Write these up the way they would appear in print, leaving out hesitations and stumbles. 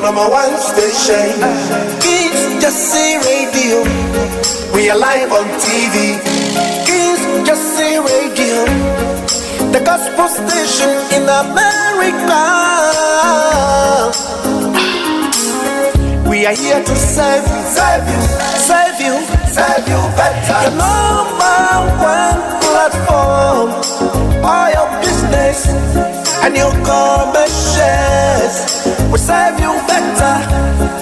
number one station. It's just a radio. We are live on TV. It's just a radio. The gospel station in America. We are here to serve you, serve you, serve you, serve you better. Your number one platform. All your business and your commercials. We serve you better.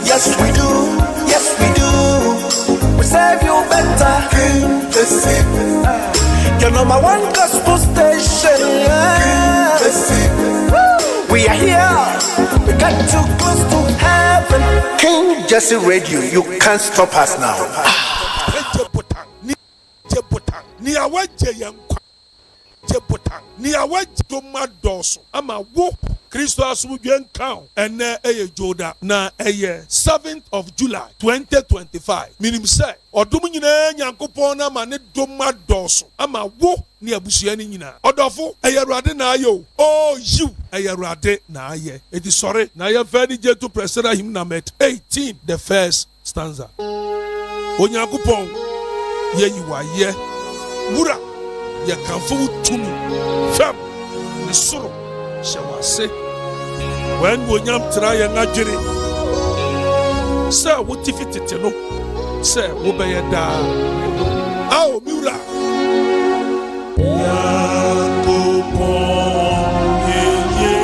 Yes, we do. Yes, we do. We serve you better. Keep the secret. Your number one gospel station. Keep the secret. We are here. We got too close to heaven. King Jesse Radio. You can't stop us now. Ni awaji madoso ama wo Kristo asumudwen kan ene eye joda na eye 7th of July 2025 minim say odum nyina Nyankopon na ma ne doma doso ama wo ni abusua ni nyina odofo eye Awurade na ayo oh you eye Awurade na aye edi sorry na ye fa ni je to presera him na met 18 the first stanza Onyankopon ye yiwa ye wura ye kanfo tumi fam ni soro shawase when wonyam tra ye ngajiri sa wotifitete no se wo be ye da aw miura ya ko pon ye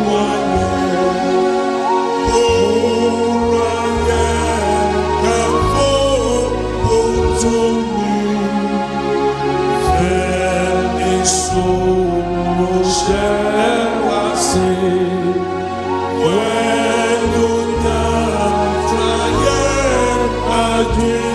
wani ora ye kanfo tumi so shall I say when you not trying again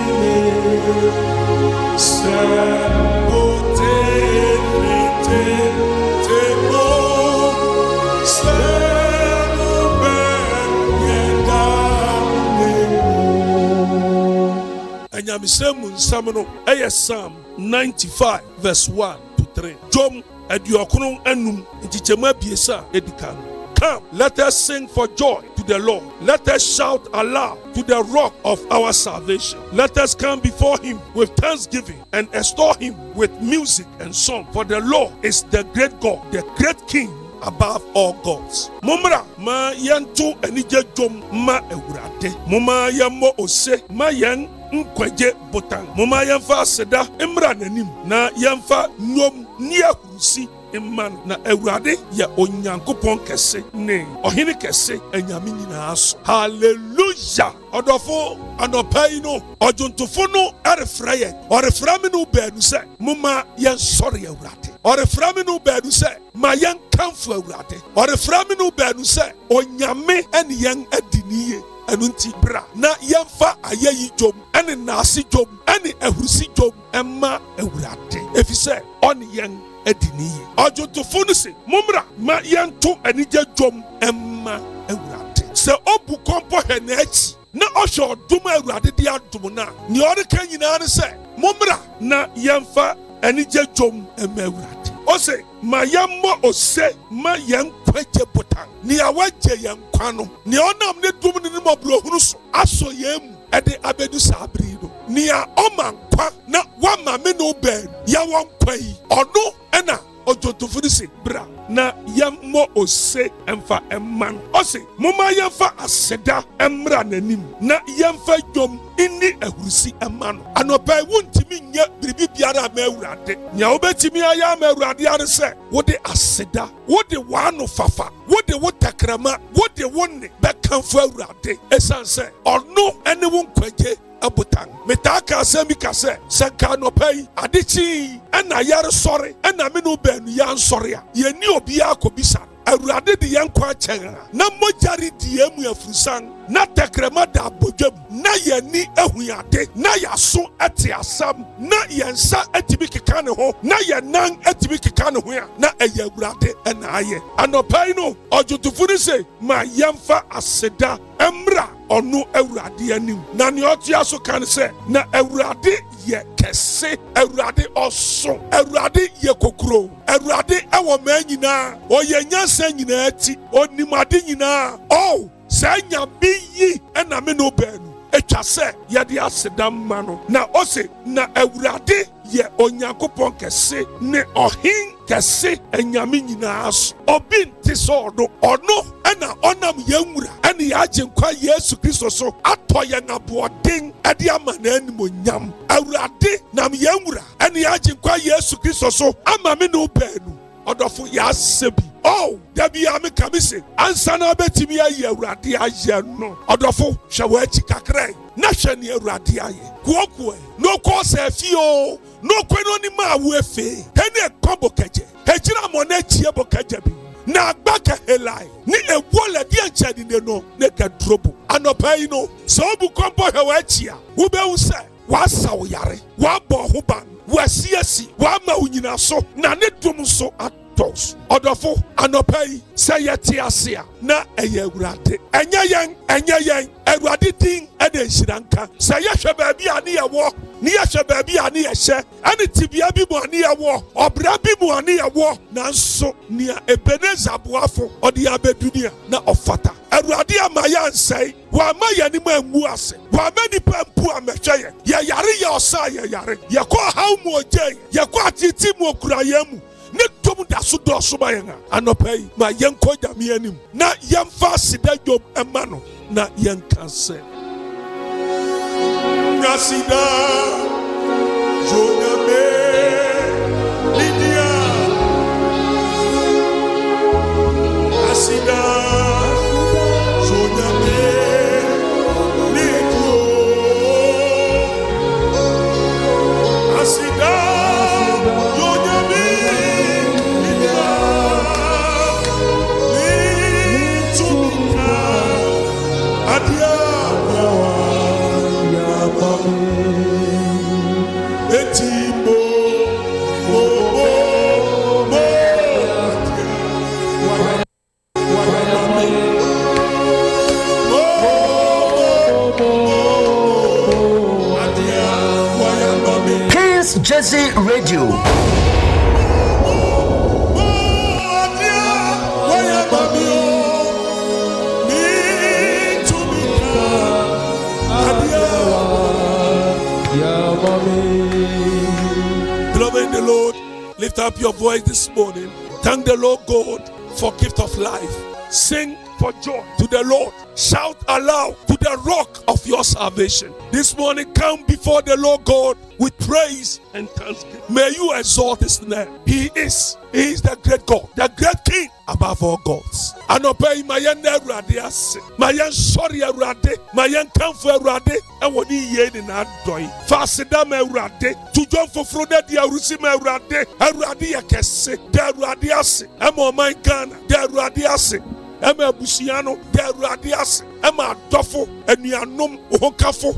Psalm 95 verse 1 to 3. Jom Ediokunun enum ntichema biesa edikan. Come, let us sing for joy to the Lord. Let us shout aloud to the rock of our salvation. Let us come before him with thanksgiving and extol him with music and song. For the Lord is the great God, the great King above all gods. Mumra ma yantu enije jom ma ewurade. Muma yamo ose ma yan nkwaje botan. Muma yanfa seda imra nanim na yanfa nyom nia hurusi imman na ewurade ya onyankopon kese ne ohini kese enyame nyina aso. Hallelujah. Odofo anopai no ojuntofo no arefraye oreframe no beenu se muma yen sori ewurade. Oreframe no beenu se ma yen kanfo ewurade. Oreframe no beenu se onyame ene yen adiniye enunti bra na yemfa ayeyi jom ene nasi jom ene ehurusi jom emma ewurade efise on yen ediniye ojuntofo no se mumra ma yento enije jom emma ewurade se obu kompo henachi na osho dum ewurade di adum na ni ore kan nyina ne se mumra na yemfa enije jom emma ewurade ose ma yemmo ose ma yenkwaje botan ni awaje yenkwa no ni onam ne dum ne mobro hunu so aso yemu ede abedu sabri no ni a omankwa na wama me no ben ya wonkwa yi ono ena ojotofuri se bra na yemmo ose emfa emman ose moma yemfa aseda emra nanim na yemfa dwom inni ehurusi emano anopai wuntimi nya biribi biara ma ewurade nya obetimi aya ma ewurade are se wode aseda wode wano fafa wode wotakrama wode wonne bekanfo ewurade esanse ono ene wonkwaje abutan metaka asemi kase senka no pai adichi ena yare sori ena me no benu yan sori a ye ni obi akobisa awurade de yankwa kyega na mojari die mu afurusan na tekrema da bodwam na ye ni ehuyade na yaso ate asam na yensa atibi keka ne ho na ye nan atibi keka ne ho a na eye awurade ena aye anopai no ojutufuri se ma yemfa aseda emra onu awurade anim na ne otia so kan se na awurade ye kese awurade oso awurade ye kokuro awurade ewo ma nyina o ye nyansa nyina ati onimade nyina oh Say nyame yi ena me no benu. Etwa se yade asedam ma no. Na ose na Awurade ye Onyankopɔn kɛse ne ɔhen kɛse enyame nyinaa so. Obi nte so ɔno ɛna ɔnam yɛnwura ɛne yɛagye nkwa Yesu Kristo so atɔ yɛn aboɔden ɛde ama n'animonyam. Awurade nam yɛnwura ɛne yɛagye nkwa Yesu Kristo so ama me no benu. Ɔdɔfo yɛasɛ bi. Oh, dabi ya me kame se ansa na betimi ayi Awurade ayɛ no. Ɔdɔfo hwɛ w'akyi kakra na hwɛ ne Awurade ayɛ. Kuokue no kɔ sɛ fio no kɔ no ni ma wo efe. Hene kɔbɔ kɛgye. Hegyina mo na tie bɔ kɛgye bi. Na agbaka helai ni ewola di anchadi ne no ne ka drobo. Anopa yi no sɛ obu kɔbɔ hwɛ w'akyi a wo be hu sɛ wasa wo yare. Wa bɔ ho ban. Wasiasi wa ma unyina so na ne dum so atos. Odofo anopai say yeti asia na eye Awurade. Enye yen Awurade din e de hyiranka. Say yehwe baabi ani ye wo, ni yehwe baabi ani ye hye. Ani tibia bi mu ani ye wo, obra bi mu ani ye wo. Nanso nia Ebeneza boafo odi abedunia na ofata. Awurade amaya nsai wa ma yani ma ngu ase. Wa ma nipa mpu amehwe ye. Ye yare ye osa ye yare. Ye ko haw mu oje, ye ko atiti mu okurayamu. Ne tom da so do so ba yen anopai ma yenko nyame anim na yemfa sida dwom ema no na yenka se ngasida jonabe lidia ngasida jonabe lidio ngasida Jersey Radio. Beloved in the Lord, lift up your voice this morning. Thank the Lord God for gift of life. Sing for joy to the Lord. Shout aloud to the rock of your salvation. This morning, come before the Lord God with praise and thanksgiving. May you exalt his name. He is the great God, the great King above all gods. Anope mayen Awurade ase, mayen sorry Awurade, mayen kamfo Awurade, ewoni ye ni na doi. Fasida me Awurade, tujon foforo na dia rusi me Awurade, Awurade ye kese, de Awurade ase, ema man Ghana, de Awurade ase. Ema abusiano de Awurade ase, ema adofo, anuanom, ohokafo.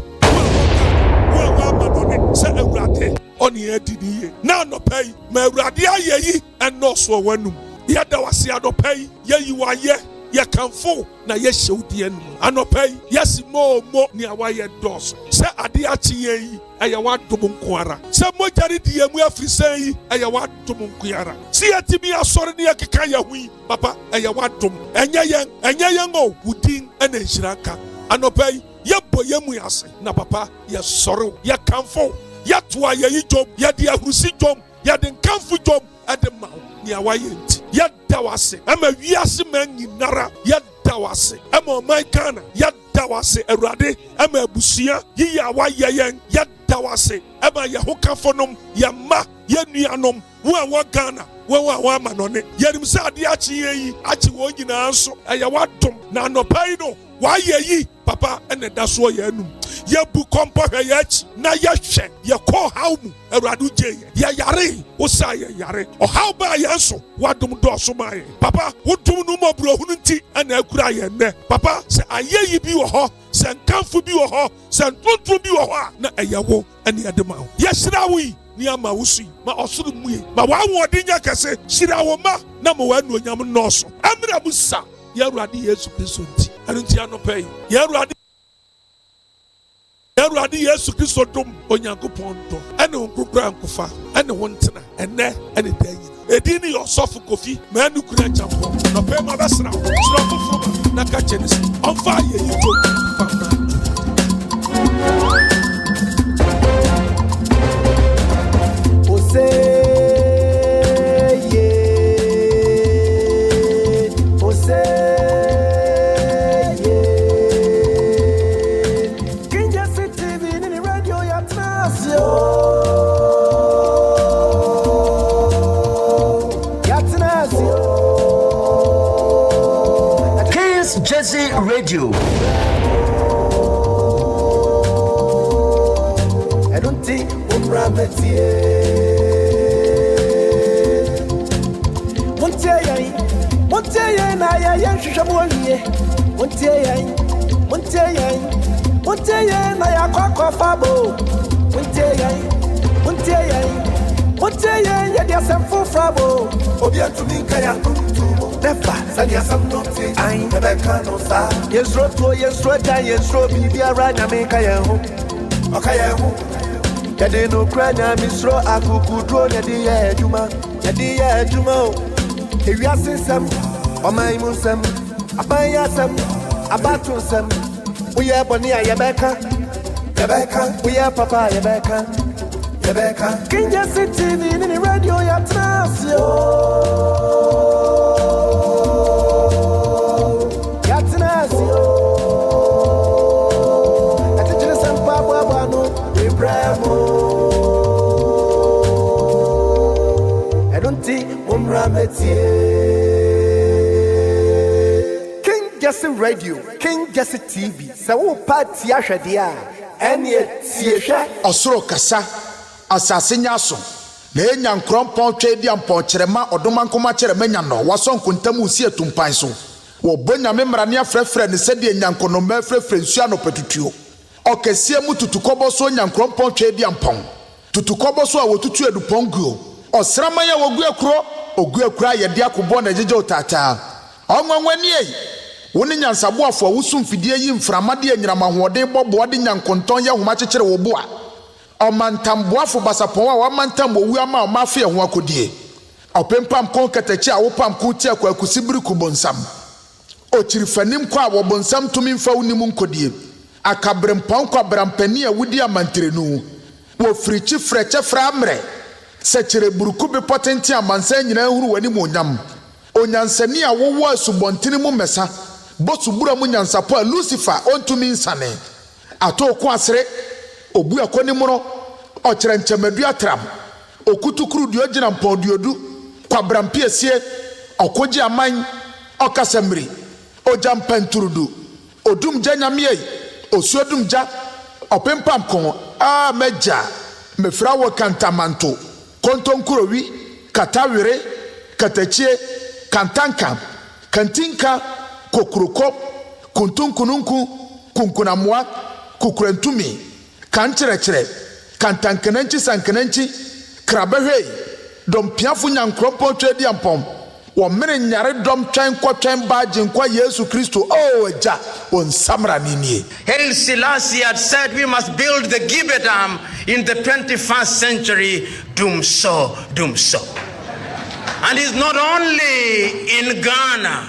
Wa manone se Awurade oni edidi na anopai ma Awurade ayeyi enoso wanum yada wase anopai yeyi waye ye kanfo na ye hyewdi anu anopai yesi mo ni awaye dos se ade achi yi eye wadom nkoara se mojari di emu afrisan yi eye wadom nkoara se yetimi asore ne yakeka yahui papa eye wadom enye yen o wudin ena nhiraka anopai yebo yemu yase na papa ye soro ye kanfo ye toa ye jom ye de ahurusi jom ye de nkamfo jom ade ma ni awaye nti ye da wase ama wiase man nyinara ye da wase ama man Ghana ye da wase Awurade ama abusia yi awaye yen ye da wase ama ye hokafo nom ye ma ye nuanom wo Ghana wo amanone ye nim se ade achi yi achi wo nyina so eye wadom na anopai no wa ye yi papa ene da so ye anum ye bu kompo hwe ye achi na ye hwe ye ko haw mu Awurade je ye yare wo sa ye yare o haw ba ye so wadom do so ma ye papa wodom no mo bro hunu nti ena akura ye ne papa se aye yi bi wo ho se nkamfo bi wo ho se ntonto bi wo ho na eye wo ene ye de ma ye hira wo yi ni ama wusu ma osuru muye ma wa wodi nya kase hira wo ma na mo wa nu onyam noso amra busa ye Awurade Yesu Kristo nti anu nti anopai ye Awurade Yesu Kristo dom Onyankopɔn dɔ ene nkukura nkufa ene wontena ene da nyina edini Yosofo Kofi ma anu kura champo No pay my best now. Slow from na catching on fire. You Radio. I don't think I'm rabbit here. Monte, na ya shishamoye. Monte, na ya kwa fabo. Monte, ya dia semfo frabo. Obia to me kaya. Never, Sanya some nothing. I never can no sa. Yes, road, be a right, I make a home. Okay, Yadi no crana, Miss Ro, Akuku, drone, Yadi, Juma. If you are some, or my musam, a bayasam, a batusam. We are Bonia Yabeka, we are Papa Yabeka. King just sit in the radio, Yatrasio. I don't think King Jesse Radio, King Jesse TV. So party ashadia. Any tiesha osoro kasa asase nyaso na enya nkrompon twedi ampon kyerema odomankoma kyerema nya no wason kuntam usi etumpan so wo bonya memrane afrefre ne sede nyankonoma afrefre nsu anopetutuo okesie mu tutukobo so nyankrompon twedi ampon tutukobo so a wotutu eduponguo osrama ya ogu akura yede akobɔ na jeje otata onwanwani ei woni nyansaboafo a wusum fidie yi mframade anyirama hoɔden bɔboa de nyankonton yɛ homa kyekyere wo bo a ɔmantamboafo basapɔn a wamantam owu ama ɔmafe ho akodie ɔpempam kon katachi a wopam ko tie akwakusibiri kubonsam okirifanim kɔ a wɔbonsam tumi mfa wonim nkodie akabrempɔn kɔ brampani a wudi amantrenu wo firichi freche framre sɛkyere buruku be potenti amansa nyina huru wani mo onyam onyansani a wowo asubontini mu mesa bosu bura mu nyansapo a Lucifer ontumi nsane ato ko asere obu akoni muro okyere nkyemadu atram okutukuru dio gina mpodiodu kwabrampiesie okoji aman okasamri ojampanturudu odum janyamie osuodum ja opempam kon a meja mefra wo kantamanto kontonkurowi katawire katachie kantanka kantinka kokuroko kuntunkununku kunkunamwa kukurentumi kancherechere kantankenanchi sankenanchi krabehwe dompiafu nyankropo twedi ampom wo mere nyare dom twan kwatwan baje nkwa Yesu Kristo eja on samra ninie. Haile Selassie had said we must build the Gibeah Dam in the 21st century. Doom so. And it's not only in Ghana.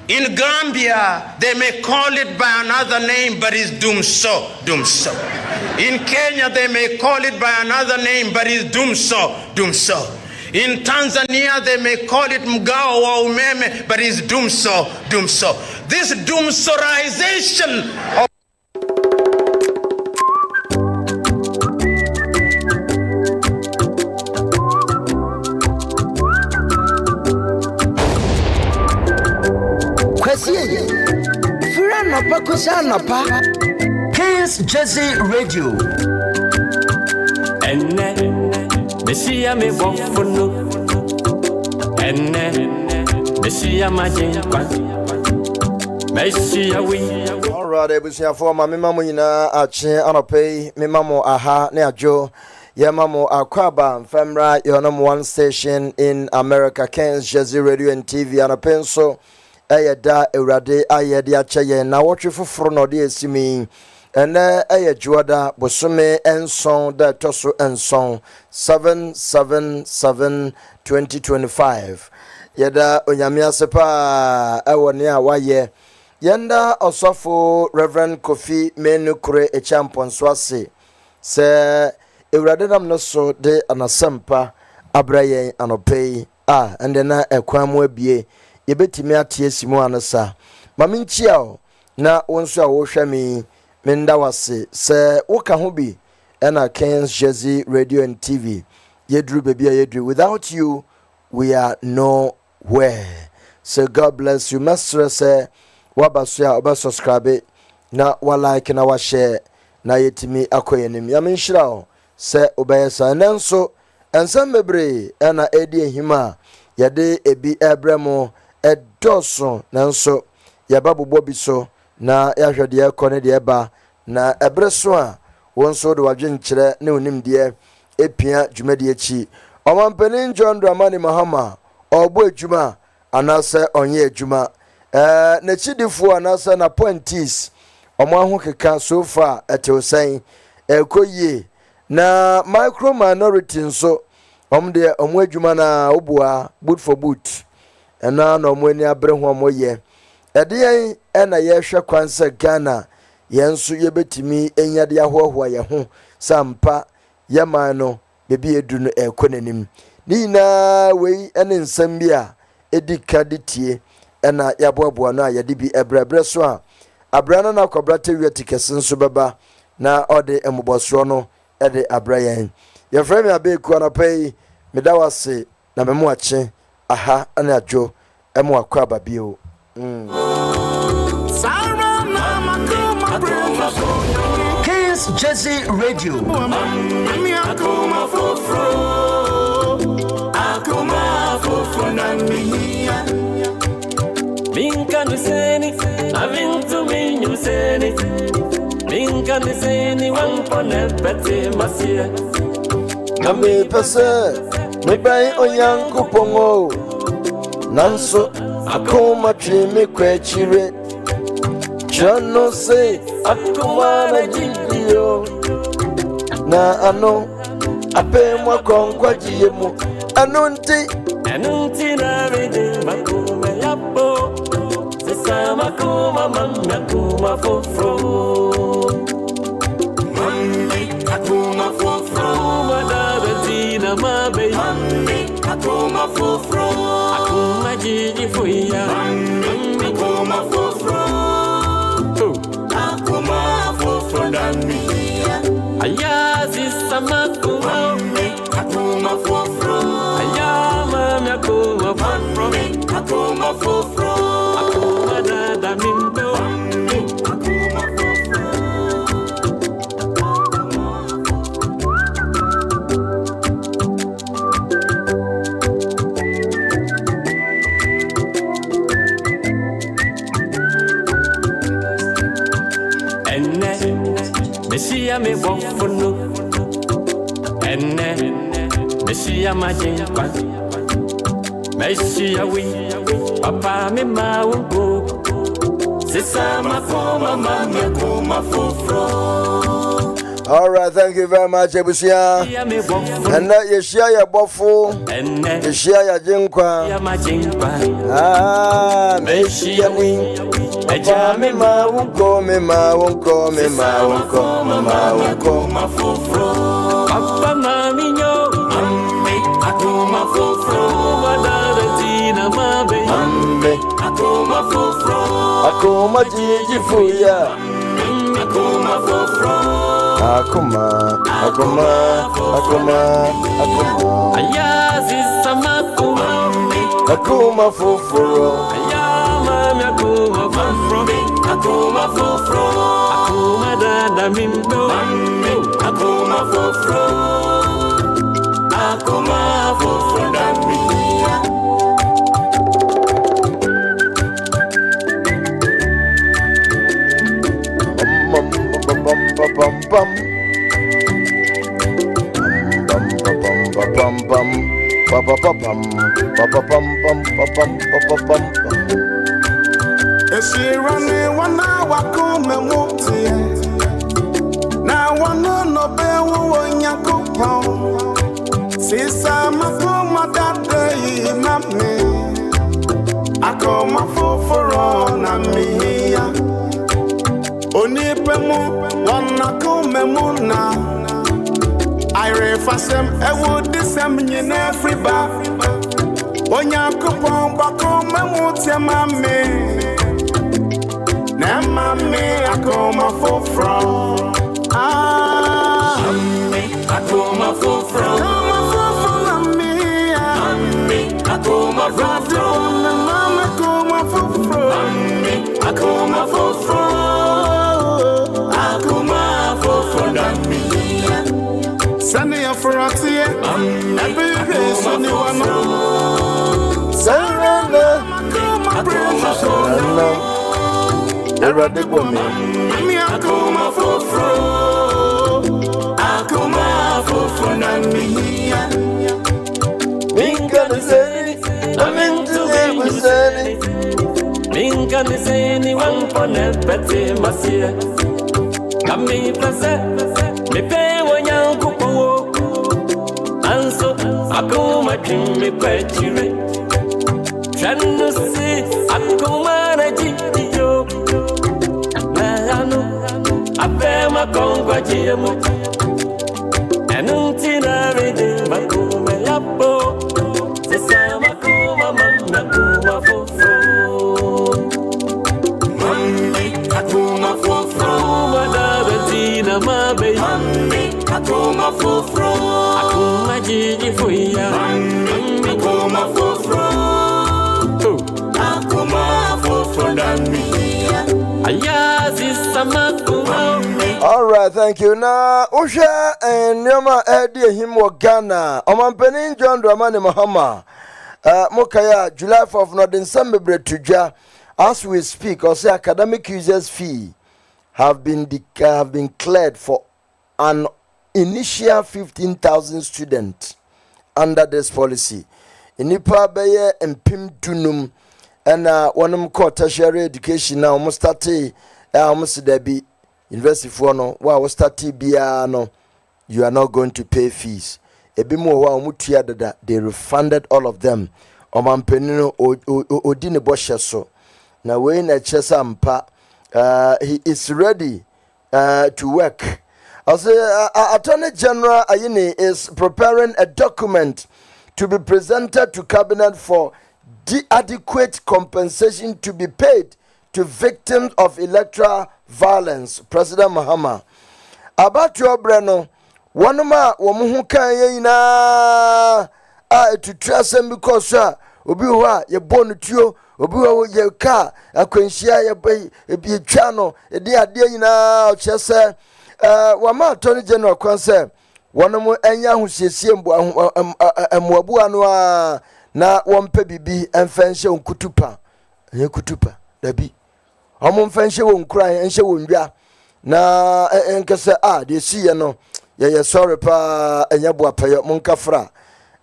In Gambia, they may call it by another name, but it's doom so. In Kenya, they may call it by another name, but it's doom so. In Tanzania, they may call it Mgao or Umeme, but it's doom so. This doomsorization of King's Jesse Radio. Messia me bofono Messia majenpa Messia we. All right, ebusia for ma memo nyina ache anope memo aha ne ajo ye mamo akwaba mfemra your number one station in America, King's Jesse Radio and TV anope so da ewrade ayede ache ye na wotwe foforo no de esimi ene juada bosome enson da toso enson 777 2025 yɛda onyame ase paa ɛwɔ ne a wayɛ yɛnda ɔsɔfo Reverend Kofi Menukure Echamponso ase sɛ ewurade nam no so de anasempa abra yɛn anɔpɛyi ɛnde na ɛkwan mu abie yɛbɛtumi atie simu anasa mame nkyia o na wo nso a wohwɛ me menda wase sɛ woka ho bi ɛna Kings Jersey Radio and TV yɛduru baby a yɛduru. Without you we are nowhere. So God bless you. Master say wabasua oba subscribe na wa like na wa share na yetimi akoyenim ya menhira o se obeyesa nanso ensem bebre na edi ehima yade ebi ebremo edoso nanso yababobɔ bi so na yahwede ekɔ de eba na ebreso a wonso de wadwenkyerɛ ne onim de epia dwumadi echi ɔmampanin John Dramani Mahama ɔbɔ adwuma anase onye adwuma na chidifo anase na appointees omo aho keka so far etewsen ekoyie na micro minority nso de omo adwuma na obua boot for boot na omo ani abre ho omo ye ede na ye hwe kwanse Ghana yenso yebetimi enyade ahoho ye ho sampa yaman no bebi edu no ekonanim ni na wei ene nsam bi a edika ditie ena yaboaboa no a yade bi ebrebre so a abrana na kwabrate wiati kese nso beba na ode emobosoro no ede abrayan ye frame abeku anapai medawase na memo ache aha ana adwo emo akwa babio Kings Jersey Radio. Minkaniseni, avintu minyuseni. Minkaniseni, wampone pete masie. Nami pese mebai onyanku pongo nanso akoma twimi kwechire Chano se akoma na jidio na ano apemwa konkwa jiemu anunti na rede makuma yapo sesa makuma mama kuma fofro mami akuma fofro madara tina mabe mami akuma fofro akuma jiji fuya mami akuma fofro akuma fofro dami ayazi samakuma mami akuma fofro ayama mi akuma fofro akuma fofro akuma dada mindo akuma fofro. Messiah me wofunu enne Messiah majinpa Messiah we papa me maungo sisa makoma mama kuma fofro. All right, thank you very much, Ebusia. And that you share your buffo, you share your jinkwa. Messiah we Eja me ma wonko me ma wonko me ma wonko me ma wonko ma fofro papa mami nyo amme akuma fofro madara tina mabe amme akuma fofro akuma jiji fuya akuma fofro akuma ayazi samakuma akuma fofro akuma fofro akuma dada mindo akuma fofro dami Esirane wana wakume mutie na wana no bewu wonyakopon sisa makoma dade na me akoma foforo na mia onipemu wana kumemu na ire fasem ewo disem nyina friba onya kupon bakomemu temame na mame akoma foforo Akoma foforo na mia akoma foforo na mama akoma foforo akoma foforo na mia Sani ya furatie Ebe sani wano Sarana Akoma foforo Erade gome Ami akoma foforo akoma foforo na mia Minka niseni Amintu ebuseni Minka niseni wampone pete masie Kami plase Mipe wanyangu powo Anso akoma jimi kwechire Chanusi akoma na jijiyo Nahanu apema kongwa jiyemu Enuntina rede makuma yapo Sisa makuma mama kuma fofo Mami akoma foforo Madabetina mabe Akoma foforo Akuma jiji fuya Akoma foforo Akoma foforo Damia Ayazi samakuma All right, thank you. Now, Usha and Nyama Eddie him wa Ghana. Omanpenin John Dramani Mahama. Mokaya, July 4th, not in December to as we speak, or say academic users fee have been cleared for an initial 15,000 students under this policy. Inipa beye empim dunum and one called tertiary education now almost started almost there be university for no wow started bia no you are not going to pay fees. Ebi mo wa omutua dada they refunded all of them. Omanpenino odine boshe so. Na we na chesa mpa he is ready to work. I say Attorney General Ayini is preparing a document to be presented to cabinet for the adequate compensation to be paid to victims of electoral violence. President Mahama Abatio Breno wanuma womuhu kan yina to trust him because obi wa ye bonu tuo obi wa ye ka akwanhia ye bi chano e de ade yina chese wama Attorney General kwanse wonomu enya ahosiesie mboabu anu na wompe bibi emfenhye onkutupa ye kutupa dabi omo mfenhye wonkura enhye wonwa na enkese de siye no ye sorry pa enya boapaye monkafra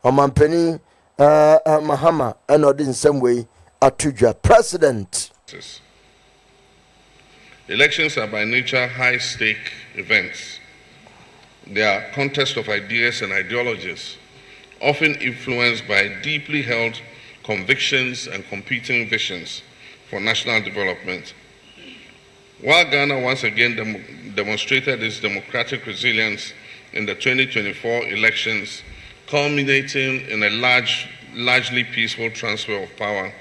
omampani Mahama and in some way atudwa president. Elections are by nature high-stake events. They are contests of ideas and ideologies, often influenced by deeply held convictions and competing visions for national development. While Ghana once again demonstrated its democratic resilience in the 2024 elections, culminating in a largely peaceful transfer of power,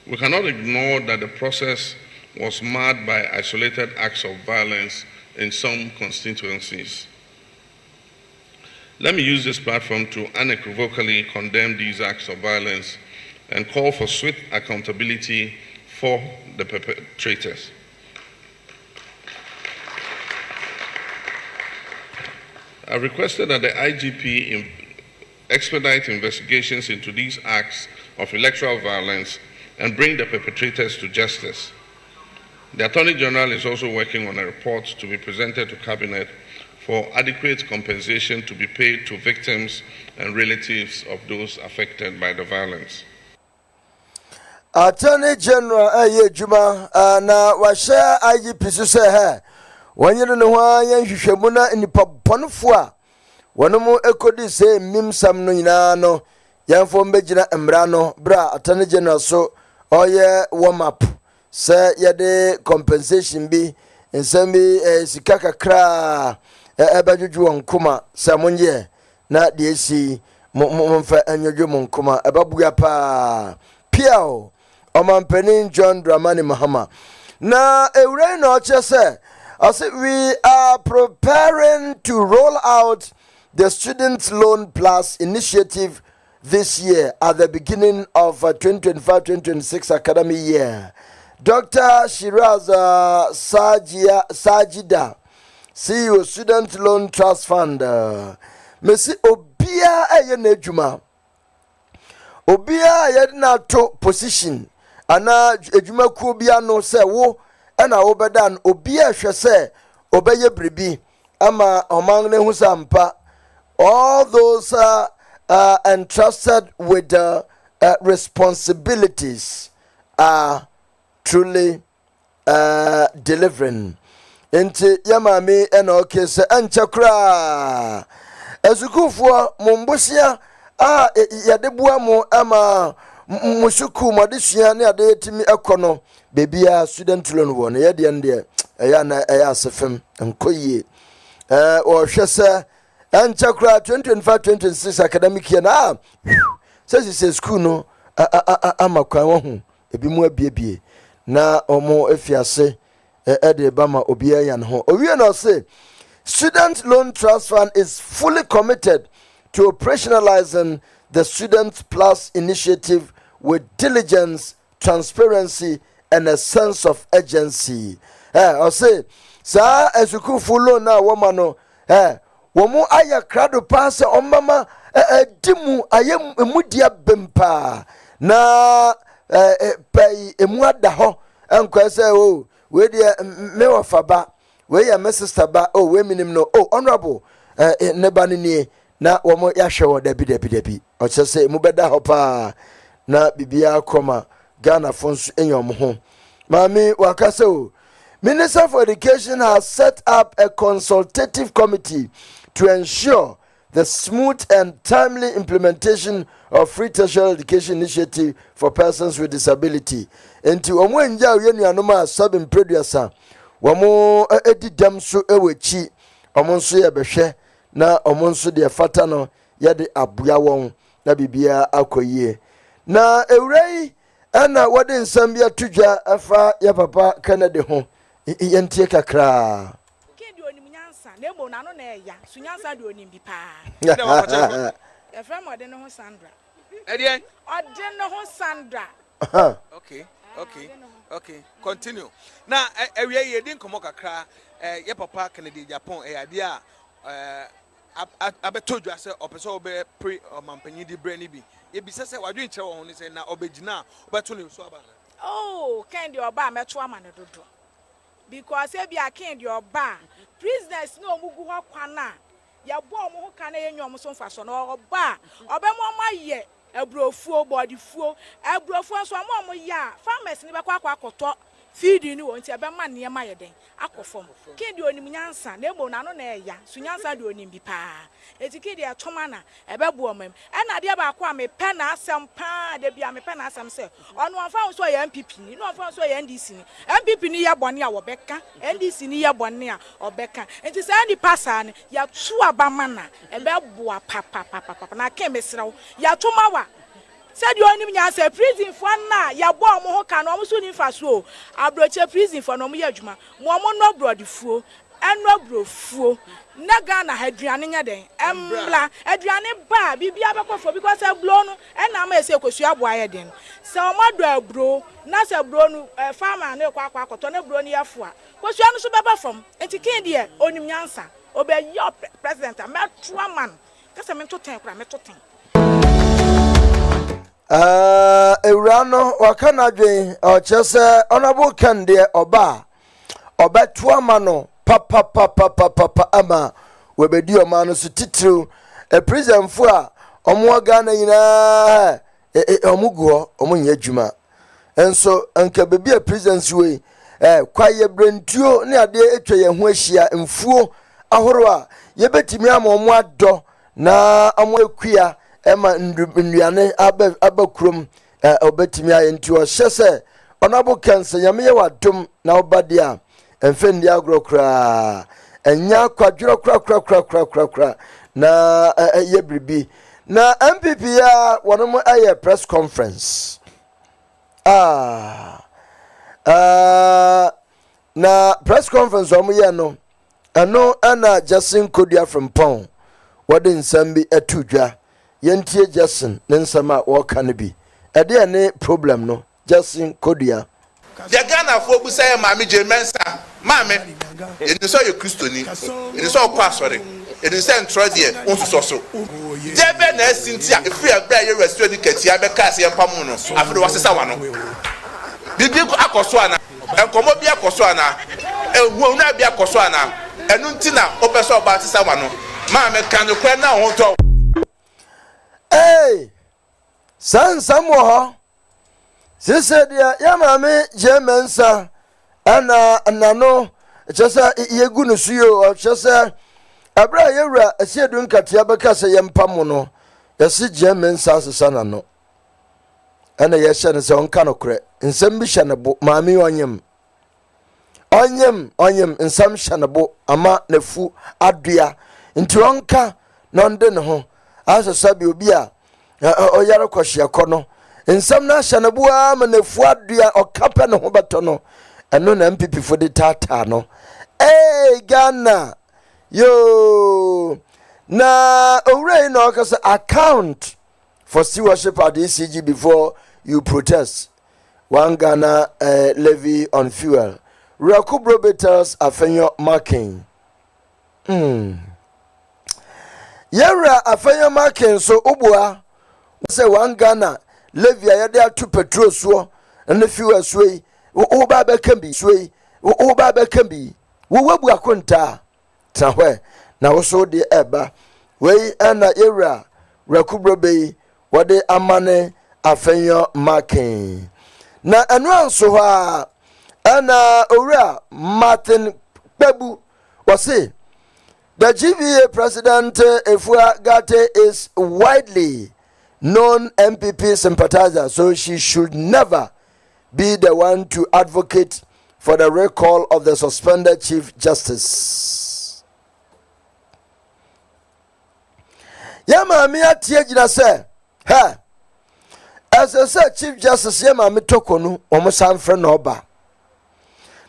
we cannot ignore that the process was marred by isolated acts of violence in some constituencies. Let me use this platform to unequivocally condemn these acts of violence and call for swift accountability for the perpetrators. I requested that the IGP expedite investigations into these acts of electoral violence and bring the perpetrators to justice. The Attorney General is also working on a report to be presented to Cabinet for adequate compensation to be paid to victims and relatives of those affected by the violence. Attorney General Juma na washa IGP so say he wanyere ne ho yanhwehwemu na nipa bonfo a wonomu ekodi say mimsam no nyina no yanfo mbegina emra no bra Attorney General so ɔyɛ warm up sɛ yɛde compensation bi nsɛm bi sika kakra ɛbɛdwodwo wɔn nkoma sɛ monyɛ na deɛ si momfa anwodwo mo nkoma ɛbɛboa paa piao ɔmampanin John Dramani Mahama na ewurɛ na ɔkyɛ sɛ we are preparing to roll out the Student Loan Plus initiative this year at the beginning of 2025-2026 academic year. Dr. Shiraz Sajida, CEO Student Loan Trust Fund. Messi Obia Ayenejuma. Obia Yedna to position. Ana Ejuma Kubia no se wo. Ana obedan Obia shese obeye bribi. Ama omangne husampa. All those entrusted with responsibilities are truly delivering. Inti yamami enoke se enchakra ezukufo mumbusia yadebua mu ama musuku modisua ne ade timi ekono bebia student loan won ye de ende eya na eya asefem enkoyie o hwese enchakra 2025-2026 academic year na say school no amakwan wo hu ebi mu abiebie na omo efiase ede bama obia yan ho owie no say Student Loan Trust Fund is fully committed to operationalizing the Student Plus initiative with diligence, transparency, and a sense of urgency. I say, sir, as you could follow now, woman, womu aya krado pass on mama, dimu ayem mudia bempa na pay emuada ho, and say, oh, where the mewa faba. We ya Mrs. Ba we minim no honorable nebani ni na womo ya hwe debi o che se mu beda ho pa na bibia koma Ghana fonso enyom ho mami wakase o Minister for Education has set up a consultative committee to ensure the smooth and timely implementation of free tertiary education initiative for persons with disability enti omo enja ye nuanoma sabin producer Wamo edi damso ewechi omonso ye behwe na omonso de fata no ye de abua won na bibia akoyie na ewrei ana wode nsam bia tudwa afa ya papa Kennedy ho yentie kakra kedi onim nyansa na emo na no na eya su nyansa de onim bi pa e fra mo de no ho Sandra edien ode no ho Sandra Okay, continue. Now, we didn't come kakra. Your papa Kennedy Japan. Idea. I told you I said, "Opeso be pre or mampany di brainy be." You be said, "What do you tell on this now? Obejina, but to so about." Oh, candy or bar metro man do. Because if you are candy or bar, prisoners no mugu kwana. Ya bomb who can a young son fashion or bar or be more my ye. Ebrofuo body fuo ebrofuo so amomo ya farmers ni bekwa akoto feed ni won ti ebema ne ma yeden akofom kidi onim nyansa na emo na no na eya so nyansa de onim bi pa etikidi atoma na ebebo omam na de ba kwa me pe na asem pa de bia me pe na asem se ono anfa so ya MPP ni no anfa so ya NDC ni MPP ni ya bone a wobeka NDC ni ya bone a obeka enti sa ni pasa ni ya tu abama na ebebo papa na kemesrew ya toma wa said you only say prison for na ya bo mo ho ka no mo so ni fa so abroche prison for no mo ya adwuma mo no brodifuo eno brofuo na Ghana aduane nya den embla aduane ba bibia bekofo because eblo no na ma ese kosu abo aye den se o mado abro na se bro no farmer na ekwa akoto na bro ni yafo a kosu anu so beba fam enti kin de onim nyansa obe yo president ametwa man kase me to ten kura me to ten Eurano wakana dwen ochese honorable kande oba obeto amano papa ama webedi omano so titru prison fu a omo Ghana nyina omugo omunya adwuma enso anka bebi a prisons we kwaye brentuo ne ade etwa ye ho ahia mfuo ahoro a yebetimi ama omo ado na amo akua ema nduane abakrom obetimi ayenti o hyese honorable cancer nyame ye wadom na obade a emfendi agro kra enya kwadworo kra na ye bribi na MPP ya wonom aye press conference na press conference ye no ano ana Justin Kodia from Pong wade nsam bi atudwa yentie Justin ne nsam a woka ne bi ede ne problem no Justin Kodia the Ghana for bu say mama Jemensa mama it is so you Christoni it is so pastor it is sent try there onto so debe na sintia if you bra you restaurant ketia be ka se empam no afro wasesa wa no bibi akoso ana enkomo bi akoso ana ehu na bi akoso ana enu ntina opeso ba sesa wa no mama kan kwa na ho to sansam wo ho sese dia ya mame Jemensa ana nano chesa yegu no suyo chesa abra yewra asiedu nkatia beka se yempam no yesi Jemensa sesa nano ana yehye ne se onka no kure nsem bi hye ne bo mame onyem nsam hye ne bo ama nafu adua nti onka no nde ne ho asesa bi obi a oyare kwhye kono nsam na hye ne bo ama nafu adua okape ne ho beto no eno na MPP for the tata no Ghana yo na owre no kase account for stewardship at the ECG before you protest one Ghana levy on fuel Rakubro betters afenyo marking yera afenyo marking so ubua say one Ghana levy ayade atu petrol so and fuel so wo ba be kan bi swei wo ba be kan bi wo wabu akonta tahwe na wo so de eba wei ana era Rakubro be wode amane afenyo marking na anu anso ha ana owura Martin Bebu wase the GVA president Efua Gate is widely known MPP sympathizer, so she should never be the one to advocate for the recall of the suspended Chief Justice. Yama mi atie gina se, ha. As I said, Chief Justice yama mi tokonu omusan fre no ba.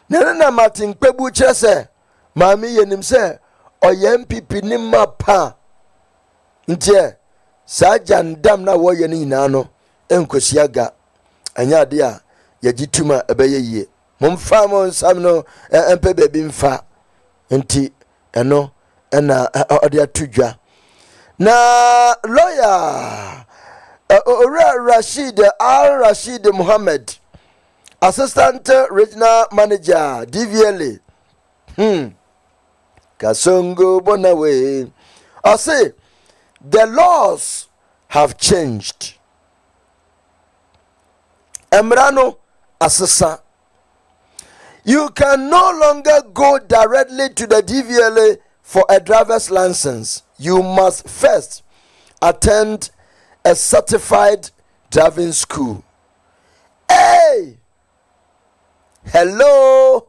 Nene Martin Kpebu kire se, mami yenim se oye MPP ni mapa. Ntie sa jandam na wo ye ni nyina no enkosiaga anya de a yagituma ebeye yie momfa mo nsam no empe bebi mfa nti eno na ode atudwa na lawyer Rashid Rashid Muhammad assistant regional manager DVLA Kasongo Bonawe I say the laws have changed Emrano Asasa. You can no longer go directly to the DVLA for a driver's license. You must first attend a certified driving school. Hey! Hello!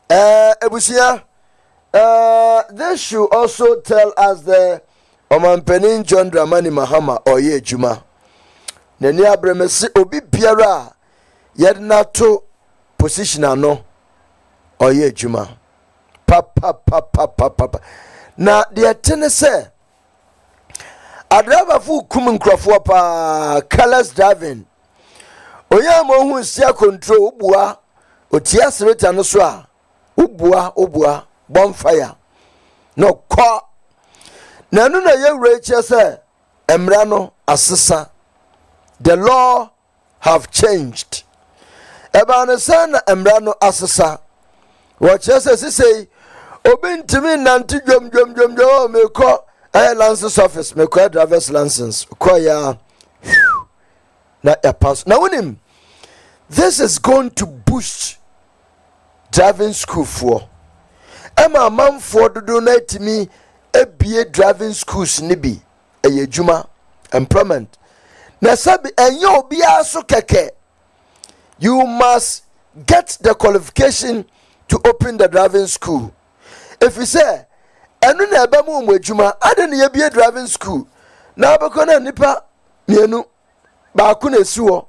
Ebusia, they should also tell us the Omanpenin John Dramani Mahama Oye Juma. Neni abremesi obi biara yedna to position ano Oye Juma. Papa. Na de tene se adrava fu kum nkrofo pa careless driving. Oya mo hu sia control ubua otia sereta no so a ubua bonfire. No kwa na no na ye reche say emra no asesa the law have changed eba na san emra no asesa what say obintimi nanti dwom me ko license office me ko driver's license ko ya na ya pass na wonim this is going to boost driving school for ema man for do na timi ebie driving schools ni bi eye adwuma employment na sabi enye obi aso keke you must get the qualification to open the driving school. If you say enu na ebe mu adwuma ade na ebie driving school na abeko na nipa mienu baako na esiwo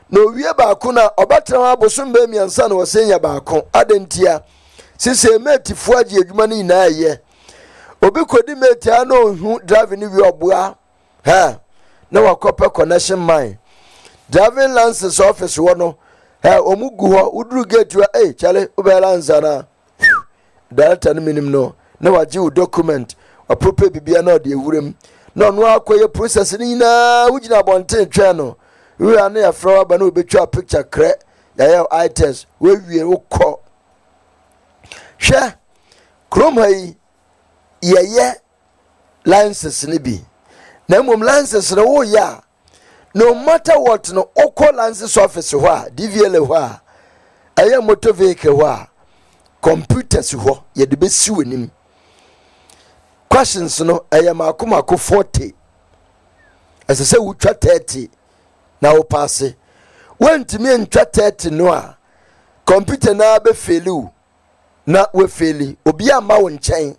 na owie baako na obatrama abosom be miansa na wosenya baako adentia sise metifo agi adwuma ni na ye obi kodi meti ano hu driving ni wi oboa ha na wakopa connection mine driving license office wo no ha omugu ho uduru gate wa chale ubela nzana director ni minim no na waji u document apropriate bibia na de ewurem na no akoye process ni na wugina bonten twa no we ane ya frawa ba na obetwa picture kre ya items we wie ukọ hwe krom hai ye license ni bi na mum license na wo ya no matter what no okọ license office ho a DVLA ho a aye motor vehicle ho a computers ho ye de be si wenim questions no aye makomako 40 as I say we try 30 na wo pass wantimi ntwa 30 no a computer na be fail na we fail obi ama wo nchen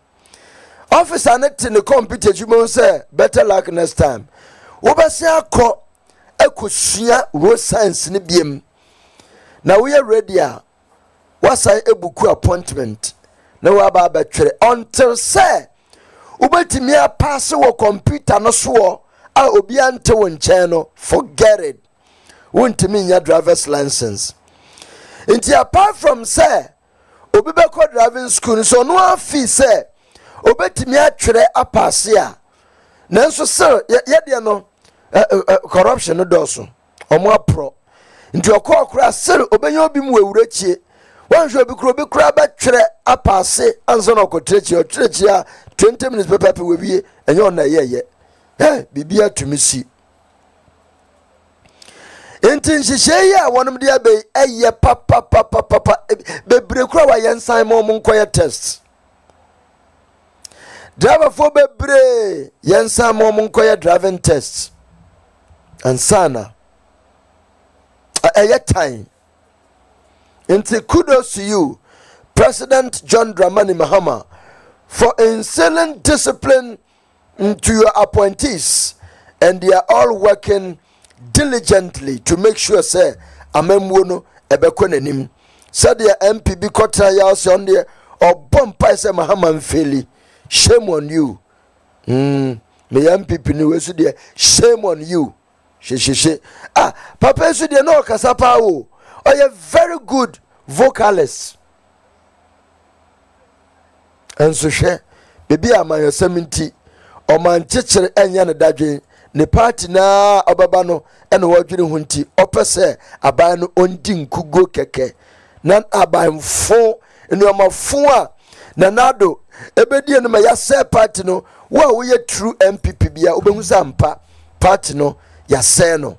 officer na te ne computer jumon say better luck next time wo ba se akọ ekosua road science ni biem na we ready a wasai ebuku appointment na wa ba betwere until say ubetimi a pass wo computer no so a obi ante wo nchen no forget it wontimi nya driver's license nti apart from say obi be ko driving school so no afi say obetimi atwere apase a nanso sir ye de no corruption no doso omo apro nti okokora sir obenya obi mu ewurachie wanhwe obi kura ba twere apase anso no kotrechi a 20 minutes pepe we wie enyo na ye bibia tumisi enti nhihye ya wonom dia be eye papa bebre kura wa yensan mo nkoye test driver for bebre yensan mo nkoye driving test ansana eye time enti kudos to you President John Dramani Mahama for instilling discipline into your appointees, and they are all working diligently to make sure say amemwono ebekwenenim said the MPB kotra ya on there or bompa say Mahama mfeli. Shame on you. Me MPP ni wesu there. Shame on you. She. Papa wesu there no kasapa o. Oh, you're very good vocalist. And so she baby amayo 70 o man chichere enya ne dadwen ne party na obaba no ene wadwene hunti opese aban no ondi nkugo keke na aban fo enu amafo a na nado ebedie no ma ya se party no wo ye true MPP bia obehu sampa party no ya se no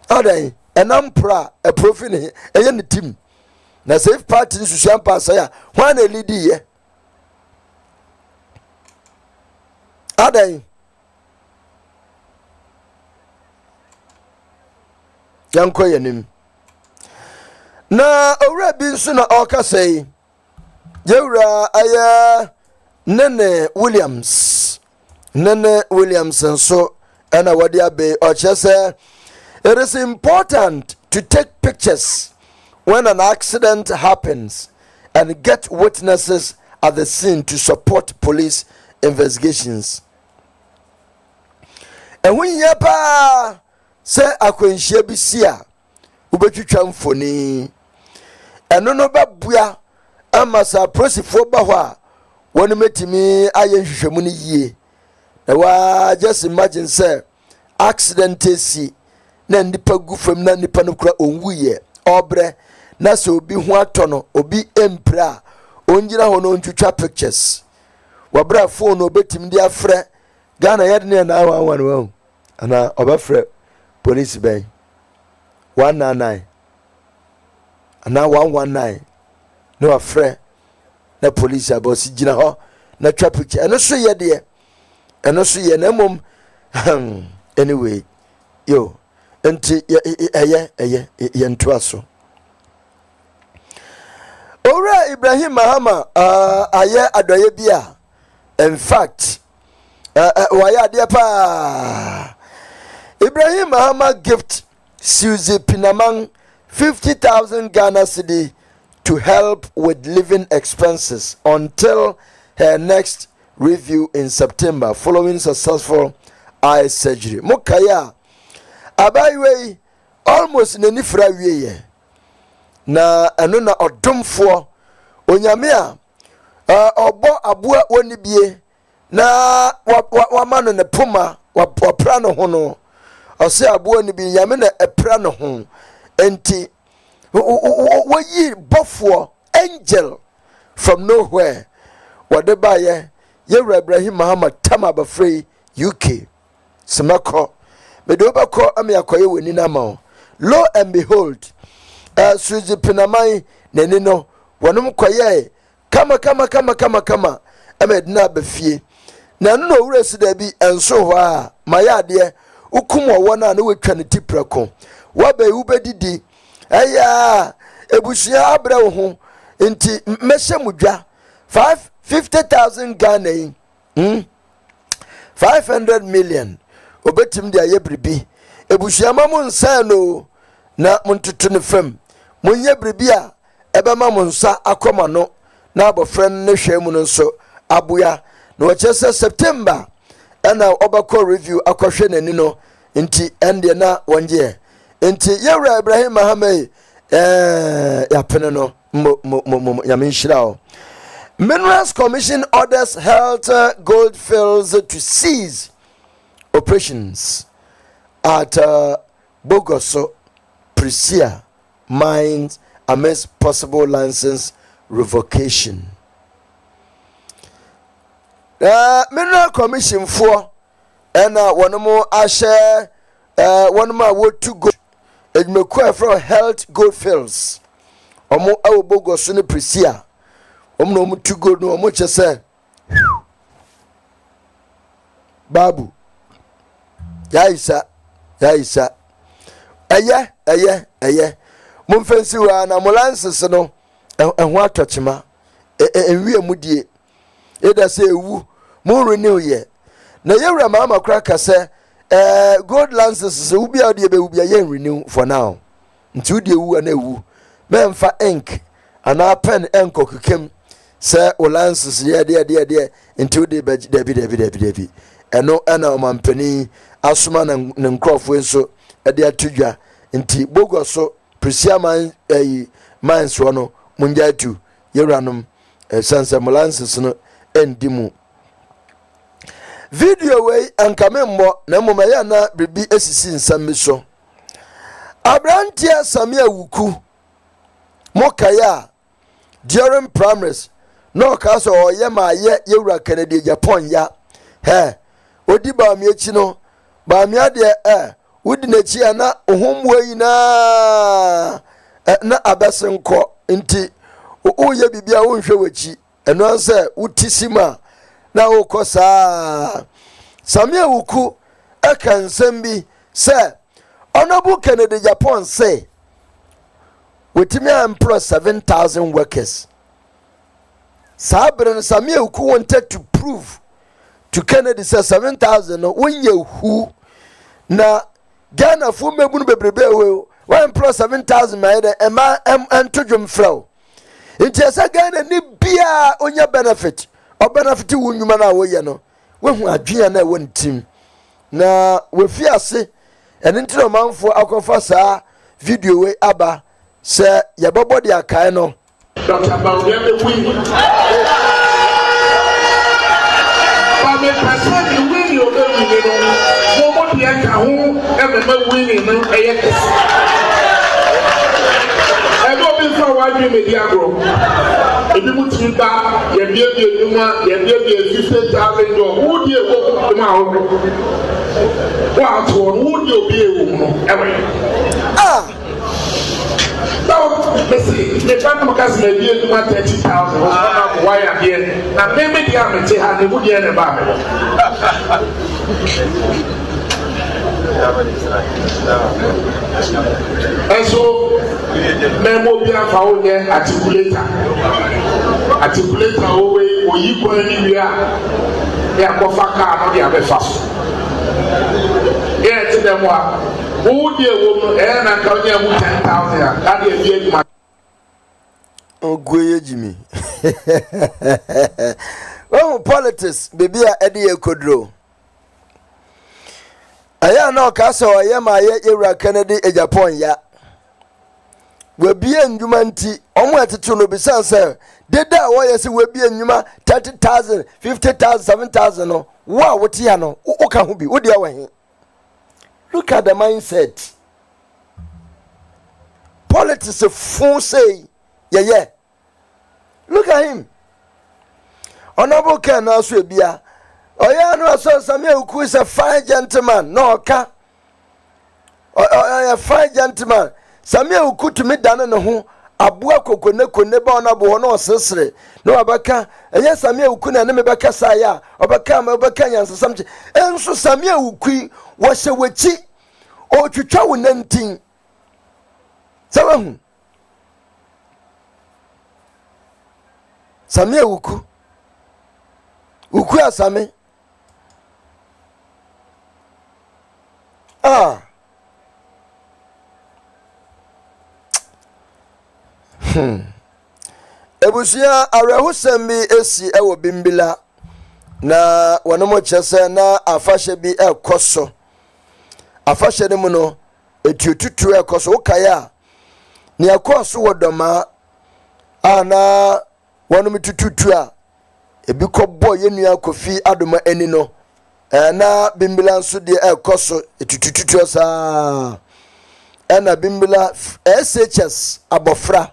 adan enampra a profine eye ne team na safe party ni susampa sa ya hwan na lead ye adan yanko yenim na owura bi nso na okasai yewura aya Nene Williams nso ana wadi abe ochese it is important to take pictures when an accident happens and get witnesses at the scene to support police investigations. And when you say akwenhia bi sia ubetwitwa mfoni eno no babua amasa prosifo ba ho a woni metimi aye hwehwemu ni yie na wa just imagine say accident si na nipa gufam na nipa no kura onwuye obre na so obi ho atono obi empra onjira ho no ntwitwa pictures wabra phone obetim dia frɛ Ghana yɛde na awan wo ana obafrɛ police bay 199 ana 119 no afrɛ na police abosi gina ho na twa picture eno so ye de eno so ye na mom anyway yo enti ye ntoa so Ora Ibrahim Mahama aye adoye bia in fact waya de pa Ibrahim Mahama gift Suzy Pinamang 50,000 Ghana cedi to help with living expenses until her next review in September following successful eye surgery. Mukaya abaywe almost nenifra wiye na eno na odomfo onyame a obo aboa woni bie na wa no ne poma wa pra no ho no ose aboa ni bi nyame na epra no ho enti wayi bofo angel from nowhere wade baye Yewra Ibrahim Muhammad Tama Bafrey UK Semako medo bako am yakoye woni na ma lo and behold Suzy Pinamai nenino wonum koye kama amedna befie na no wura sida bi enso ho a mayade ukum wona na wetwa ne tiprako wabe ubedidi aya ebusia abra wo ho enti meshe mudwa 50,000 Ghana 500 million obetim dia yebribi ebusia mamu nsa no na muntutu ne fam munye bribia ebema munsa akoma no na abofren ne hwemu no so aboya na wachese September ana obako review akohwe nani no nti ende na wonje nti Yewra Ibrahim Muhammad ya pene no ya menshirao Minerals Commission orders Health Gold Fields to cease operations at Bogoso Prisia mines amidst possible license revocation. Mineral Commission for one more share one more word to go. It may require from Health Gold Fields. Omo awo Bogoso ne Prisia. No to go no much say Babu Yaisa eye Mumfensi wa na molanses no ehwa tochima enwie mudie eda se ewu mu renew ye na Yewra mama kraka se gold lances se ubi ade be ubi ye renew for now nti udi ewu na ewu memfa ink ana pen enko kekem se olances ye de nti udi be debi eno ana omampani asuma na nkrofo enso ade atudwa nti Bogoso Prisia mines wono munjatu Yewranom sense molances no endimu video way ankamemmo na momaya na bibi esisi nsam so Abrantia Samia Wuku Mokaya during primaries no kaso oyema ye Yewra Kennedy Japan ya he odi ba mi echi no ba mi ade wudi na chi ana ohomwe na abesenko nti oye bibia wonhwe wachi eno anse utisima na okosa Samia Wuku ekansem bi se Honorable Kennedy Japan say wetimi employ 7,000 workers. Sabren Samia Wuku wanted to prove to Kennedy say 7,000 no when you who na Ghana fu mebunu bebrebe we wa employ 7,000 maide ema antodwom flow. Nti esa Ghana ni bia onya benefit o benefit wunwuma na wo ye no we hu adwea na wo ntim na we fi ase ene ntino manfo akofa saa video we aba se yebobodi akai no Dr. Bawuya win. But me person you win your baby no more the aka ho e winning no eyes. I go be for why you me diagro. Ebi muti ba ye bia enuma ye bia 50,000 do who dey go ma ho. Wa to who dey obi ewu no ewe. Messi, the Phantom Gas may be 30,000. Why I'm here? Now, maybe the amateur had the good year about it. And so, Memo Bia found there articulator away or you go anywhere. They are Kofaka or the other fast. Yeah, to them what? Who dear woman and I come here with 10,000. That is the Oh, Jimmy. Oh, politics, baby, Eddie Kodro. Aya no kasa oye ma ye Ewra Kennedy e Japan ya. We bie ndwuma nti omo etetu no bisan say deda wo ye se we bie ndwuma 30,000, 50,000, 7,000 no. Wa wote ya no wo ka ho bi wo dia wa he. Look at the mindset. Politics full say yeah. Look at him. Honorable Ken also bia. Oya no so Samuel Uku is a fine gentleman. No ka. A fine gentleman. Samuel Uku to me dane no ho abua kokone ba ona bo no sesere. No abaka. Eya Samuel Uku na me beka sa ya. Obaka ma obaka nyansa samche. Enso Samuel Uku wo hye wachi. O twitwa wo nantin. Sawahu. Samuel Uku. Uku asame. Ebusia arehusem bi esi ewo bimbila na wanomo chese na afahye bi ekoso afahye ne mu no etututu ekoso ukaya ne ekoso wodoma ana wanomo tututu a ebi kobbo yenua kofi adoma eni no na bimbila nso de ekoso etututu sa ena bimbila SHS abofra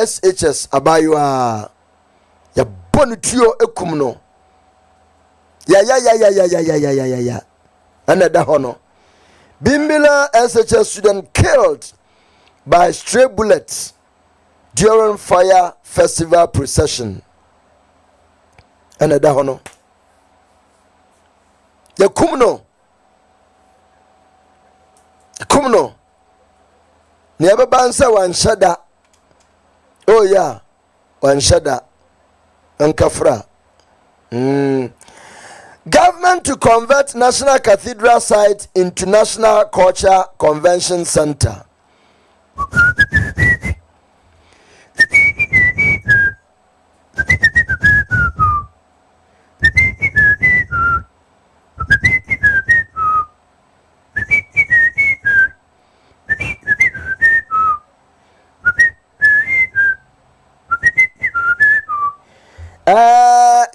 SHS abaywa ya bonituo ekum no ya ana da hono bimbila SHS student killed by stray bullets during fire festival procession ana da hono ya kumno ni ababansa wanshada oh yeah wanshada ankafra government to convert National Cathedral site into National Culture Convention Center.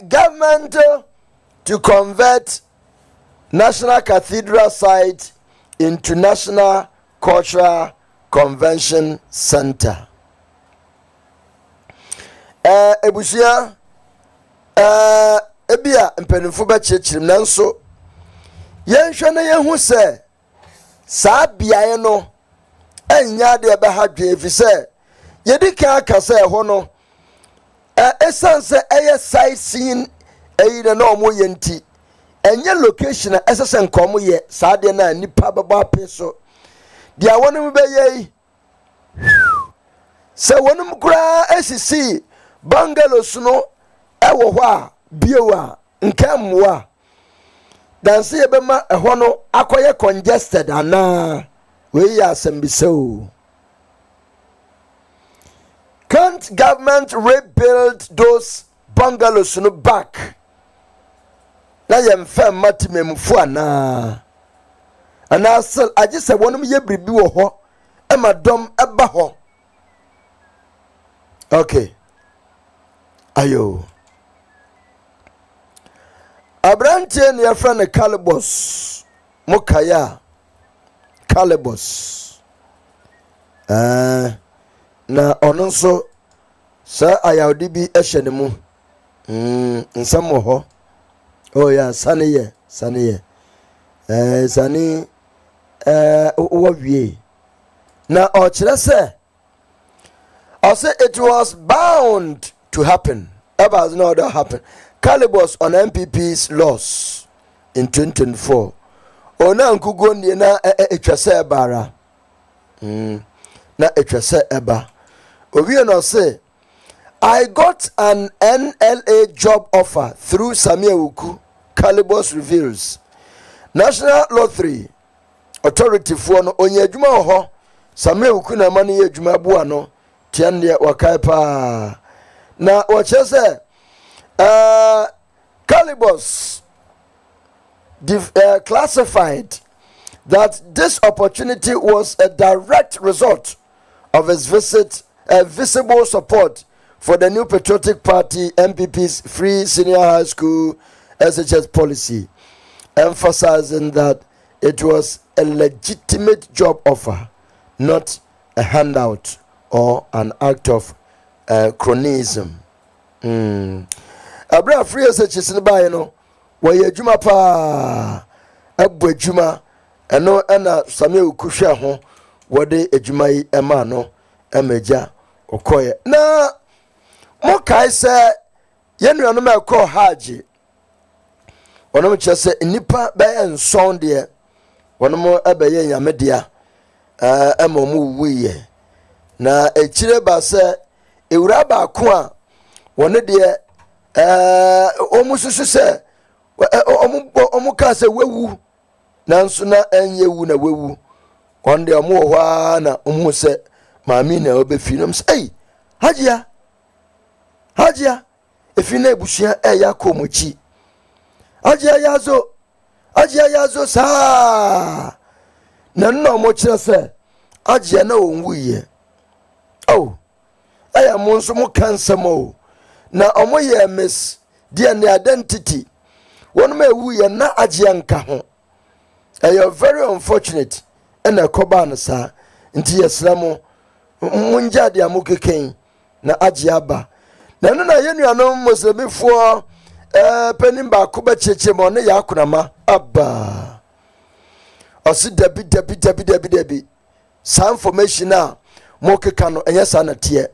Government to convert National Cathedral site into National Cultural Convention Center. Ebusia ebia mpenifo ba chechirim nanso yenhwe na yehu se saa biaye no enya de be ha dwe efise yedika aka se ho no esanse eye sightseeing eyire na omo yenti enye location a esese nkomo ye saa de na nipa baba peso dia wonum be ye se wonum kura esisi bungalows no ewo ho a biewa nkamwa danse ye be ma eho no akoye congested ana we ya asembiseo. Can't government rebuild those bungalows no back? Na yemfa matimemfu ana. Ana asel agise wonum ye bribi wo ho e madom eba ho. Okay. Ayo. Abrante ne yefra ne Calibos. Mokaya. Calibos. Na ono nso sa ayawdi bi ehye mu nsam ho oh ya sane ye sane wo wie na ɔkyerɛ sɛ ɔsɛ it was bound to happen. Ever no that happen. Calibers on MPP's loss in 2024. Ona nkugo nie na etwese ebara. Na etwese eba. Owie no say I got an NLA job offer through Samia Uku. Calibers reveals. National Lottery Authority for no onye adwuma ho. Samia Uku na mani ye adwuma bua no. Tiande wakai pa. Na wache se Calibers classified that this opportunity was a direct result of his visible support for the new Patriotic Party MPP's free senior high school SHS policy, emphasizing that it was a legitimate job offer, not a handout or an act of cronyism. Abra free SHS in the no why juma pa abu juma eno ena Samuel kuhwe ho wode ejuma yi ema no emeja okoye na mo kai se yenu no ma ko haji wono che se nipa be enson de wono mo ebeye nyamedea ema mu wuye na echire ba se ewura ba ko a wono de omususu se omuka se wewu nanso na enye wu na wewu onde omo hwa na omu se maami na obefi no say hajia efi na ebushia ya komochi hajia yazo sa na nno mo kire se hajia na onwuye aya mo nso mo kansamo na omo ye miss DNA identity one may we na agye nka ho you very unfortunate and a koban sa nti yeslamo munja de amukeken na agye aba na no na yenuanom muslimifo penim ba ko ba cheche mo ne yakunama aba osi dabi some information a mo keka no enye sa na tie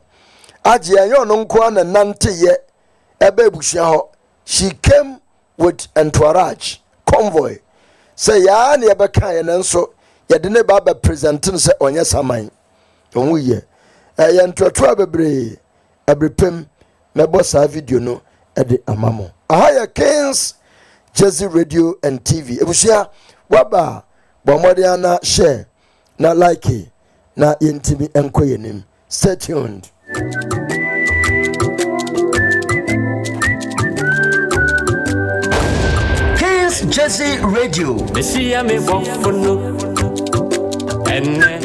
agye enyo no nko na nante ye ebe bushia ho. She came with entourage convoy say ya na yebeka ye nanso ye de ne baba presenting say onye saman onwu ye ye ntoto abebre abrepem mebo sa video no e de amamo aha ya Kings Jersey Radio and TV ebushia waba bomode ana share na like na yentimi enkoyenim. Stay tuned. Jersey Radio. Messia me wafuno, ene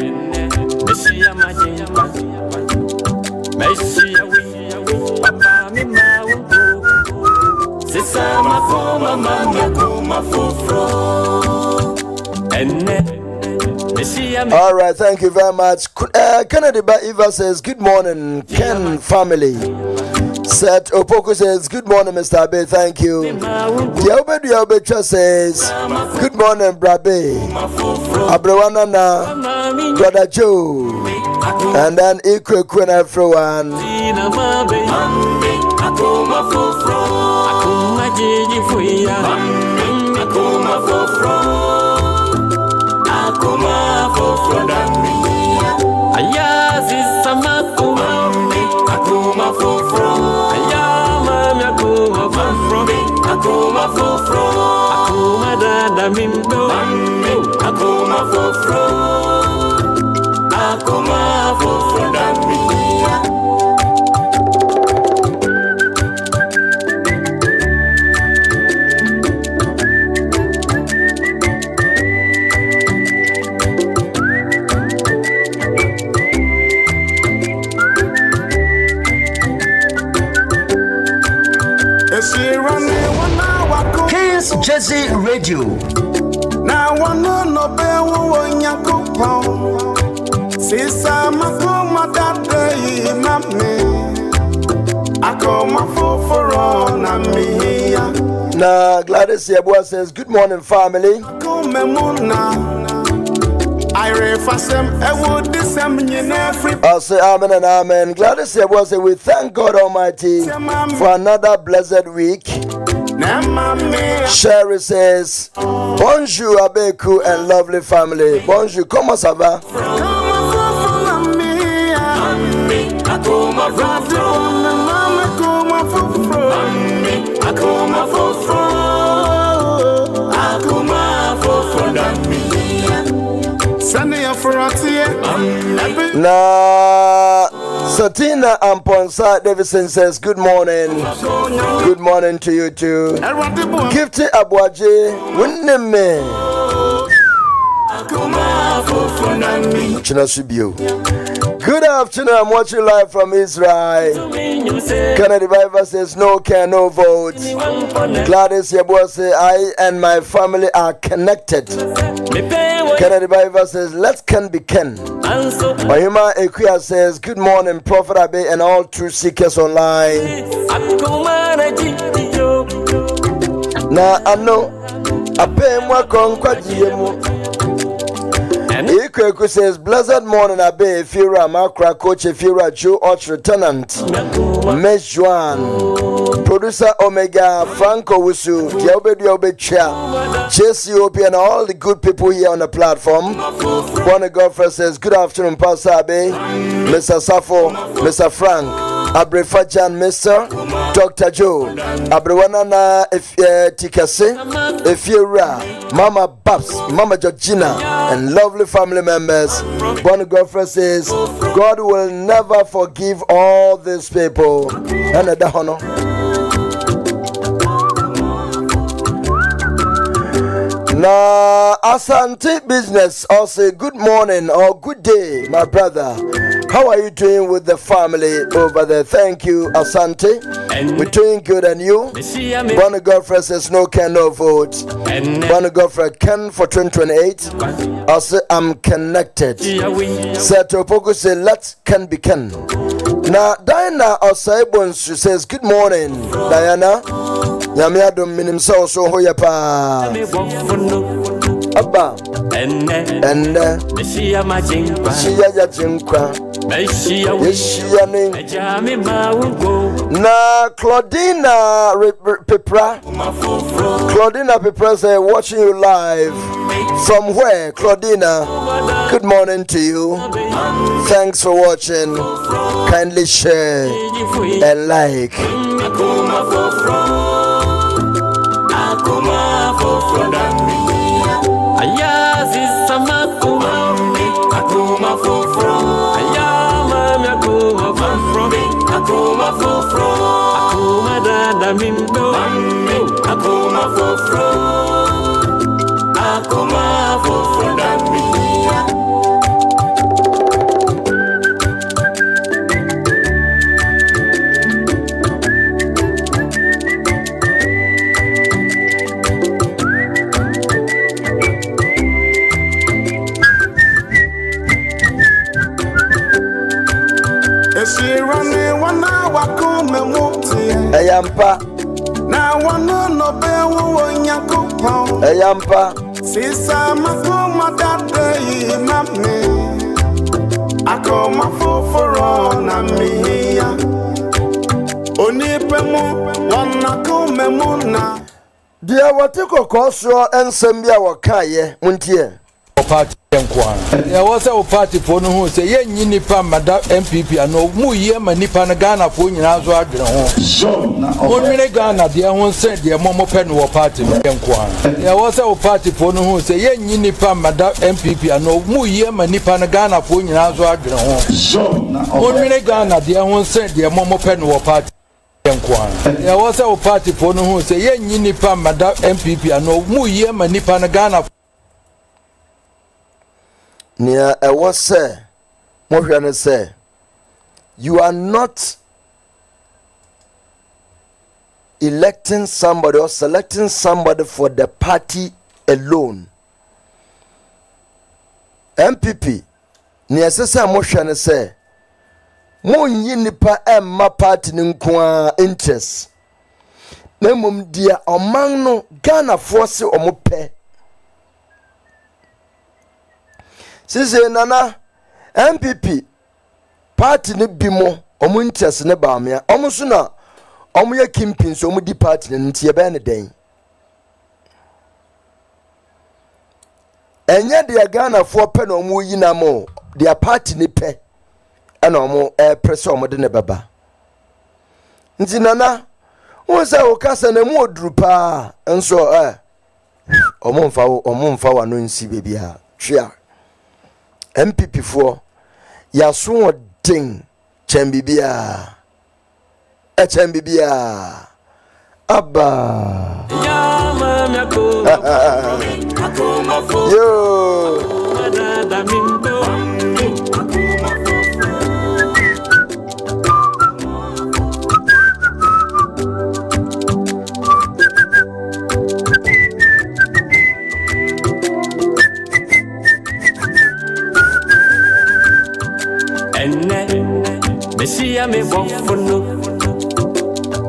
Messia majemba, Messia we, Papa mi maubo, Sisa makoma mama kuma fufro, ene Messia. All right, thank you very much. Kennedy Ba Eva says good morning, Ken family. Set Opoko says good morning, Mr. Abe, thank you. Diabe says good morning, Brabe. Abrewana na Brother Joe. And then Ikwe Queen everyone. Akuma fofro, akuma dada mindo, akuma fofro, akuma fofro dami. Kings Jersey Radio. Now one no be wo nyankopon. Sisa makoma that day mame. Akoma foforo na me. Na Gladys Yabua says good morning family. I'll say amen and amen. Glad to say, we thank God Almighty for another blessed week. Sherry says, bonjour Abeku and lovely family. Bonjour, comment ça va? Na Satina Amponsa Davidson says good morning. Good morning to you too. Gifty Abuaje Winneme Chinasubio. Good afternoon, I'm watching live from Israel. Kennedy Bible says no care, no vote. Gladys Yabose, I and my family are connected. Kennedy Bible says let's can be Ken. Mahima Ekuya says good morning, Prophet Abe and all true seekers online. Na ano Abe mwa konkwa jiemu. Ikweku says, blessed morning, Abe, Fira, Makra, Coach, Fira, Joe, Arch, Lieutenant, Mesh Juan, Producer Omega, Franco Wusu, Diobe Chia, JCOP, and all the good people here on the platform. One Godfrey says, good afternoon, Pastor Abe, Mr. Safo, Mr. Frank, Abre Fajan, Mr. Dr. Joe, Abrewanana, Tikase, Efira, Mama Babs, Mama Georgina, and lovely family members. One Godfrey says, God will never forgive all these people. And now, Asante Business also good morning or good day, my brother. How are you doing with the family over there? Thank you, Asante. We're doing good, and you? Bonnie Godfrey says no can, no vote. Bonnie Godfrey can for 2028. I say I'm connected. Seto Poku say let's can be can. Now Diana Osaibonsu says good morning, Diana. Yamiadum minim so hoyapa. Abba and Shia Jinkwa Na Claudina Pepra say watching you live from where? Claudina, good morning to you. Thanks for watching. Kindly share and like. Ayazi Samaku Akuma Fofro Ayama Yakuma Fofro Akuma Fofro Akuma Dada Mimbo Akuma Fofro Akuma Fofro Ayampa na wana no be wo nyakopo Ayampa sisa makoma dade mame akoma foforo na miya onipemu wana komemu na dia watiko koso ensem bia wakaye muntie party enkwan ya wasa o party fo no ho se ye nyi nipa mada MPP ano mu ye ma nipa na Ghana fo nyina so adwene ho onwene Ghana de ho se de momo pe no party enkwan ya wasa o party fo no ho se ye nyi nipa mada MPP ano mu ye ma nipa na Ghana fo nyina so adwene ho onwene Ghana de ho se de momo pe no party enkwan ya wasa o party fo no ho se ye nyi nipa mada MPP ano mu ye ma nipa na Ghana Nia ewo say mohwe say you are not electing somebody or selecting somebody for the party alone. MPP ni esese mohwe say monyi nipa emma party nko interest na mum dia oman no Ghana force omope Sisi nana MPP party ne bimo omu interest ne ba me omu so na omu ye kimpin so omu di party ne ntie be ne den enye de Ghana fo pe na omu yi na mo dia party ne pe e na omu press omu de ne baba nti nana won say o kasa na mu oduru pa enso omu mfa wa no nsi bebia twia MPP fo ya so ding chembibia abba yo Messiah me wafuno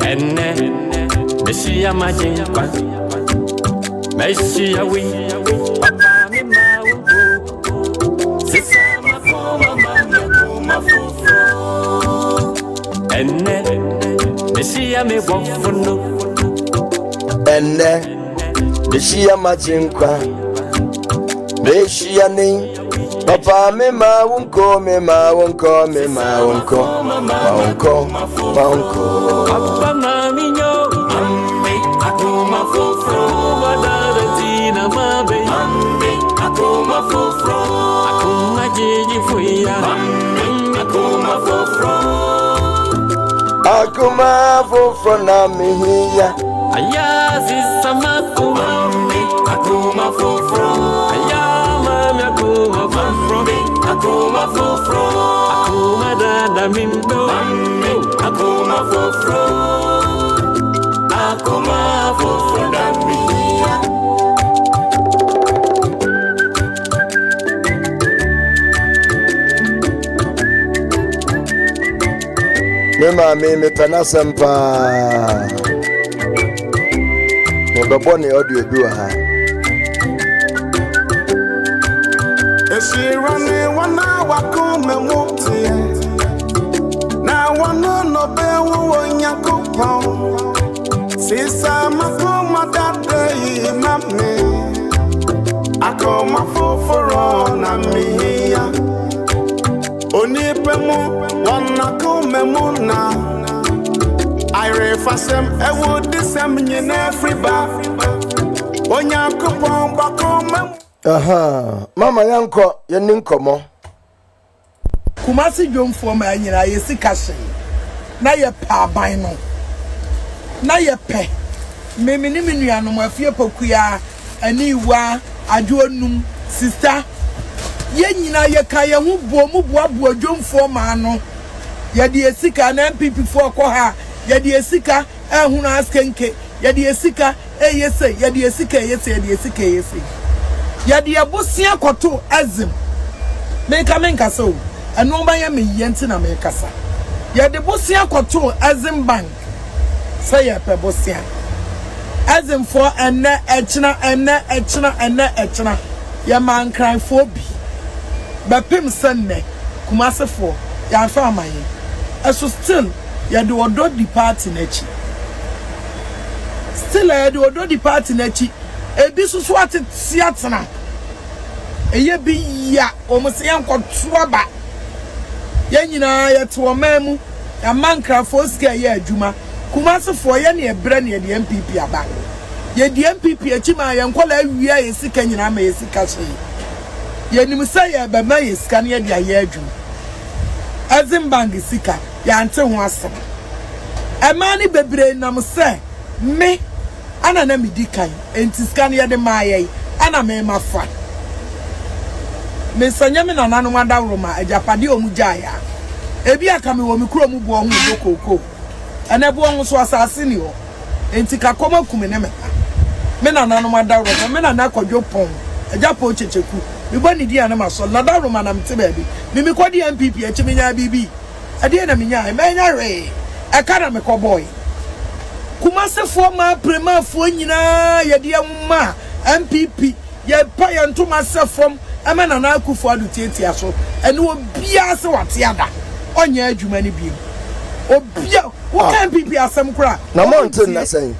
ene Messiah majimpa Messiah we papa me mawo sisa makoma mama fufro ene Messiah me wafuno ene Messiah majimpa Messiah ni papa me maunko papa mami nyo akoma fofro badara tina mabe akoma fofro akoma jiji fuya akoma fofro na mihiya ayazi samaku akoma fofro ayama akoma fofro akoma dada mimbo akoma fofro damiya mema me penasempa mo bebo ne audio bi wa ha Esirane wana wakome muti na wana no bewo wonyakopa sisa makoma dade na me akoma foforo na miya onipemu wana kome muna ire fasem ewo disem nyina friba onyakopa bakoma mama yanko yeni nkomo Kumasi dwomfo ma nyina yesika hye na ye pa aban no na ye pe memini menuanom afie pokua ani wa adwonum sister ye nyina ye ka ye hu mu boaboa dwomfo ma no ye de esika na MPP fo ko ha ye de esika ehunu askenke ye de esika eyese ye de esika eyese ye de esika eyese ya de abosia koto azim menka so eno ba ya me yenti na me kasa ya de bosia koto azim bank say ya pe bosia azim for ene echina ya man cry for bi ba pem sanne kumase for ya fa amaye eso still ya de odo di party na chi still ya de odo di party na chi ebi susu atete atena eye bi ya omse yankoto aba ye nyina ye to mamu ya mankra foska ye adwuma kumase fo ye ne ebre ne de MPP aba ye de MPP achima ye nkola awia ye sika nyina ma ye sika so ye nim say ye be ma ye sika ne de ye adwuma azimbang sika ya ante ho asem emani bebre nam se me ana na medikai enti scan ya de maye ana me mafa me sanya me nananu adawroma ajapade omujaya ebi aka me wo me kuro mu bo ho dokoko ana bo ho so asase ni ho enti kakoma kume ne me nananu adawroma me na nakodwo pon ajapo checheku me boni dia na maso na adawroma na mte baabi me kodi MPP achi me nya bibi ade na me nya me nya re akara me ko boy Kumase fo ma prema fo nyina ye de ma MPP ye pa ye ntoma se from ama na na akufo adu tietia so ene obia se wate ada onya adwuma ne biem obia wo kan pipi asem kura na mountain na say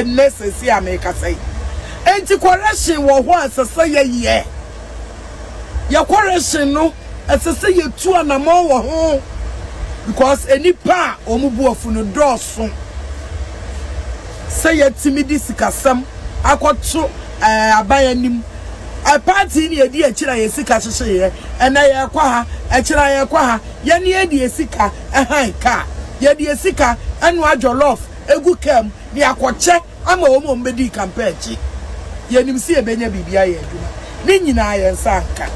necessary America say enti correction wo ho asese ye ya correction no asese ye tu anamo wo ho because enipa omubu ofu no doso say ye timidi sikasam akoto abayanim a party ni edi akira ye sika hyehyeye ena ye kwa ha akira ye kwa ha ye ne edi sika ehan ka ye di sika enu ajolof egu kem ni akoche ama omo mbedi campaign chi ye nim si ebenya bibia ye aduma ni nyina ye nsanka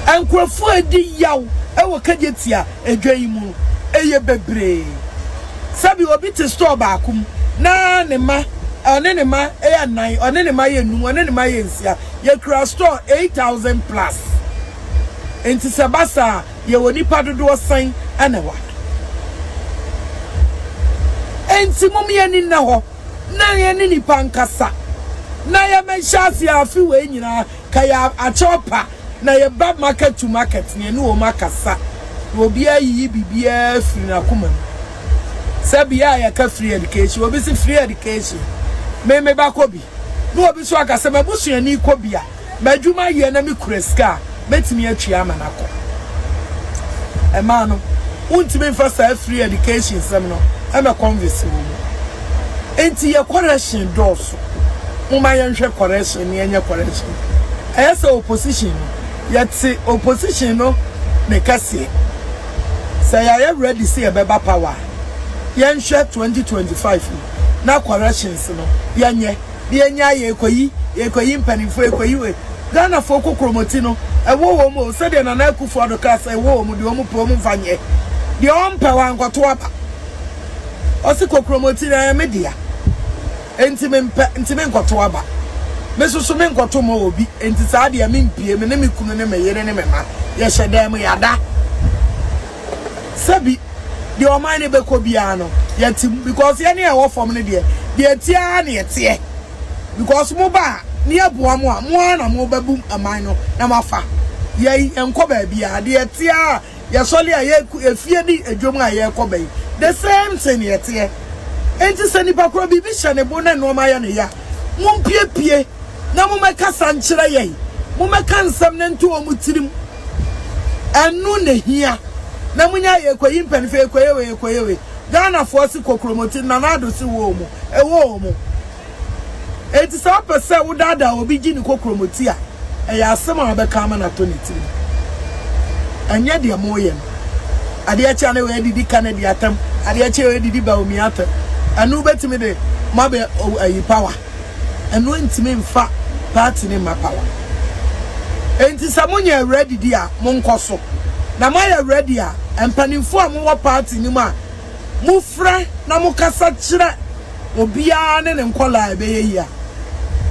ankrofo edi yaw ewo kajetia edwayimu eye bebre sabi obi te store ba akum na ne ma onene ma eya nine onene ma ye num onene ma ye nsia ye kra store 8,000 plus enti sabasa ye woni padodo san anewa enti mum ye ni na ho na ye ni nipa nkasa na ye menshasi afi we nyina ka ya achopa na ye bab market to market ne no makasa obi ayi bibia firi na kuma sabia ya ka free education obi si free education me bakobi no obi so akase mabusu ani kobia madwuma ye na me kureska betimi atwa amanako e ma no untimi fa sa free education sem no e me converse wo enti ye correction doso muma ye nhwe correction ne enye correction esa opposition yet opposition no ne kase say ya ready say e beba power ye nhwe 2025 na corrections no yenye ye ekoyi mpanifo ekoyi we Ghana for kokromoti no ewo mo se de na akufo ado class ewo mo de omo pro mo mfanye de ompe wa nkoto aba osi kokromoti na media enti nkoto aba mesusu me nkoto mo obi enti sa de me mpie me ne me kunu ne me yere ne me ma ye hyede me yada sabi the omani be kobiano yet because any award from the tia na tie because mo ba ni aboa mo na mo babum amano na mafa ye enko ba bia de tia ye sole ye efie di edwom a ye ko ba the same thing ye tie enti se nipa kro bi hye ne bo na no ma ya ne ya mo pie na mo meka sankyere ye mo meka nsam ne nto o mutirim anu ne hia na munya ye koyi mpanfe ekoyewe Ghana force kokromoti na nado si wo mu ewo mu eti sa pese wo dada obi gi ni kokromoti a ya asem a be ka ma na to ne tiri anya de mo ye ade a cha na we didi Canada atam ade a cha we didi ba omi atam anu betimi de ma be ayi power anu ntimi mfa party ne ma power enti sa munya ready dia mo nkoso na ma ya ready a empanimfo a mo wa party ni ma mo fra na mo kasa kire obia ne nkola be ye a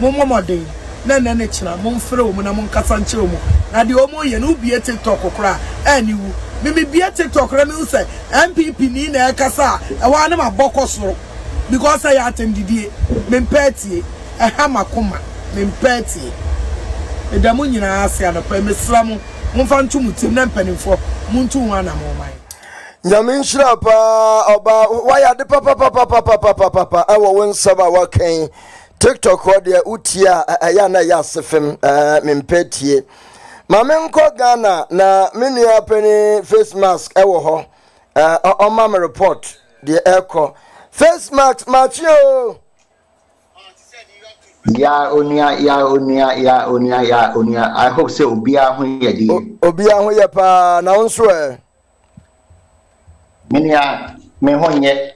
mo momoden na ne kira mo mfra o mo na mo kasa kire o mo na de o mo ye no bie TikTok kora aniwu me bie TikTok ra me say MPP ni na kasa e wa na ma bokosoro because I attended me mpatie e ha makoma me mpatie e da mo nyina ase anopa me sramu mfa ntu mutim na mpanimfo muntu hu ana mo man nyamin shira pa oba waya de papa awo wonsaba wakan TikTok ode utia aya na ya sefem mempatie mamenko Ghana na menua pani face mask ewo ho on my report the echo face mask machio ya onia I hope say obia ho ye di obia ho ye pa na wonso menia me ho nye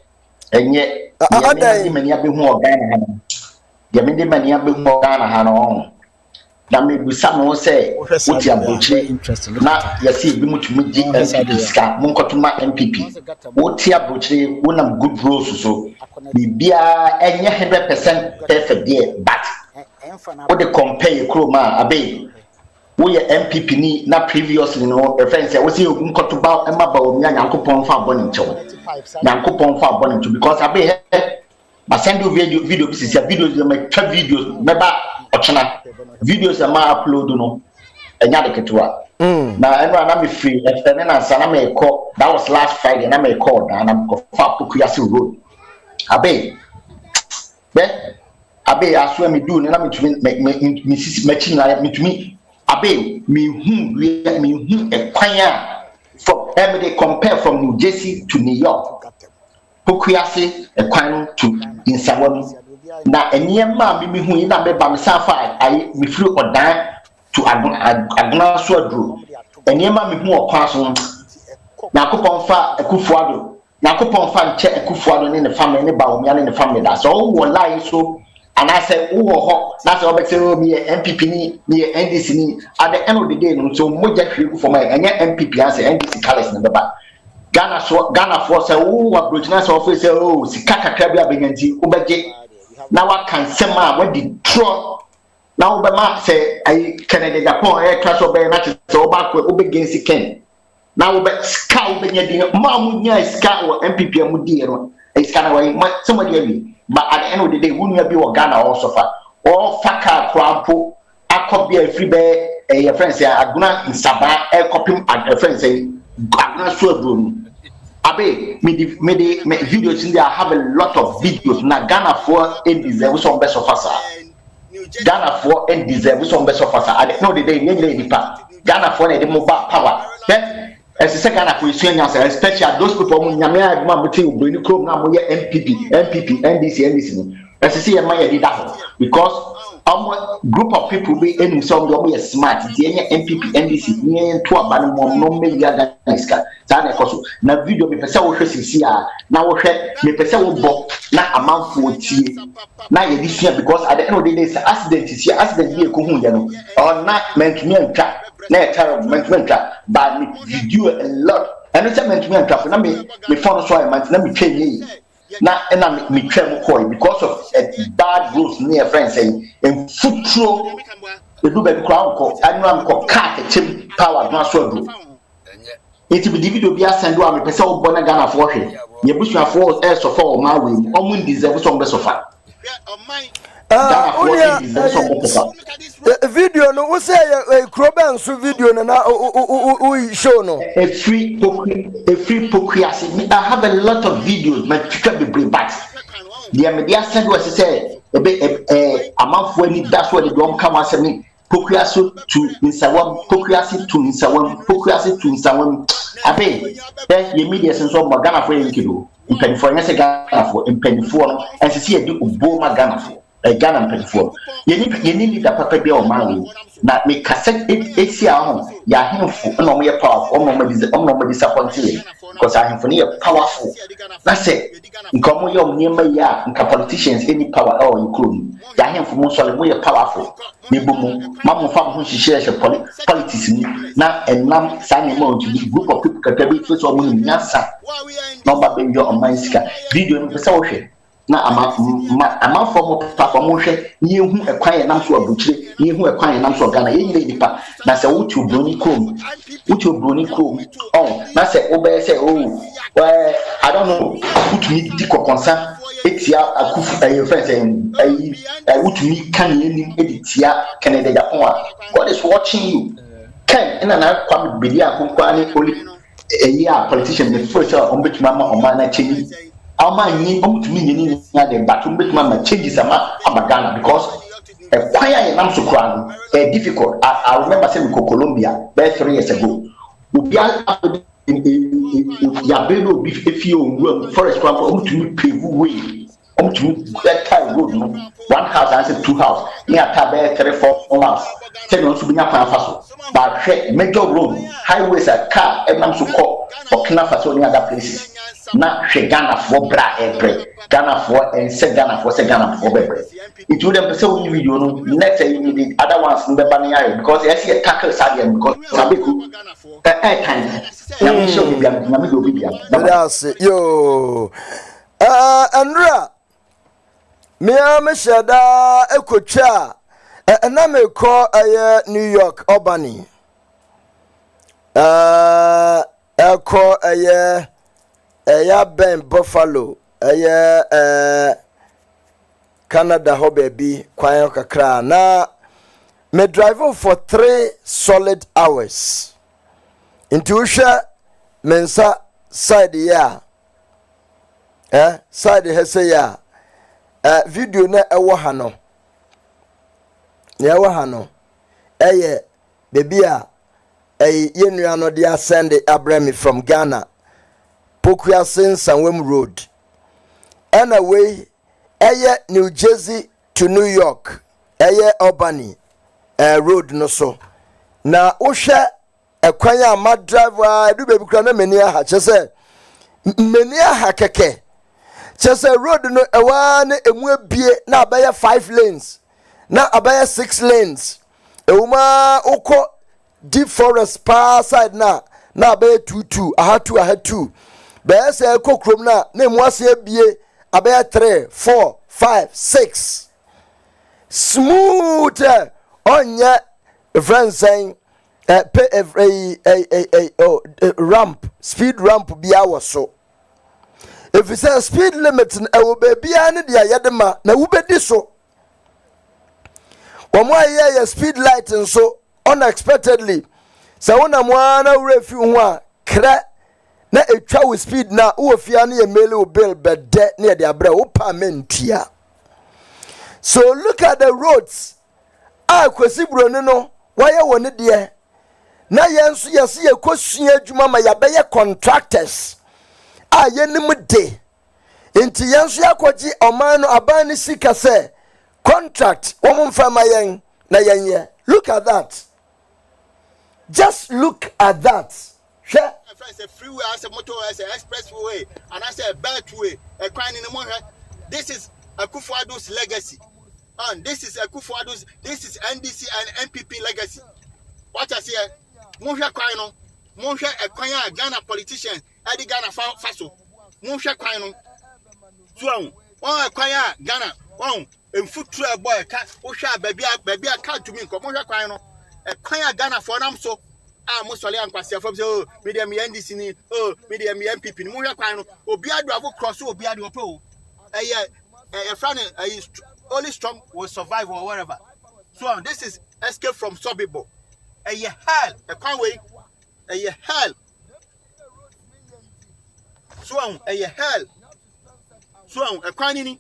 enye ya menia be hu Ghana ha ya menia mania be hu Ghana ha no na me busa no say uti abochi na ya si bi mutumi di MPP ska munkotuma MPP uti abochi wonam good rules so bibia enye 100% perfect there but what they compare kroma abe we MPP ni na previously no reference we say nkotoba emaba omi Nyankopon fa abone nchewo Nyankopon fa abone nchewo because abe ma send you video this is your videos you make videos meba ochana videos am upload no enya de ketwa na enra na me free extend na sana me call that was last Friday na me call na go fa Pokuase road abe aso me do na me tumi me sisi machi na me tumi abe me hu ekwan a from every compare from New Jersey to New York Pokuase ekwan to Insawam na eniyema me hu na me ba me safa ai me free odan to agona so adro eniyema me hu okwan so na kopon fa Akufuado na kopon fa nche Akufuado ne family ne ba omia ne family da so wo lie so and I said wo ho na so be say me MPP ni NDC ni at the end of the day no so moja hwe for my enye MPP and say NDC colors ne beba Ghana for say wo approach na so office say oh sika kakra bia benyanti wo beje na wa kan sema we di tro na wo be ma say ai Canada Japan e twa so be na che so ba ko wo be gensi ken na wo be ska wo be nya di ma mu nya ska wo MPP mu di no e ska na we somebody abi but at the end of the day we be wo Ghana also fa all faka kwampo akobi free be your friends say aguna nsaba e copy at friends say aguna so adro abe me videos in there I have a lot of videos na Ghana for and deserve some best of us Ghana for and deserve some best of us at the end of the day we Ghana for the mobile power as a second acquisition, especially those people who are MPP, NDC. As I see, I might did that because group of people be in some way smart. The MPP, NDC, near to a banner, no media iska. Sana koso. Na video me pesa wo hwesi sia. Na wo hwe me pesa wo bo na amanfo tie. Na ye disia because at the end of the day, accident is here. Accident be ko hu ya no. Or na mentumi antwa. Na terrible mentumi antwa. But me video a lot. And it's a mentumi antwa. Na me phone so I na me twa na me twa mo call because of a bad rules near friends saying in futuro we do be crowd ko anu am ko car chim power na so do. It be video be asendo am pese wo bona Ghana for hwe ye busuafo e so for ma we omun deserve some be so far video no we say Kroban so video no na we show no a free Pokuase. I have a lot of videos my picture be bring back the media said was say amount any that's what they don't come and say me Pokuase to Insawam Pokuase to Insawam abe the media sense of Ghana for you in for say Ghana for in no and see e do Oboma Ghana for a Ghana penfo ye need the papa be o man na me cassette esia ho ya hemfo na o me powerful o mo disappointed because I hemfo ne powerful that's it nkomo ye o nyema ya nka politicians any power or include ya hemfo mo so le mo ye powerful ne bomu mamu fa mo hihye politics ni na enam sa ne mo to group of people ka be face o mo nyasa no ba be yo o man sika video no pesa wo hwe na ama for platform hwe ni ehu ekwan nam so abuchire ni ehu ekwan nam so Ghana ye nyire nipa na se wutu broni krom na se obe se I don't know wutu ni di kokonsa etia akufu friends wutu ni kan yenim editia Canada Japan God is watching you ken na kwam bedi akonkwa ni oli politician the first on betuma ma na cheni Alma to me the battle with my changes Ghana because a quiet and so crown difficult. I remember saying Colombia 3 years ago. Yabelo if you forest crop to me pay way. To that time road 1 house and 2 house near Tabe 3-4 house. Tell us to be not faso. But major road, highways are car and I'm so called for Knafaso near other places. Na Ghana for bra ebre Ghana for and say Ghana for bebre it would have so video no next you need other ones in the banana because I see a tackle sadian because sabeku time na show me na me go be that's yo Andra me shada ekotwa na me call New York Albany call Ben Buffalo Canada ho baby kwan kakra na me drive for 3 solid hours. Intuition mensa side ya. Side hese ya. Video na ewo ha no. Ewo ha no. Eye baby a yenua no dia send abrami from Ghana. Pokuya Sanwem Road. Anyway, New Jersey to New York. Albany road no so. Na usha ekwanya ma driver do baby kra na menia ha chese menia ha keke. Chese road no ewa na emu abie na abaya 5 lanes. Na abaya 6 lanes. Euma uko deep forest pa side na abaya 2 aha 2. Bɛyɛ sɛ ɛkɔ kurom na emu ase abie abɛyɛ 3 4 5 6 smooth ɔnyɛ friend saying ramp speed ramp bia wɔ so if you say speed limit ɛwɔ baabi ne deɛ yɛde ma na wobɛdi so wɔn a yɛ speed light nso unexpectedly sɛ wonam ana wura fi ho a krɛ na etwa with speed na wo fia na ye mele o bill bede na de abra wo pamentua. So look at the roads kwesi broni no waye woni de na yenso yesi ye kosua adwuma ma ya beye contractors yenim de enti yenso yakoji oman no aban ni sika se contract wo mfa ma yen na yenye. Look at that, just look at that. Sure. A freeway, as a motor, as an expressway, and as a beltway, a crime in the morning. This is Akufo-Addo's legacy. And this is Akufo-Addo's, this is NDC and MPP legacy. What I say, Monsha Kwano, Monsha Ekwanya, Ghana politician, Eddie Ghana Faso, Monsha Kwano, Swan, one Ekwanya, Ghana, one, and foot trail boy, cat, Osha, baby, a cat to me, Monsha Kwano, Ekwanya Ghana for them so. Mostly I'm passing from so medium NDC ni medium MPP ni mo hwe kwan no obi adu avo cross obi adu opo a friend is only strong will survive or whatever. So this is escape from Sobibo. Hell a kwan way hell. So hell. So a kwan ni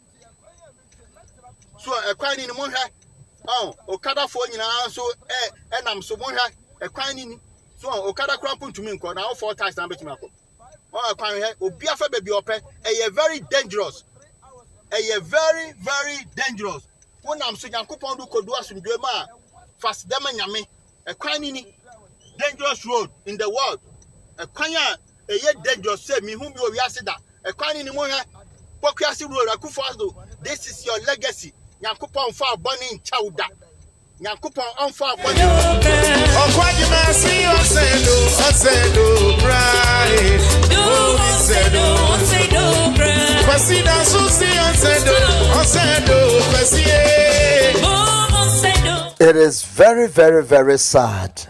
mo hwe okada fo nyina so enam so mo hwe a kwan ni. So okada krampun to me nko na 4 times na betimi akọ kwan he obi afa baby ope very dangerous very dangerous wonam so yankopon do kodu asundwe ma fast dem nyame kwan ni dangerous road in the world kwan a dangerous say me hu bi owi asida kwan ni mo he Pokuasi road Akufo-Addo. This is your legacy yankopon fa boni nchawda Yankupon on fire. It is very, very, very sad.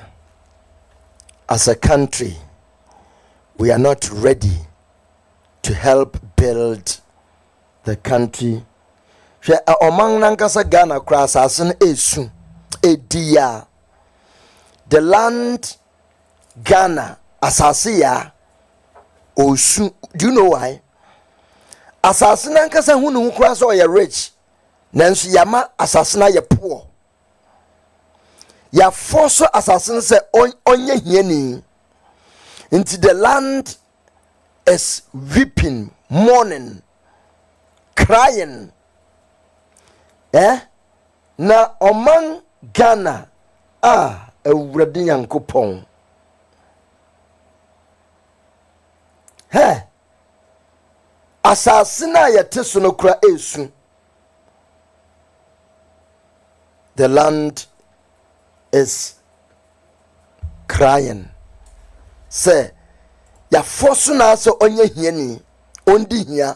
As a country, we are not ready to help build the country. Among Nankasa Ghana cross as an issue. Edia, the land Ghana Asasia Osu. Do you know why? Asasina nkasa hunu cross or you rich. Nancy Yama assassina ye poor. Ya force assassin say onye hieni. Into the land is weeping, mourning, crying. Na oman Ghana ewurade Nyankopon asasina yete so no kura esu. The land is crying. Say ya force na so onye hiani ondi hia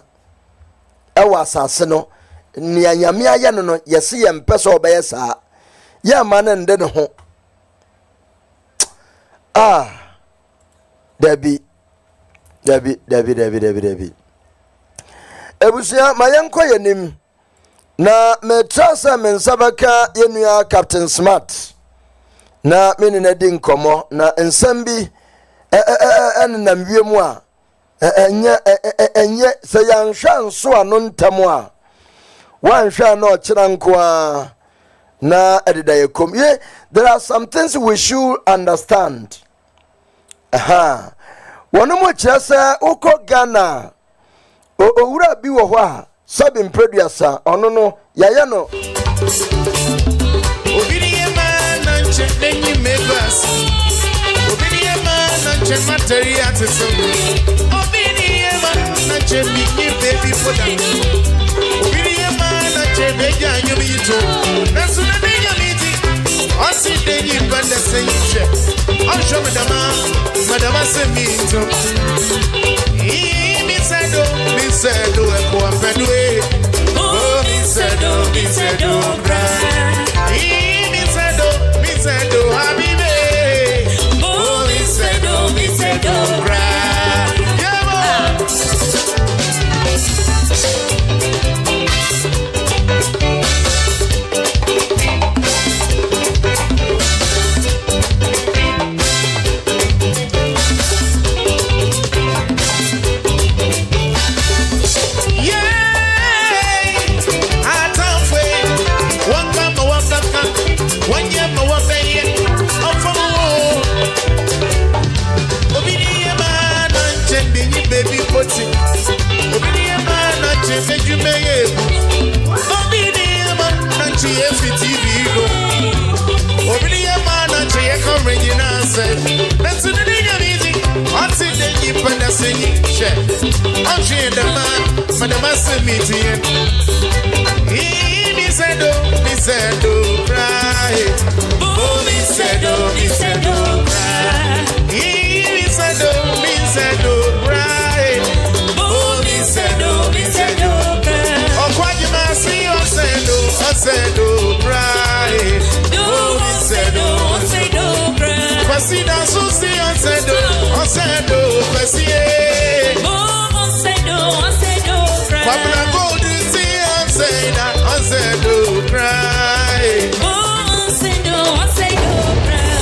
ewa asase no ni anyame aye no yesi ye mpese obeye saa ya mane nde ne ho Debbie ebusia mayenko yenim na me trasa men sabaka yenua Captain Smart na me ne di nkomo na nsɛm bi ɛnenam wiem a ɛnyɛ sɛ yɛnhwɛ nso ano ntam a wanhwɛ na ɔkyerɛ nko a na ɛdeda yɛ kom ye. There are some things we should understand. Wɔn mo kyerɛ sɛ wokɔ Ghana owura bi wɔ hɔ a sɛbi mpreduasa ɔno no yɛyɛ no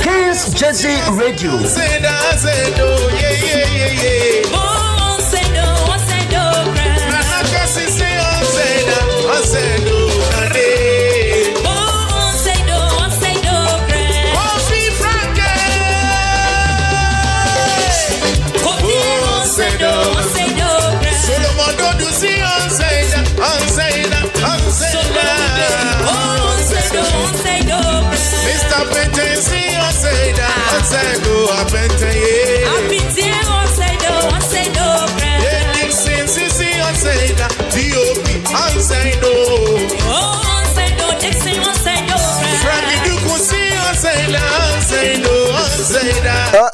Kings Jersey Radio.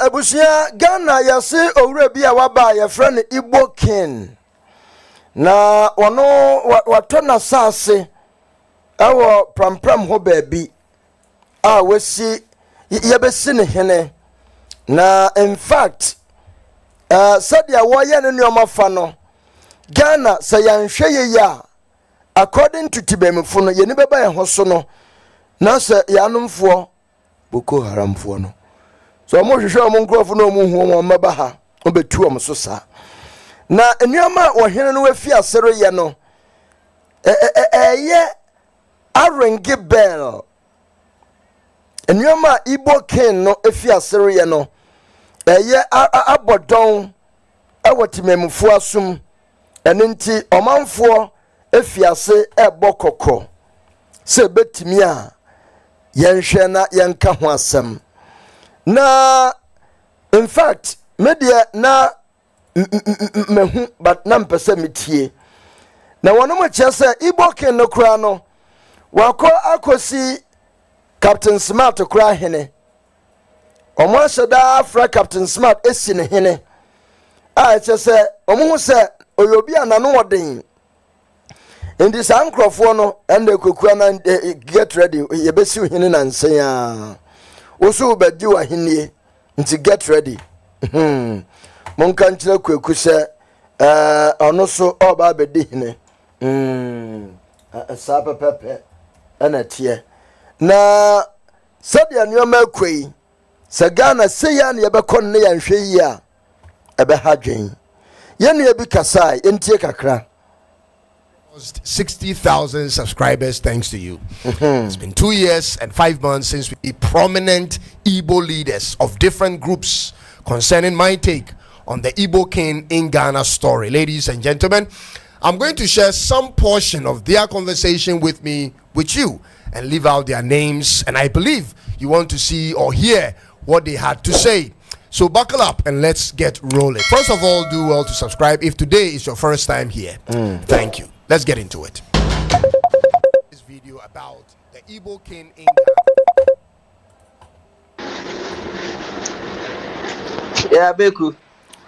Abusia Ghana yase owura bi a waba ye friend Igbo king na wono wato na sase ewo prampram ho baabi a wasi yebesi ne hene na in fact said ya woye ne nyoma fa no Ghana say yanhwe ye ya according to tibemfo no ye ne beba ye ho so no na say yanomfo Boko Haramfo no so mo hwehwe mo nkrofo no mo hu mo maba ha obetu o so sa na enuama wo hene no wafi asero ye no ye arengi bell enuama Igbo king no afi asero ye no ye abodon awotimemfo asum enenti omanfo afiase ebokoko se betimi a yenhwe na yenka ho asem na in fact media na mehu but na mpese metie na wono chese Igbo king no kura no wako akosi Captain Smart kura hene omo sheda Afra Captain Smart esi ne hene a chese omo hu se oyobi anano woden indi sankrofo no ende kokua na get ready yebesi hene na nsen ya oso bedi wa henie nti get ready monka nkyere kwaku se ono so oba bedi hene sa pepepe ana tie na said the annual quay. Sagana say yan yabakon ne yan shea ebe hadwin. Yan yabi kasai intie kakra. 60,000 subscribers thanks to you. It's been 2 years and 5 months since we prominent Igbo leaders of different groups concerning my take on the Igbo king in Ghana story. Ladies and gentlemen, I'm going to share some portion of their conversation with you and leave out their names, and I believe you want to see or hear what they had to say. So buckle up and let's get rolling. First of all, do well to subscribe if today is your first time here. Thank you. Let's get into it. This video about the Igbo king in Ghana. Yeah, Beku.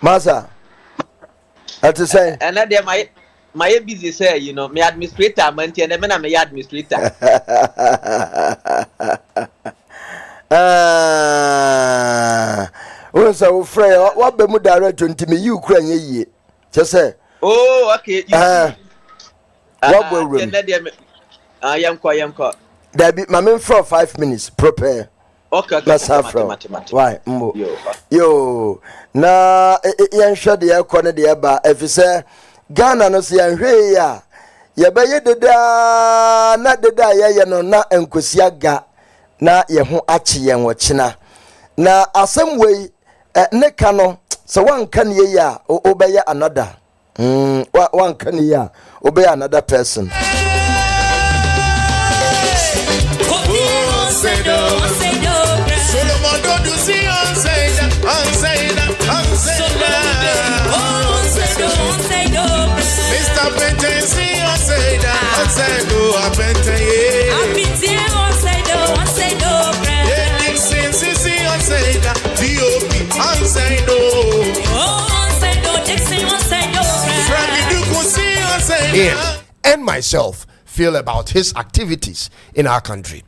Masa. What to say? And that my busy say, you know, me administrator, man, and then I'm administrator. Once I frey, what be more direct to me, Ukraine ye. Just say. Oh, okay. What will we? I am quite. There be my men for 5 minutes. Prepare. Okay. That's half from. Why? Yo. Na yan shade ya kone de ba. If you say Ghana no se yan hwe ya. Ye be ye deda na deda ye no na enkosia ga na ye ho achi yen wo china. Na asem we ne ka no so wan kan ye ya obeye another. One can hear obey another person. And myself feel about his activities in our country.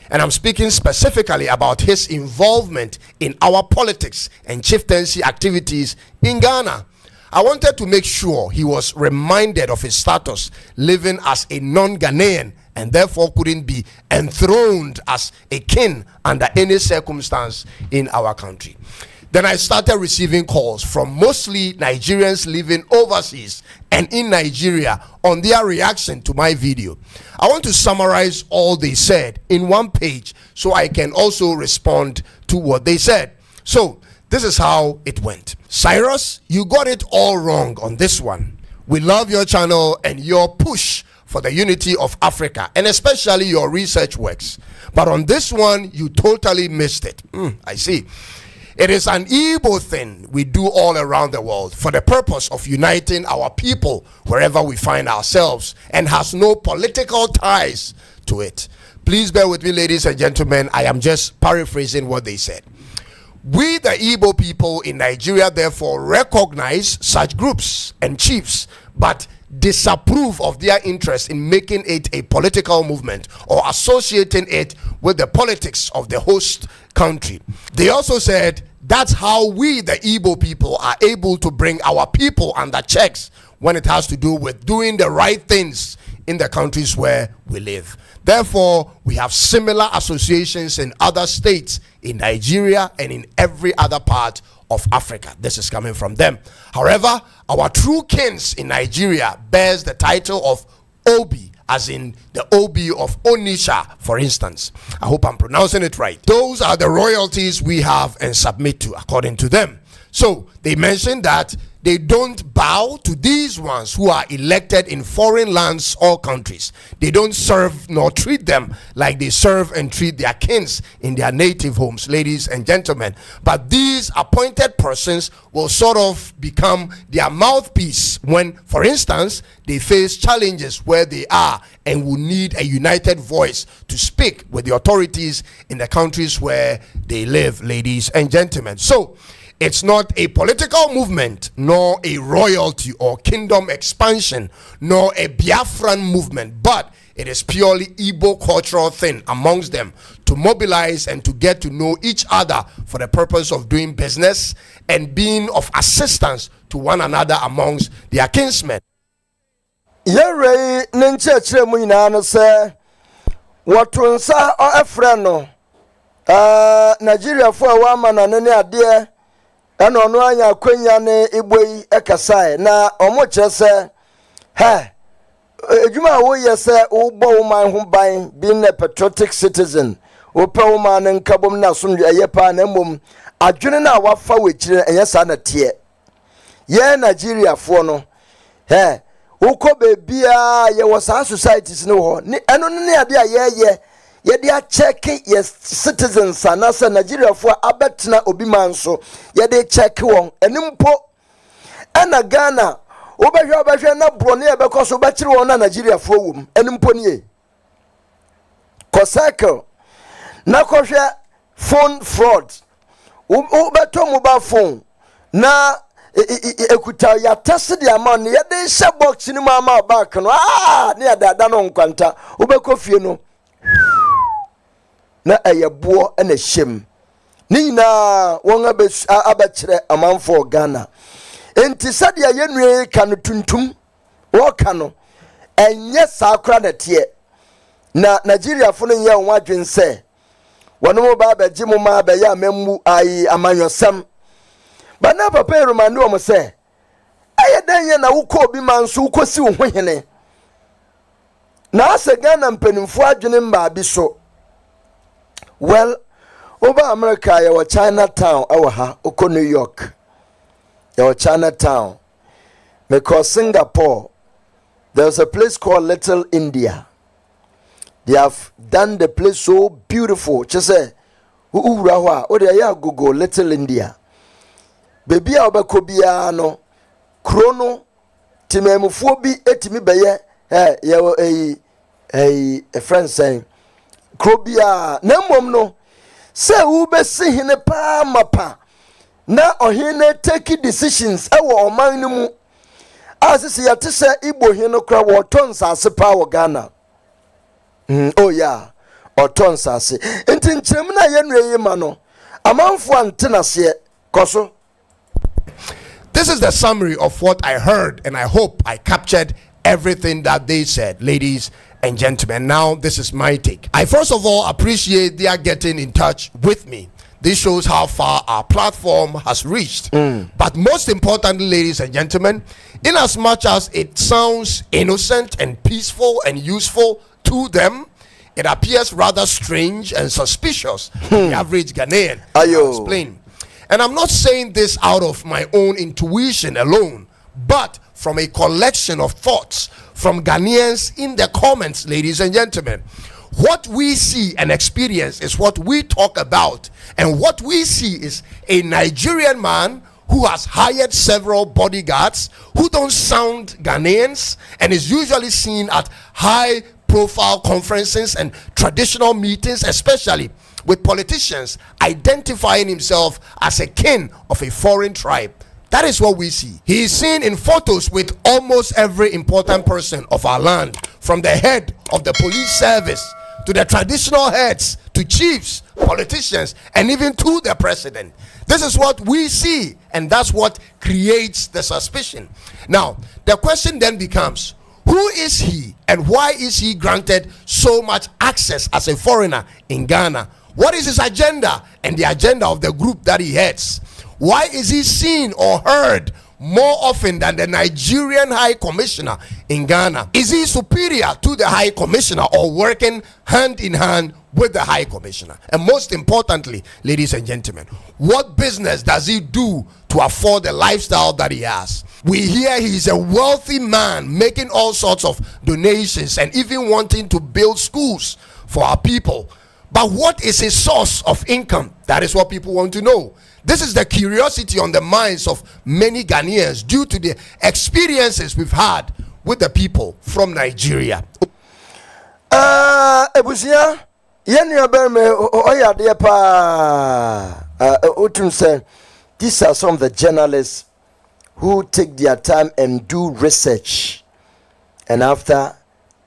And I'm speaking specifically about his involvement in our politics and chieftaincy activities in Ghana. I wanted to make sure he was reminded of his status living as a non-Ghanaian and therefore couldn't be enthroned as a king under any circumstance in our country. Then I started receiving calls from mostly Nigerians living overseas and in Nigeria on their reaction to my video. I want to summarize all they said in one page so I can also respond to what they said. So this is how it went. Cyrus, you got it all wrong on this one. We love your channel and your push for the unity of Africa and especially your research works. But on this one, you totally missed it. I see. It is an Igbo thing we do all around the world for the purpose of uniting our people wherever we find ourselves and has no political ties to it. Please bear with me, ladies and gentlemen. I am just paraphrasing what they said. We, the Igbo people in Nigeria, therefore recognize such groups and chiefs, but disapprove of their interest in making it a political movement or associating it with the politics of the host country. They also said that's how we, the Igbo people, are able to bring our people under checks when it has to do with doing the right things in the countries where we live. Therefore, we have similar associations in other states in Nigeria and in every other part of Africa. This is coming from them. However, our true kings in Nigeria bears the title of Obi, as in the Obi of Onitsha, for instance. I hope I'm pronouncing it right. Those are the royalties we have and submit to, according to them. So they mentioned that they don't bow to these ones who are elected in foreign lands or countries. They don't serve nor treat them like they serve and treat their kings in their native homes, ladies and gentlemen. But these appointed persons will sort of become their mouthpiece when, for instance, they face challenges where they are and will need a united voice to speak with the authorities in the countries where they live, ladies and gentlemen. So it's not a political movement, nor a royalty or kingdom expansion, nor a Biafran movement, but it is purely Igbo cultural thing amongst them to mobilize and to get to know each other for the purpose of doing business and being of assistance to one another amongst their kinsmen. Yere ninche chire mu nyina no se wotonsa o efre no Nigeria for a woman and any idea and on one ya kwenya ne igboyi ekasai na omoche se ha ejuma wo yese wo bo woman ho ban being a patriotic citizen wo pe woman nkabom na so ye pa na mom adwene na wafa wechire enye sa na tie ye Nigeria for no he wo ko bebia ye was our societies no ho ni eno ne ade a ye dia check yes citizens anasa Nigeria for abetna obi manso ye dey check won enimpo ana Ghana obehwe na brone e bekoso bekire won na Nigeria for wom enimpo nie cycle na kohwe phone fraud beto mobile phone na ekuta ya test the amount ye dey share box ni mama back no ne ada no nkwanta obekofie no na ayebo na hyem ni na won abekire amanfo Ghana enti sade ye nue ka no tuntum wo ka no enye sakra na tie na Nigeria fo no ye won adwen se wono mo ba beji mo ma be ya memmu ai amanyosem bana papa eromande o mo se aye dan ye na wo ko obi manso wo kosi wo hwehene na ase Ghana mpanimfo adwene mba bi so. Well, over America, your Chinatown, our ha, Oko New York, your Chinatown. Because Singapore, there's a place called Little India. They have done the place so beautiful. Just say, Urawa, or they are Google Little India. Baby, Abakobiano, Chrono, Timemufobi, etimi beye, a friend saying. Krobia na mom no se wo be si hene pa mapa na ohene take decisions e wo oman ni mu asisi ya te se igbo hene kra wo tonsa ase pa wo Ghana oh yeah otonsa ase enti nkyerem na ye nuye ma no amanfo antena se koso. This is the summary of what I heard, and I hope I captured everything that they said, ladies and gentlemen. Now, this is my take. I first of all appreciate they are getting in touch with me. This shows how far our platform has reached. But most importantly, ladies and gentlemen, in as much as it sounds innocent and peaceful and useful to them, it appears rather strange and suspicious to the average Ghanaian. I'll explain. And I'm not saying this out of my own intuition alone, but from a collection of thoughts from Ghanaians in the comments, ladies and gentlemen. What we see and experience is what we talk about, and what we see is a Nigerian man who has hired several bodyguards who don't sound Ghanaians and is usually seen at high profile conferences and traditional meetings, especially with politicians identifying himself as a king of a foreign tribe. That is what we see. He is seen in photos with almost every important person of our land, from the head of the police service to the traditional heads to chiefs, politicians, and even to the president. This is what we see, and that's what creates the suspicion. Now, the question then becomes, who is he and why is he granted so much access as a foreigner in Ghana? What is his agenda and the agenda of the group that he heads? Why is he seen or heard more often than the Nigerian High Commissioner in Ghana? Is he superior to the High Commissioner or working hand in hand with the High Commissioner? And most importantly, ladies and gentlemen, what business does he do to afford the lifestyle that he has? We hear he's a wealthy man making all sorts of donations and even wanting to build schools for our people. But what is his source of income? That is what people want to know. This is the curiosity on the minds of many Ghanaians due to the experiences we've had with the people from Nigeria. Ebusia, yenu aberme oya de pa. Utum say these are some of the journalists who take their time and do research, and after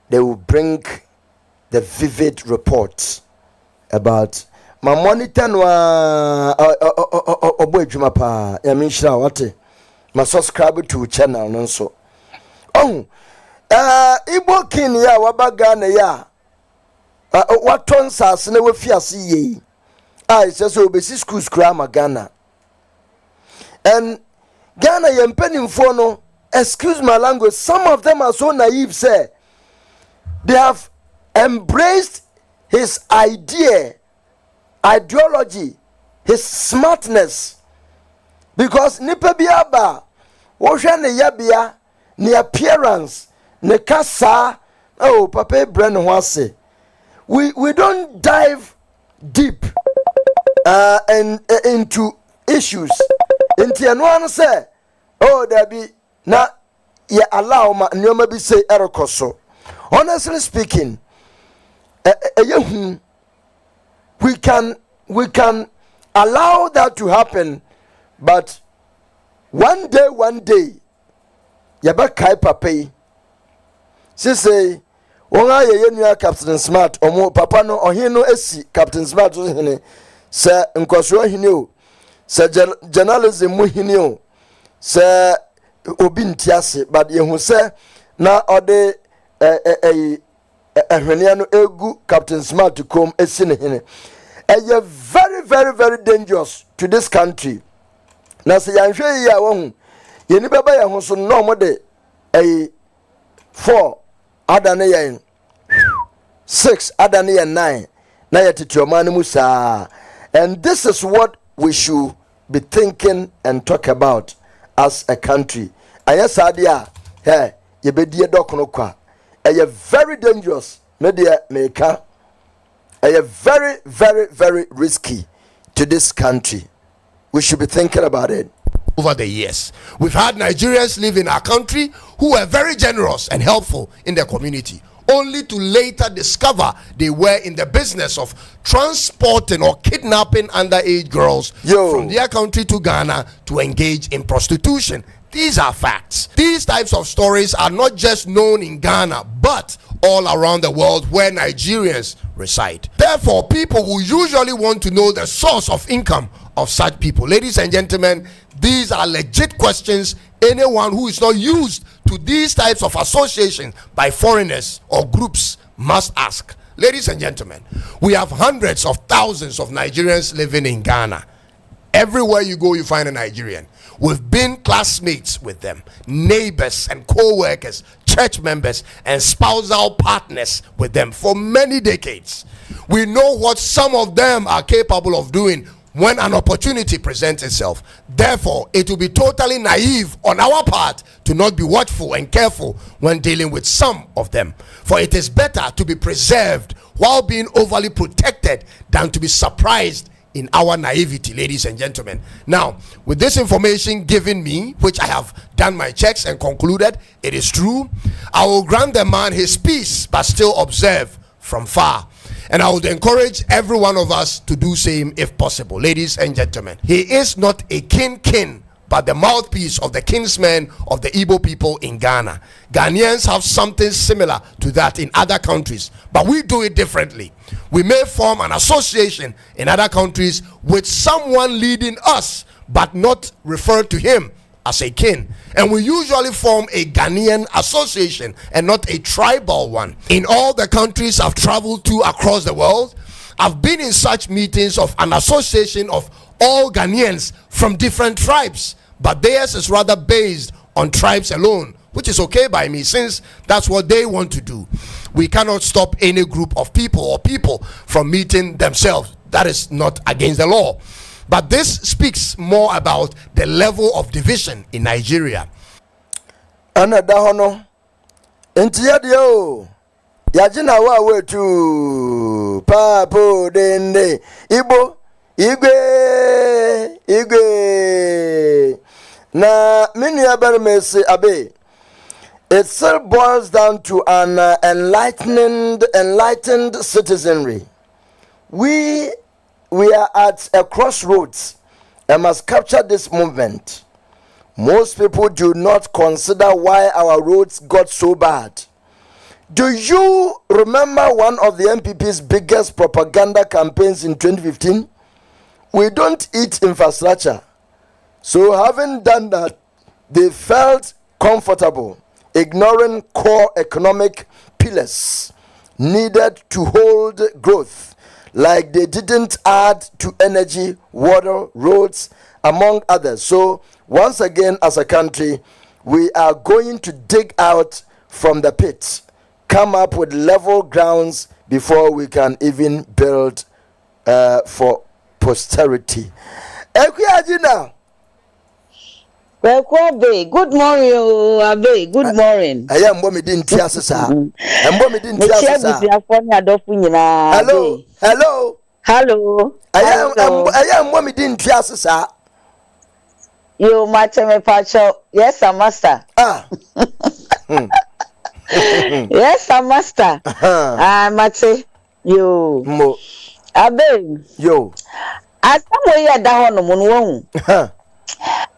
they will bring the vivid reports about my monitor no obo adwuma pa ya menhira wate ma subscribe to channel no so Igbo king ya wabaga na ya waton sase na wafiase yi I just obesi schools krama Ghana. And Ghana yempeni mfono, excuse my language, some of them are so naive, say they have embraced his ideology, his smartness. Because nipa biaba, wosha ne yabia, ne appearance, ne kasa, oh papa brand wase. We don't dive deep and into issues. Into one say, oh there be na ya allow ma nyoma bi say erokoso. Honestly speaking, we can allow that to happen, but one day yaba kai papai say wonga ye nua Captain Smart omo papa no ohin no esi Captain Smart so hene se nkoso hene o se journalism mu hene o se obi ntiase but ye hu se na ode ehwene no egu Captain Smart kom esi ne hene eye very dangerous to this country. Na se yanhwe yi a wo ye ni baba ye ho so no mo de 4 adane yen 6 adane yen 9 na yetitiomane musa. And this is what we should be thinking and talk about as a country. Ayesa dia ye bedie dokono kwa eye very dangerous me dia meka eye very risky to this country. We should be thinking about it. Over the years, we've had Nigerians live in our country who were very generous and helpful in their community, only to later discover they were in the business of transporting or kidnapping underage girls from their country to Ghana to engage in prostitution. These are facts. These types of stories are not just known in Ghana, but all around the world where Nigerians reside. Therefore, people will usually want to know the source of income of such people. Ladies and gentlemen, these are legit questions anyone who is not used to these types of associations by foreigners or groups must ask. Ladies and gentlemen, we have hundreds of thousands of Nigerians living in Ghana. Everywhere you go, you find a Nigerian. We've been classmates with them, neighbors and co-workers, church members and spousal partners with them for many decades. We know what some of them are capable of doing when an opportunity presents itself. Therefore, it will be totally naive on our part to not be watchful and careful when dealing with some of them. For it is better to be preserved while being overly protected than to be surprised in our naivety, ladies and gentlemen. Now, with this information given me, which I have done my checks and concluded it is true, I will grant the man his peace, but still observe from far. And I would encourage every one of us to do same if possible. Ladies and gentlemen, he is not a king, but the mouthpiece of the kinsmen of the Igbo people in Ghana. Ghanaians have something similar to that in other countries, but we do it differently. We may form an association in other countries with someone leading us, but not refer to him as a king. And we usually form a Ghanaian association and not a tribal one. In all the countries I've traveled to across the world, I've been in such meetings of an association of all Ghanaians from different tribes, but theirs is rather based on tribes alone, which is okay by me since that's what they want to do. We cannot stop any group of people or people from meeting themselves. That is not against the law. But this speaks more about the level of division in Nigeria. Anadahono entiyadio yajina wa wetu papo dende Igbo igwe na mini abermesi abe. It still boils down to an enlightened citizenry. We are at a crossroads and must capture this movement. Most people do not consider why our roads got so bad. Do you remember one of the MPP's biggest propaganda campaigns in 2015? We don't eat infrastructure. So having done that, they felt comfortable ignoring core economic pillars needed to hold growth, like they didn't add to energy, water, roads, among others. So once again, as a country, we are going to dig out from the pit, come up with level grounds before we can even build for posterity. Ekuya Abe, good morning, Abe. Good morning. I am woman didn't tell us, sir. And woman didn't tell us, sir. Hello. Hello. Hello. I am woman didn't tell us, sir. You match me, Pacho. Yes, sir, master. Ah. Yes, sir, master. Mate. You. Mo. Abe. Yo. As somewhere you down on the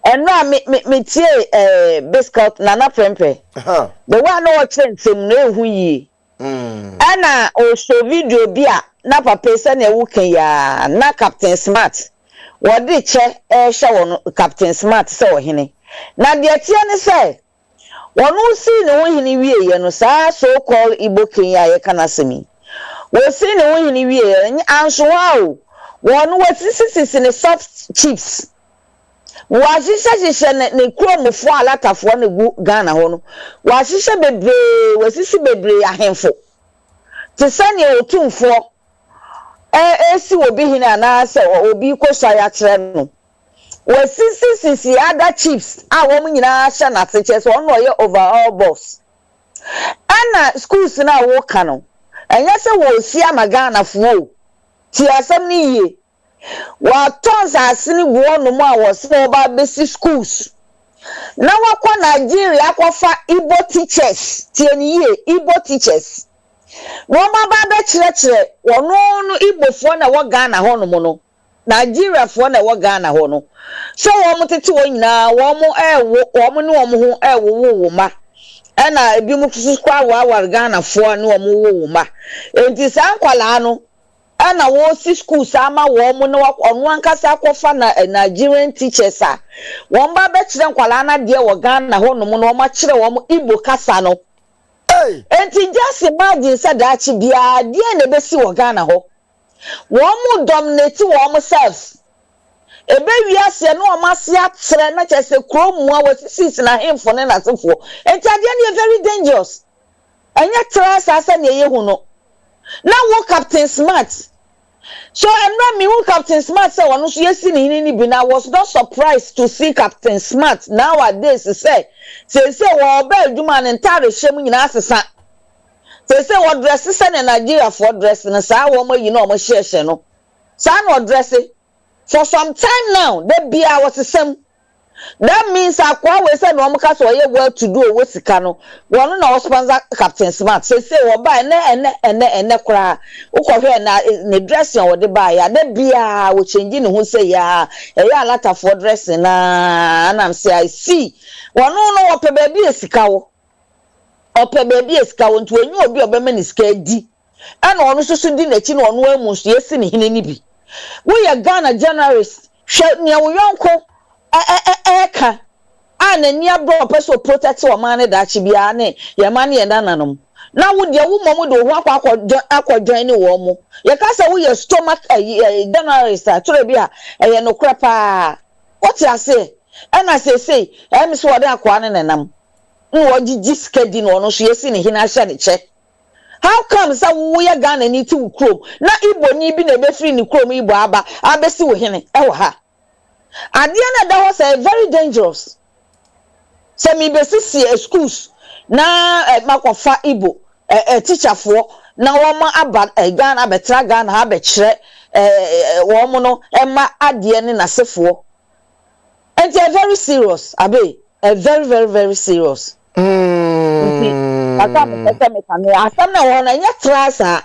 and now me tie biscuit nana prempe. The one no change him no hu yi. Ana o show video bia na papa se na wukan ya na Captain Smart. Wo de che hye won Captain Smart se wo hene. Na de tie ne se wonu si ne wo hene wie ye no sa so call Igbo Kenya ye kana semi. Wo si ne wo hene wie ye anso wa o. Wonu wasisi ne soft chips. Washisha ne kromfo alatafo ne gu Ghana ho no washisha bebre wasisi bebre ahemfo te sane otumfo esi obi hina na se obi kosa ya kire no wasisi other chiefs a wo nyina sha na teche so no ye overall boss ana schools na wo ka no enya se wo si ama Ghana fo ti asem ni ye wa tons asini wo no mu a wo se ba basic schools na wakwa Nigeria akwafa Igbo teachers tie ni ye Igbo teachers no ma ba be kire wono no Igbo fo na wo Ghana ho no mu no Nigeria fo na wo Ghana ho no so wo mutete wo nyina wo mu wo mu ne wo mu ho wo ma na ebi mu kusu kwa wa Ghana fo ne wo mu wo ma enti san kwala no ana wo si school sama wo mu ne onu ankasa akofa na Nigerian teachers a won ba be kire nkwala na de wo Ghana ho no mu no ma kire wo mu Igbo kasa no enti just imagine say da chi bia de na be si wo Ghana ho wo mu dominate wo mu self ebe wiase no o ma si atere na che se kromu a wo sisi na hemfo ne na sefo enti ade na very dangerous anya trust asa na ye hu no. Now what Captain Smart? So I'm not me who Captain Smart said one so yes in I was not surprised to see Captain Smart nowadays say well bel do man entire shame in asesa. Say what dress in Nigeria for dress and sa woman you know my share no. Sa no dress for some time now that be I was the same. That means akwa we say no mka so ye well to do we sika no one na sponsor Captain Smart say wo buy ene kra ukwohwe na ne dressing wo de buy ya da bia wo change ne ho say ya ya lata for dressing na am say I see one no wo pe baby esika wo ope baby esika wo ntu enyu obi obema ni sika di ana ono susu di na chi na ono amu so yesi ne hine ni bi we ya Ghana journalist hwe ne wo yonko eka ana nia bro person protect o man da chi bia ne ye man ye nananom na wo de wo momo do ho akwadwan ni wo mo ye ka say wo ye stomach journalist tore bia ye no krapa what you say and I say em so wo de akwa ne nanam wo gigi skedi no no so yesi ne hina hye ne che how come say wo ye Ghana ni ti wo krom na Igbo ni bi na be free ni krom Igbo aba abesi wo hene e wo ha Adiana that was very dangerous. So me besisi schools na makofa Igbo teacher for na woma aba Ghana betra Ghana ha be kire womo no ema adie ne nasefo. And they are very serious, Abe. Very serious. Aka na wona nya trasa.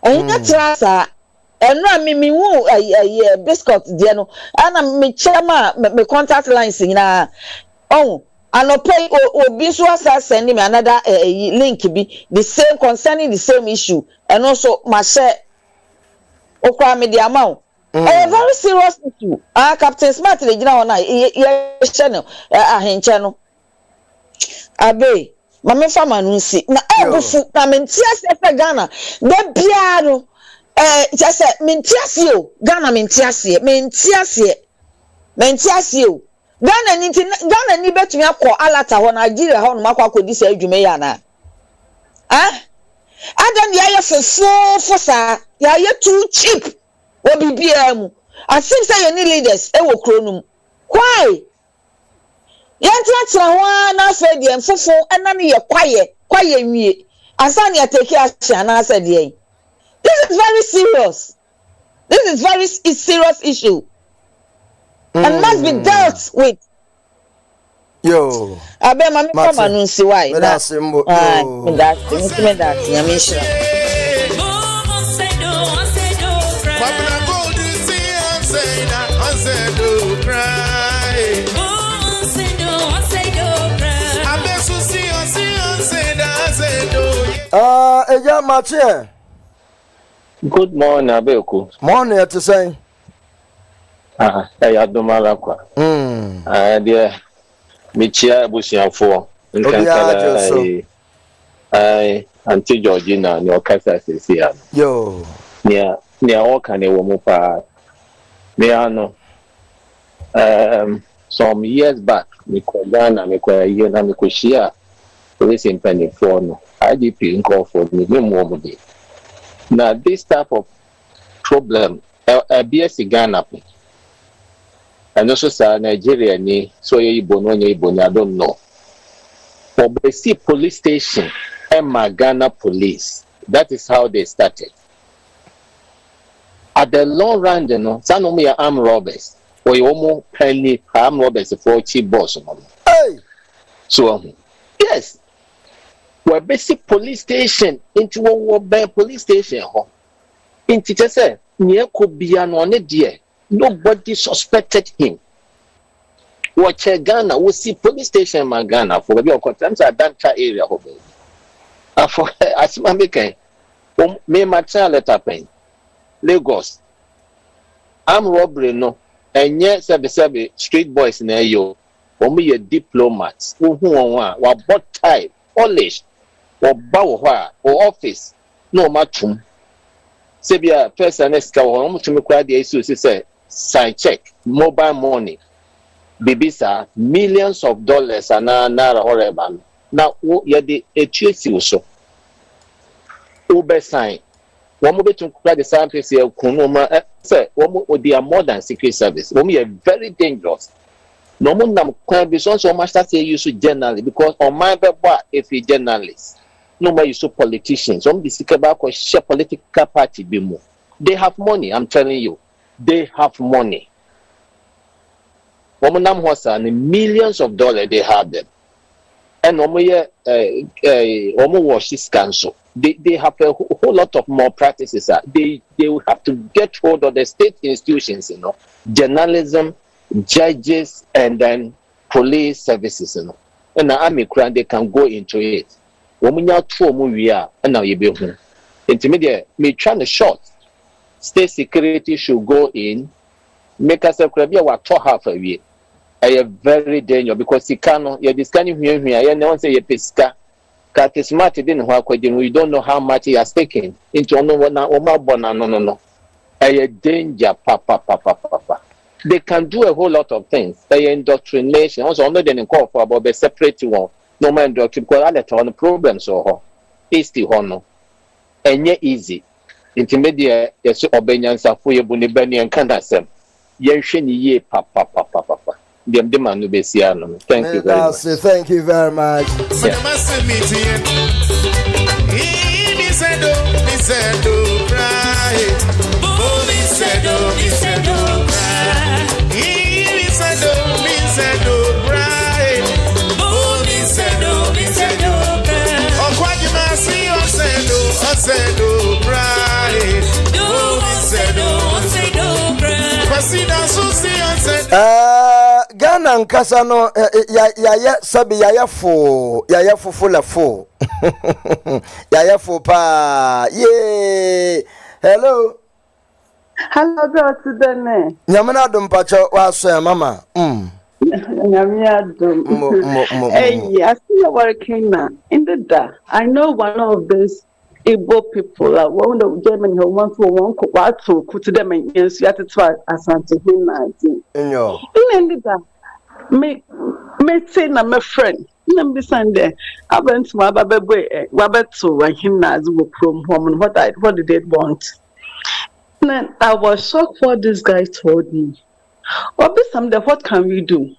Enya trasa. Enra me wu biscuit de no ana me chama me contact lines na pay obi so asa send me another link bi the same concerning the same issue and also my share okwa me the amount very serious issue Captain Smart le gina ona ye channel ahenche no Abe mama fama no si na ebufu na mentia se Ghana de bia no just say mintiasio Ghana mintiasie Ghana ni betumi akọ alata ho Nigeria ho no makọ akodi sa adwuma ya na Adam ya fofo sa ya too cheap obi bia mu asim say you need leaders e wo kronum why yantiatia ho na fa de fofo ena ne ye kwaye nwie asani ya take action na say de this is very serious. This is very serious issue and must be dealt with. Yo. Abe mami kama nunsi why na. That's simple. Me that yamisha. Eja Mache. Good morning, Abeku. Morning, to say. I do malakwa. Dear, Michia Busianfo. Auntie Georgina, your casa is here. Yo. Near all can a woman pa. Meano. Some years back, Mikogana, Mikoya, Mikoshia, police in Penny for no. IDP in call for me, no more. Now, this type of problem, BS Ghana, and also Nigeria, so I don't know. But they see police station, Ghana police. That is how they started. At the long run, some of me are armed robbers, or you almost penny armed robbers for cheap boss. Hey! So, yes. We're basic police station into one police station. Into just say, near could be an on it, dear. Nobody suspected him. Watch Ghana, we see police station in Ghana for the times I done area. For as my making, me my child let happen. Lagos. I'm robbery, no, and yet, seven street boys in you. Me a diplomats who were bought type, polished. Or bow or office, no matchum. Sebia first and next cow, to me, the issues say, sign check, mobile money, Bibisa, millions of dollars and nara horrible. Now, you're the HSU so. Uber sign. One more to cry the sign place here, Kunoma, say, one would be a modern secret service. One are very dangerous. No one can be so much that you should journalist because on my paper, if you journalist. Nobody is so politicians. Some share political party be more. They have money, I'm telling you. They have money. Millions of dollars they have them. And wash this council. They have a whole lot of more practices. They will have to get hold of the state institutions, journalism, judges, and then police services, And the army they can go into it. And now you be home. Intermediate, me trying to short. State security should go in, make us a crabby what half a year. I am very dangerous because you cannot, you're discanning here. I don't say a pesca. Cat is smart, didn't work with him. We don't know how much he has taken into no. I a danger, papa. They can do a whole lot of things. They indoctrination. Also, I'm not going to call for about the separate one. No man doctrine because I on the problems or it's the honor. And yet easy. Intermediate yes obenyans for your bunny benny and canasem. Yenshin ye papa. The demand to be siano. Thank you very much. Thank you very much. Ghana nkasa no ya sabi ya fo la fo ya fo pa ye hello bro today nyamana dum pacho wa so mama nyamia dum hey I see you working now in the da I know one of these Igbo people are one of Germany who want to put them in yes, you have to try as something 19. Me say na my friend. Me Sunday. I went to my baby to him as we from home. What did they want? Then I was shocked what this guy told me. What can we do?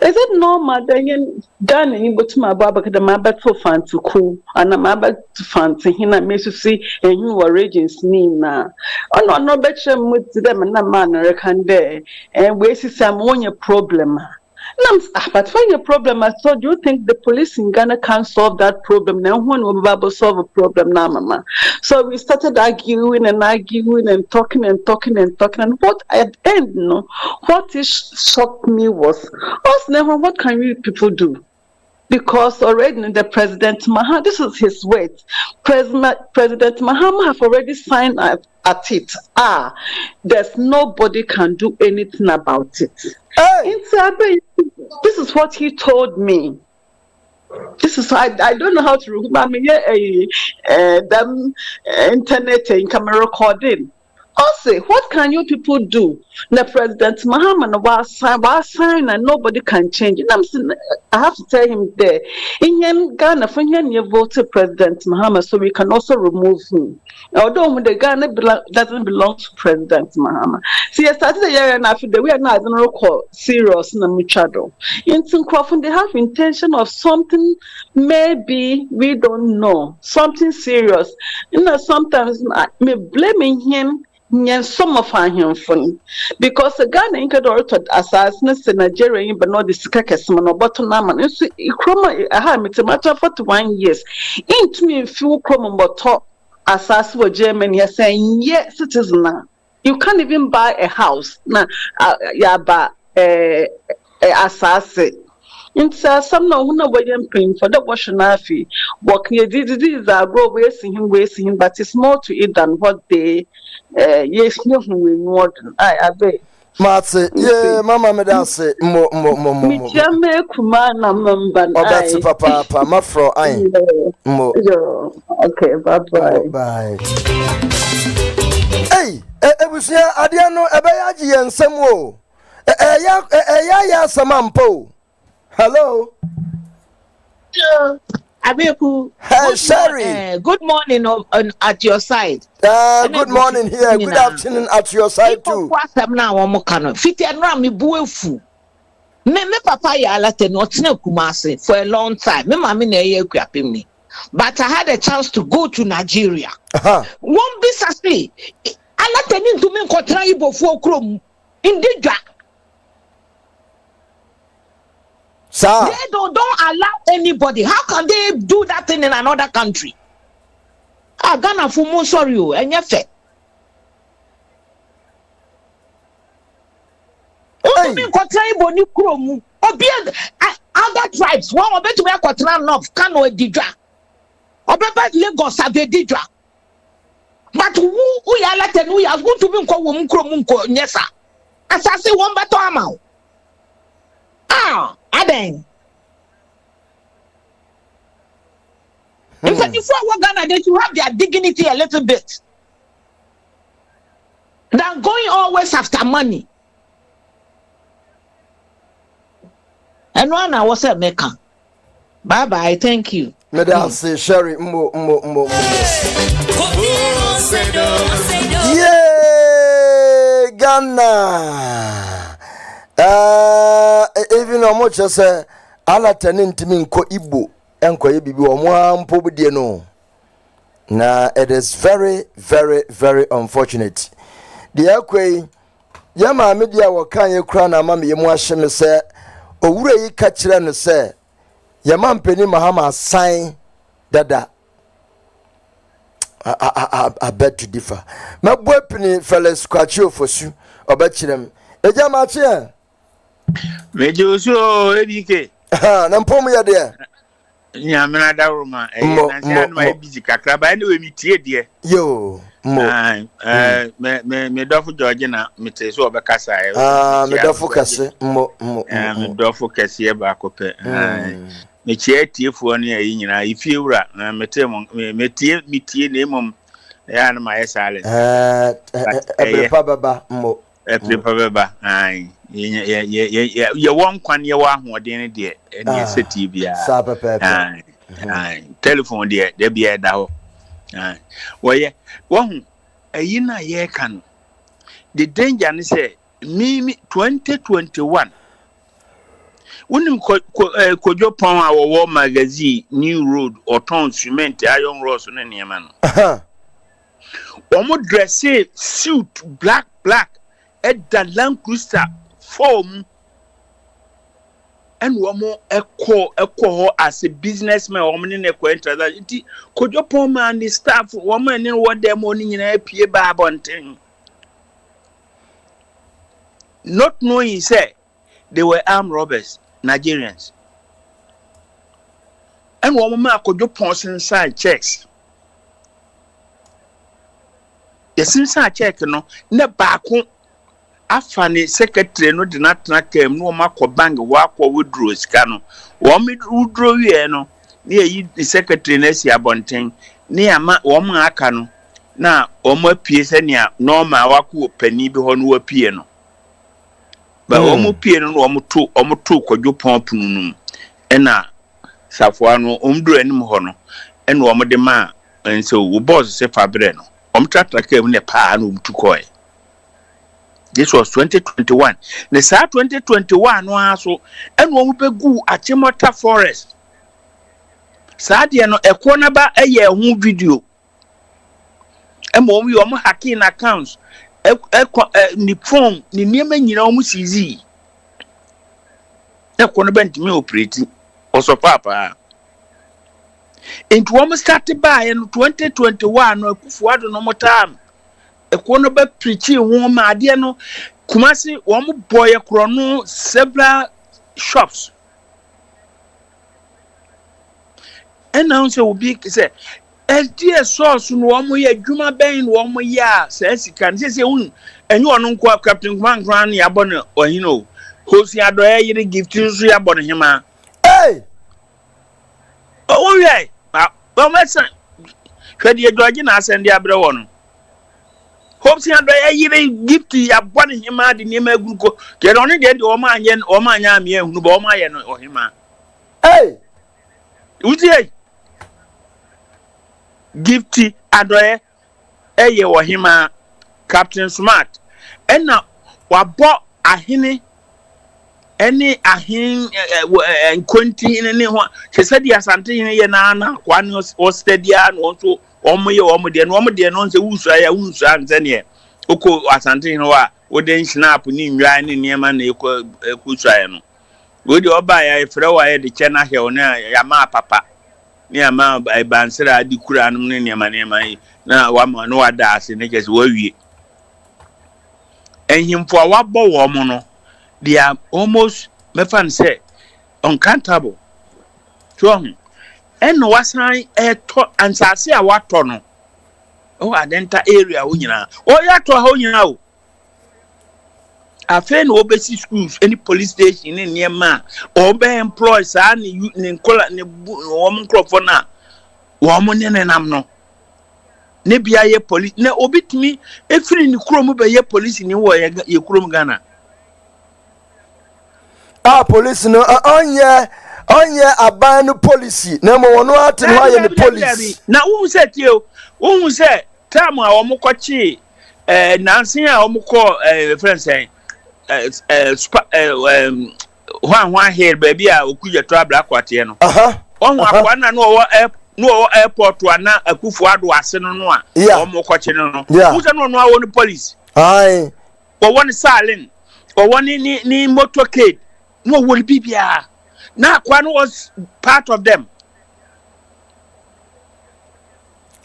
Is it normal then done in but my baba the mabet for fun to cool and a mabet to fun to him and me to see a new origins name now. Oh no better with them and a man reckon there and we see some one problem. But when your problem, I thought you think the police in Ghana can't solve that problem. Now one will solve a problem now, mama. So we started arguing and talking. And what at the end, what shocked me was, what can we people do? Because already the President Mahama, this is his words. President Mahama have already signed at it. There's nobody can do anything about it. This is what he told me. This is I don't know how to remember them internet and camera recording. Also, what can you people do? The President Mahama was sign and nobody can change it. I have to tell him there. In Ghana, for you voted President Mahama, so we can also remove him. Although the Ghana doesn't belong to President Mahama. See, I started a year and after we are not serious in the Muchado. In Crawford, they have intention of something, maybe we don't know, something serious. Sometimes me blaming him. Some of him funny because the Ghana inca assassinate Nigeria but not the Sikakesman or Bottonaman. I have it a matter of 41 years. Ain't me few common but talk assassin with Germany are saying, yes, citizen now. You can't even buy a house now. Yaba assassin. Some no way paying for the washing fee. Working these are grow wasting him, but it's more to it than what they yes, no, we want. I bet. Matse, yeah, Mama Medase, mo. Mijame kumana mamba. Oh, that's papa, my fro, I. Mo. Okay, bye. Bye. Hey, was here, Adiano, Abayaji and Samuel. Ya Samampo. Hello. Abeku. Hey, Sherry. Good morning at your side. Good morning here. Good afternoon at your side too. Me papa ya alate no tena Kumasi for a long time. Me mami na ye kuapim ni. But I had a chance to go to Nigeria. One business play. Alate ni ntumi nkotra ibofo okrom. Indijwa. Sir. They don't allow anybody. How can they do that thing in another country? Ghana for more sorry, and your fair. Other tribes, one of it to wear Quatran of Kano Didra. Or Lagos have a Didra. But who we are letting we are going to be called Munko, yes, sir. As I say, one better amount. Aden. In fact, if I Ghana, they should have their dignity a little bit. Than going always after money. And one I was a maker. Bye, thank you. Madam say Sherry mo. Yeah, Ghana. Even how much as ala tanin timi nko Igbo enko ye bibi omo ampo budie no na it is very very very unfortunate the akwai ya ma media wo kan ye kura na ma me mu ahye me se owura yi ka kire no se ya ma mpeni Mahama sign dada I beg to differ ma boy pini fellas kwachi ofosu oba kirem eja ma che Mejo so edike. Na mpom ya de. Nyamena dawroma na se na busy kakra ba anyway mi tie de. Yo, mo. Me dofo George na me te so obekasa e. Me dofo kase mo. Me dofo kase e ba ko pe. me tie fo ne ayi nyina ifie wura na metie na emom ya na my silence ebrepa baba mo ebrepa baba ai ye won kwan ye wa hoden de ne seti bia sa pepe ai telephone de bia da ho ai wo ye wo ayi na ye kan the danger ni say me 2021 unim kojo pon a wo magazine new road oton cement iron rods ne niam no omo dressé suit black at the Land Cruiser form and womo echo as a businessman woman in a transaction kojo pon man the staff woman in what them money in pie ba bonten not knowing say they were armed robbers Nigerians and woman kojo pon inside checks yes inside check no na baako afane secretary no de natna kem no makọ bank wa kwa withdraw sika no wo me withdraw wie no na yi secretary na si abonten na ama wo ma aka no na wo ma pie se ne normal wakọ pani bi ho no wa pie no ba wo mu pie no wo mu to kwadwo pon no na safo no omduro anim ho no na wo de ma enso wo boss se fabre no omtratra kem ne pa no mtukoi. This was 2021. The sa 2021 no aso and wo be gu Achimota Forest. Sa de no ekona ba eye hu video. E mo wi o mo hacking accounts. Ni phone ni niema nyina o mu sizi. Ekona ba ntimi operate. Oso papa. Into wo mo start by in 2021 no Akufuado no motam. Ekono ba preach ho ma ade no Kumasi wo mo boy kro no several shops announce will be say LTS source no wo mo ye adwuma ben wo mo ya say sika say hun enye ono nko captain Kwan Kwan ya bono ohino hosi ado yire gift so ya bono hima oh yeah ba mesa hwede edwaje na asende abre wo no hope see and yire gift ya bone hima de niam aguruko ke no ne de o ma anya ame ehunu ba o ma ye no ohima uti gift adoye eye ohima Captain Smart ena wabo ahene eni ahin nkonti ne ho se de asante ye na kwan o stadia no so omo de no nse wusu anze ne oko asante no wa wo den snap ni nwaa ne niema na ekusuaye no wo de oba ya efre wa ye de chena he ona ya ma papa ni ama bansira di kura no ne niema na wa ma no wada ase ne kese wa wie enhimfo wa bo wo mo no they are almost mefan say uncountable so eno wasan eto ansase a wato no o adenta area wo nyina o yato ha wo nyina o afen obesi schools any police station ni niema o be employ sa ni nkola ne wo mkrofo na wo mo ne nam no ne bia ye police ne obitimi efiri ni krom be ye police ni wo ye krom Ghana police no onye abanu policy na mo wono ate no aye ni police na wo se tie wo se time a wo mkochi nansen a wo mko friends hwan here baby a okuja trouble akwate no on akwa na no airport ana Akufuado ase no a wo mkochi no wo se no awo ni police ai wo won silent wo won ni motorcade no will be bia na Kwan was part of them.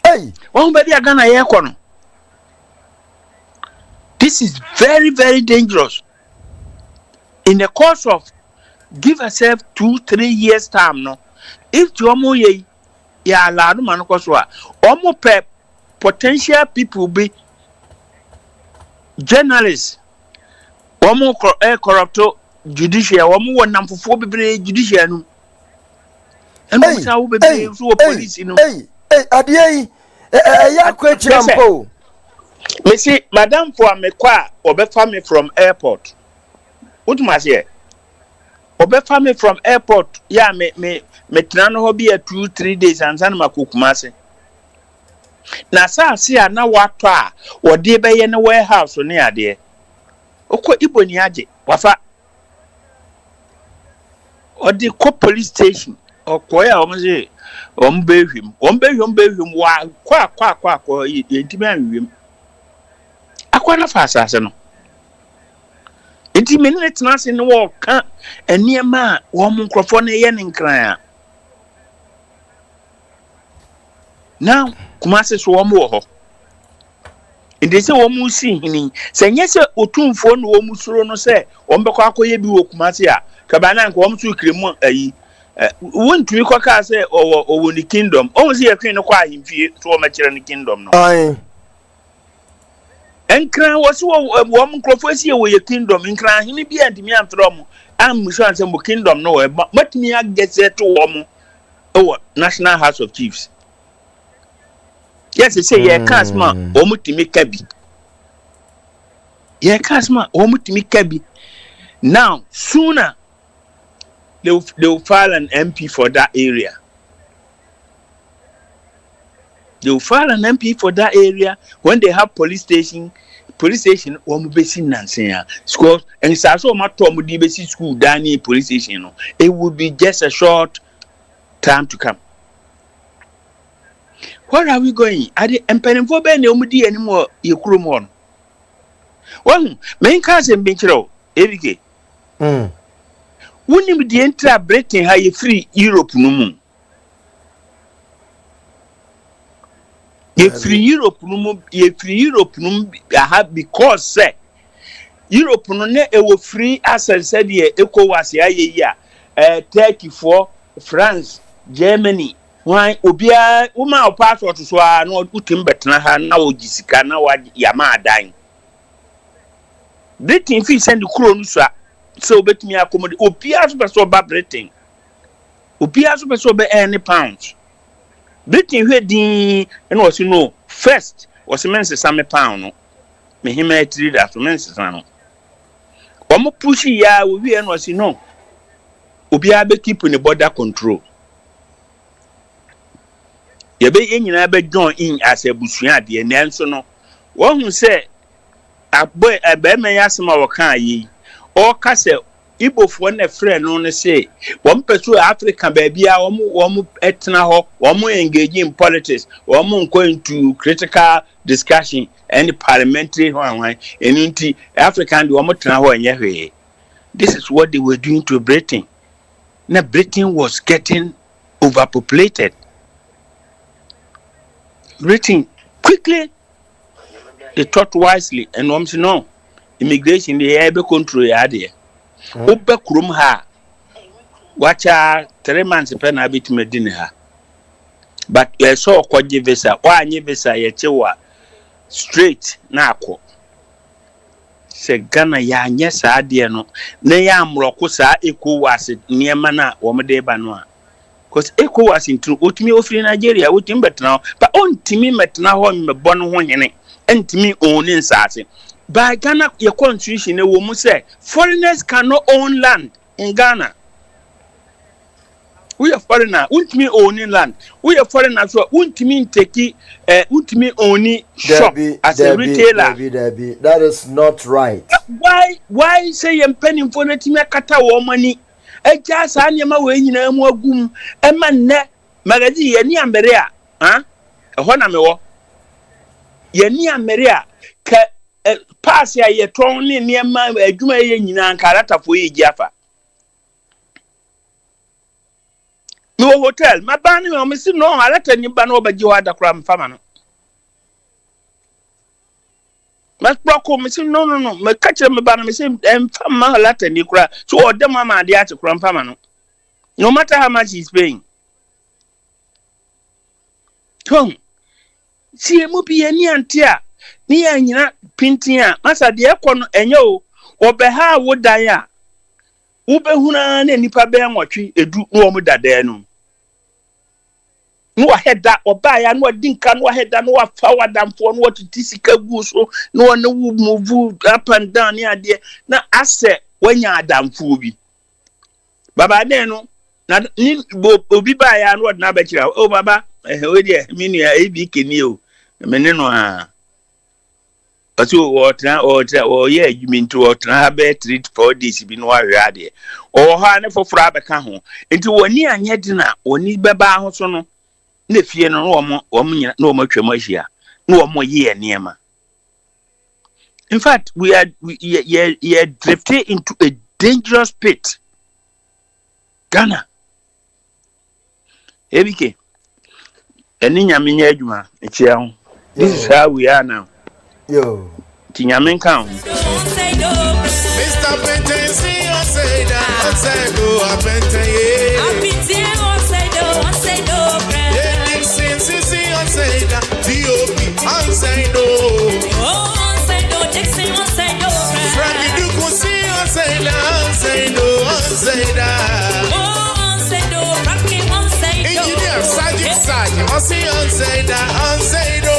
Ghana ye kono. This is very, very dangerous. In the course of give yourself 2-3 years time no, if you omo ye ya la no man ko so a omo pe potential people be journalists omo corrupt judicial woman won namfofo bebre judicial no And I'm saying, we be police, you know. Hey, Adia, ya kwetrampo. Me see, Madam for me kwa obefa me from airport. What you must say? Obefa me from airport. Yeah, me tena no ho be 2-3 days and san makukumase. Na sa see na wato a ode be ye ne warehouse ne ade. Okọ iboni age wafa. Ode ko police station. Okọ ya o mo say ombehwim wa kwa yentimi anwem. Akwana fa asase no. Enti me ne tena se ne wo ka eniema wo mo nkrofo ne ye ne nkran a. Now Kumasi so wo mo wo ho. Indi se wo mu si hini se nye se otumfo no wo mu suro no se wo mbekọ akoye bi wo Kumasi a kabana nko wo mu su kremu ayi won't we call say or the kingdom? Oh, see a queen of quiet to a mature in the kingdom. Aye. And Cran was a woman prophecy with your kingdom in Cran, he be at me after all. I'm sure some kingdom nowhere, but me I get there to woman. Oh, National House of Chiefs. Yes, they say, yeah, Casma, Omutimi Kabi. Yeah, Casma, Omutimi Kabi. Now, sooner. They will file an MP for that area. They will file an MP for that area when they have police station. Police station, one basic Nansia. School and it's also my Tom basic school, Danny police station. It would be just a short time to come. Where are we going? Are the employing for Benny Omudi anymore? You crum on. Well, main cousin Benchero, ABK. When you enter Britain, how you free Europe no more. You free Europe no more. You free Europe no more. Because say Europe no ne ewo free as I said here. ECOWAS ya Turkey for France, Germany. Why obia uma o passport so a no utim betena ha na ogisika na wa yama adan. Britain fi send the crown so. So bet me accommodate Opia so ba Britain. Opia so be any pounds. Britain we din and was you know first was mense some pound no. Me him e trade that mense no. Omo push ya we and was you know. Opia be keep in the border control. Ye be nyina be join in as a busua de na enso no. Wo hu say aboy ebe me yasema wo kan yi. Or Castle, Ibo for a friend on the say, one person African baby, one etna, one more engaging in politics, one more going to critical discussion and parliamentary one, and African one more travel in your. This is what they were doing to Britain. Now Britain was getting overpopulated. Britain quickly they thought wisely and once no. Immigration the able control ade oba krum ha wacha 3 months pe na bit medine ha but you saw kwaje visa wa anye visa ye chewa straight na akọ se Ghana ya anye sa ade no na ya amroko sa ECOWAS niema na wo mede ba no a cause ECOWAS intru otimi ofiri Nigeria otimi betna but ontimi metna ho mebọ no ho hene entimi onin saase. By Ghana, your constitution, a woman say foreigners cannot own land in Ghana. We are foreigner, won't me owning land. We are foreigners, so won't mean take won't me only shop as a retailer. That is not right. Why say I'm penning for the team kata money? A just anyama way in a more goom, a man net magazine, any amberia, huh? A honor Yeni Ameria. Pass ya ye tonly near my adwuma ye nyina karata fo ye giafa. No hotel, my bani me si no alata ni ba no obaji wa da kura mfama no. Mas proko me si no me kache me bani me si mfama alata ni kura so odem ama ade ate kura mfama no. No matter how much he's paying. Tom. Si mu bi ani antia ni anyina pintia masa de ekono enyo obeha wodan a wobehuna na nipa be nwotwe edu no omu dada no no waheda obaya no dinka no waheda no wafa wadamfo no watuti sika gu so no no move up and down ya de na ase wanya adamfo bi baba den no na ni obi ba ya no na ba kira o baba we de mi nua ebi keni o me ne no a aso o ye adwuminto o tra be 3 to 4 days bi no ahwe ade o ha ne foforo abeka ho enti woni anye de na oni beba ho so no na fie no wo nyina na wo matwam ahia na wo ye niema. In fact, we are drifting into a dangerous pit. Ghana. Ebike. Eni nyame nya adwuma ekia ho. This is how we are now. Yo. Ti nyame kan. Mr. Pente, see you say that. Say go Pente. Say no. Yeah, Dixon, see you say that. DOP, say no. Frankie Duku, see you say that. Say no. Engineer, Sergeant, see you say that. Say no.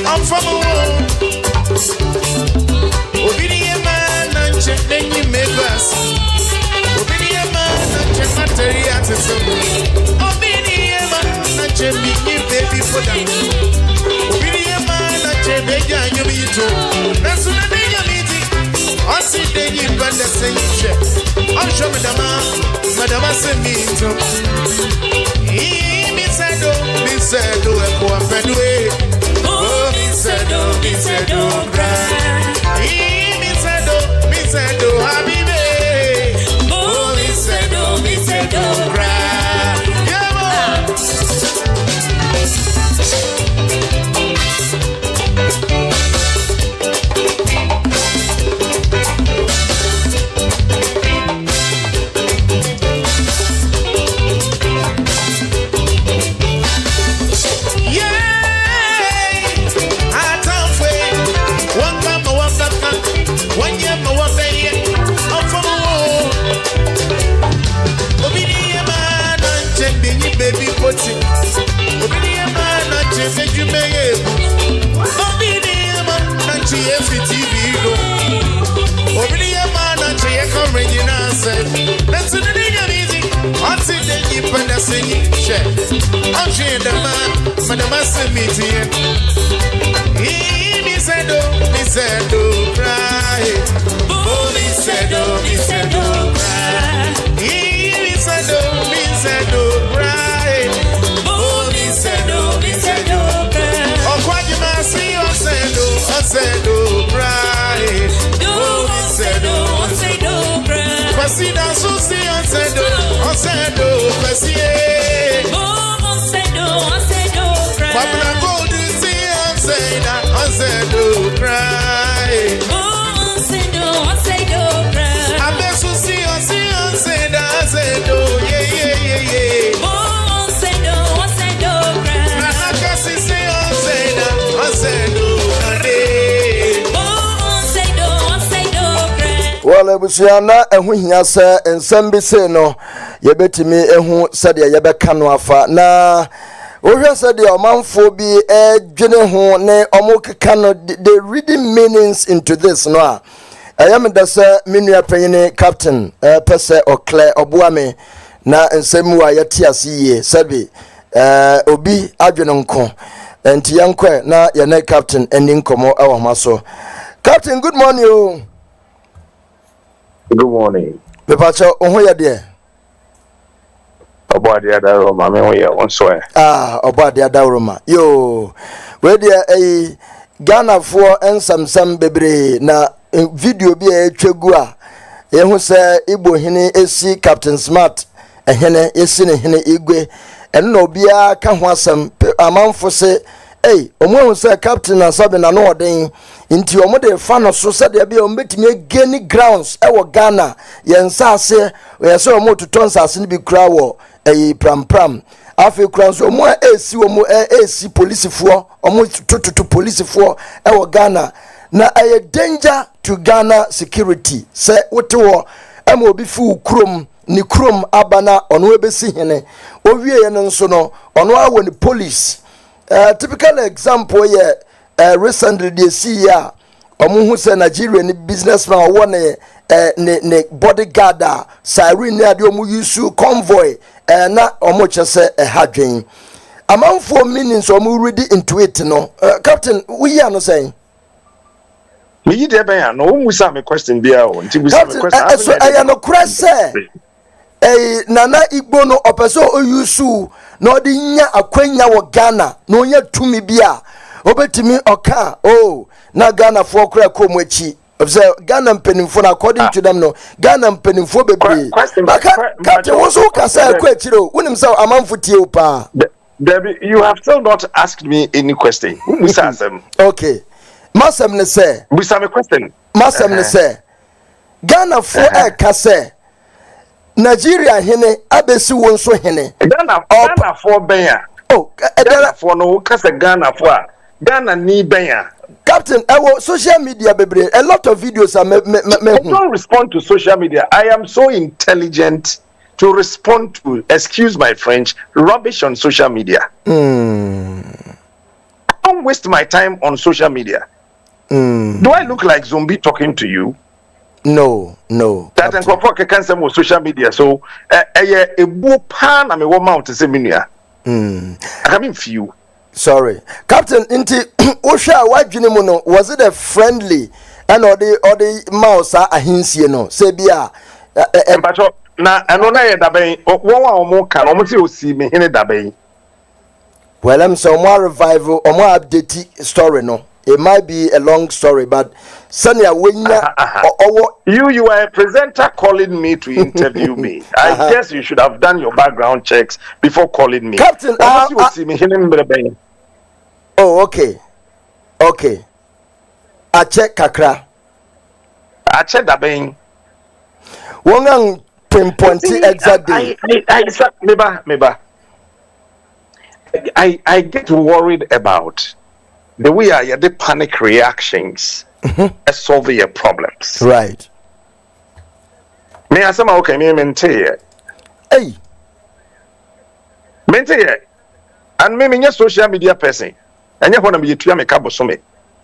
I'm from a world. Obedient man and check then you make us. Obedient man and check material to some. Obedient man and check me baby for them. Obedient man and check baby and you be too. That's what they are meeting. I see then you bend the same check. I'm sure Madame send me to. Me said, do a poor way. Oh, me said, cry. Me said, happy day. Oh, me said, cry. Come Madame send me to you. Me said, cry. Oh, me said, cry. Me said, cry. Oh, me said, cry. Oh, quite you must see, I said, cry. Oh, me said, cry. Pasida, so see, I said, Papa go to see and say that I said don't cry. Oh, say don't cry. I bet you see and say that I said oh yeah. Oh, say don't cry. I can see and say that I said don't cry. Well, ebusiana ehu hia se ensem bi se no yebetimi ehu sade yebeka no afa na ohwe sade omanfo bi dwene ho ne omokeka no the reading meanings into this no a ayam da se menua panyine captain pese okle oboame na ensem wa yete asiye sabe obi adwene nko enti yankwe na yene captain eni nkomo ewo maso Captain, good morning. Oh. Good morning. Bepacho, ohoya there. Obadi Adaroma, me oya on swear. Obadi Adaroma. Yo, where there a Ghana for and some bebre na video be a chegua. Yehu se Igbo hene esi Captain Smart ehene esi ne hene igwe eno bia ka ho asem amanfo se omo se Captain asabe na no oden nti omo de fa no so se de bia omo betime geni grounds e wo Ghana yensa ase yese omo tutonsa ase ne bi kura wo pram afi kura so omo esi omo esi policefoɔ omo tututu policefoɔ e wo Ghana na a danger to Ghana security say wote wo ama obi fu krom ni krom abana ono ebesi hene owie ye nso no ono awo ni police typical example ye recently they see ya omo hu say Nigeria ni businessman wo ne bodyguard siren ni ade omo use convoy na omo chese hadwen amanfo meanings omo ready into it no captain we ya no saying me yi de ben no musa me question bia o nti musa me question so I no krese nana igbo no opeso oyusu no de nya akwanya wo Ghana no nya tumi bia obetimi oka na Ghana for kra komu achi obse Ghana mpenimfo na according to them no Ghana mpenimfo bebre Captain wo so ka say akwa achiro wonim say amanfo tie o pa Debbie, you have still not asked me any question. Musa asem. Okay. Masem ne say. Musa me question. Masem ne say. Ghana for ka say. Nigeria hene abesi won so hene. Ghana for benya. Ghana for no ka say Ghana for. Ghana ni benya. Captain, social media bebre. A lot of videos are I don't respond to social media. I am so intelligent to respond to, excuse my French, rubbish on social media. I don't waste my time on social media. Do I look like zombie talking to you? No. That and for can say social media. So a boo pan and a woman to say minia. I come in few. Sorry. Captain, inti Osha wajunimuno, was it a friendly and or the mouse ahinsi no? Say bia na anona ye daben won wa omo kan omo ti osi me hene daben. Well, I'm so more revival or more update story no. It might be a long story, but Sonia, when you are a presenter calling me to interview me. I guess you should have done your background checks before calling me. Captain, okay. I check kakra. I check daben. Wongang pinpointing exactly. I get worried about the way I the panic reactions solving your problems. Right. Me asama okay me mente. Hey. Mente and me social media person. And when I'm you me cabo some.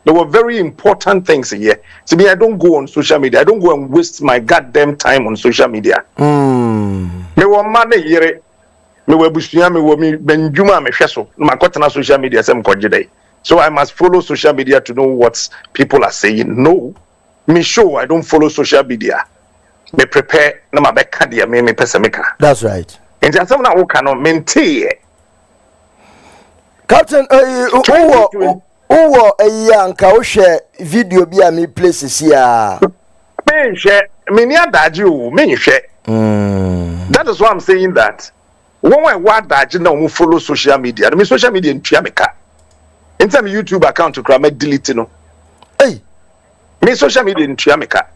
There were very important things here. To me, I don't go on social media. I don't go and waste my goddamn time on social media. Me were money here. Me were bushia, me were me benjuma me sheso. My na social media sem kojide. So I must follow social media to know what people are saying. No, me show I don't follow social media. Me prepare na ma beka dia me pesemeka. That's right. And some na wo no maintain. Captain, anka wo share video bi a me places here. Me share, me ni adaji o, me share. That is why I'm saying that. When we adaji na we follow social media. Me social media ntua me ka. Into my YouTube account to cram delete no. Hey, me social media ntua me ka.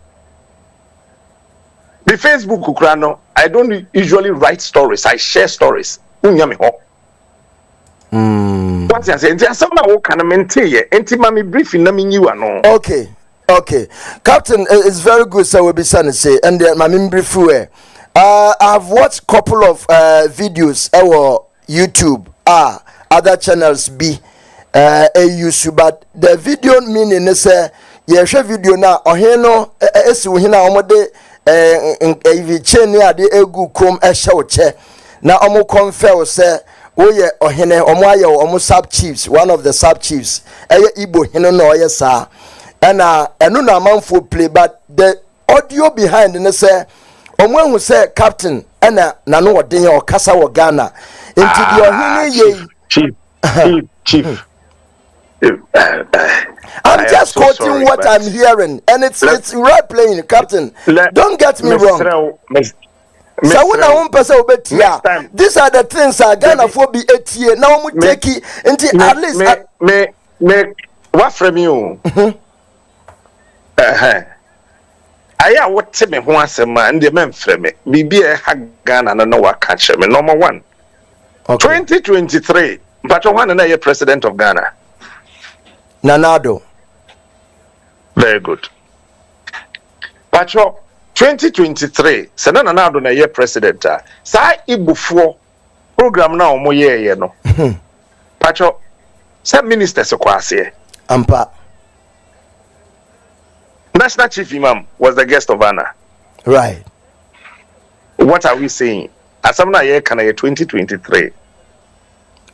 The Facebook kukra no, I don't usually write stories. I share stories. Unya me ho. What you say? Some now can maintain. Enti mami briefing na me you ano. Okay. Captain, it's very good. So we'll be say and mami brief we. I've watched couple of videos our YouTube other channels be YouTube, but the video meaning is ye share video na oheno esi ohina omode evi chain ya de egu krom ehye oche na omo confess say oye ohene omo aye omo sub chiefs, one of the sub chiefs eye Igbo hino na oye sa and no man for play, but the audio behind and say omo hu say captain and na no odin o kasa wo Ghana into the chief I'm just quoting what I'm hearing, and it's right playing, Captain. Don't get me wrong. So when I want person obetia, these are the things Ghana for be 8 years now. We take it into at least. Me what from you? I what me who answer man the men from me. Be a Ghana no what catch me. Number one. 2023. But one and I president of Ghana. Nanado. Very good. Pacho 2023. Sena Nanado na ye president. Sa ibufo program na omo ye no. Pacho sa minister so kwase. Ampa. National Chief Imam was the guest of honor. Right. What are we saying? Asamna ye kana ye 2023.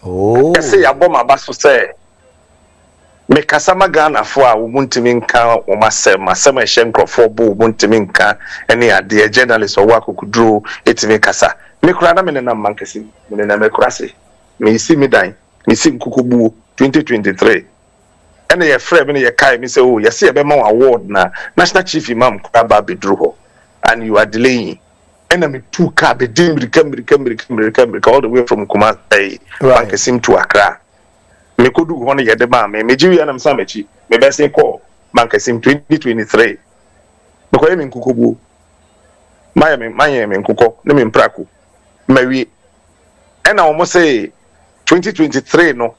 Oh. Say aboma baso say me kasama Ghana for a wuntimi nka o masema ehyenkrofo bo wuntimi nka ene ade journalist o wa kokudro etimi kasa me kura na me na mankasi me na me kura se me isi mi dan me isi nkukubu 2023 ene ye frɛ me ye kai me say oh ye se be ma award na National Chief Imam kura ba bedru ho and you are delaying ene me two car be dim recam all the way from Kumasi Bankesim to Accra. Me could do one year the man, me Jiwi and Samachi, me best call Bankesim 2023. Because I'm in Kukubu. My in Kuko, name in Praku. Mary. And I almost say 2023 no.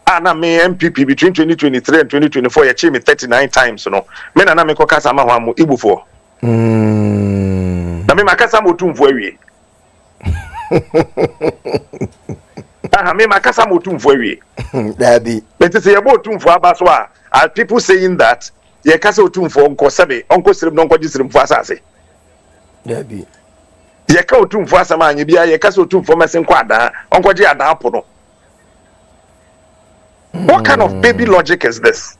And I may MPP between 2023 and 2024 achieve me 39 times, no. Men and I make Kasama Hamu Ibu for. Na me makasa motum fo awie. Me makasa motum fo awie. Dabi. But say about otum fo abaso a people saying that ye kasa otum fo onko sebe onko sirem no onko gisirem fo asase. Dabi. Ye ka otum fo asama anye bia ye kasa otum fo mesen kwa adan onko gi adan apo no. What kind of baby logic is this?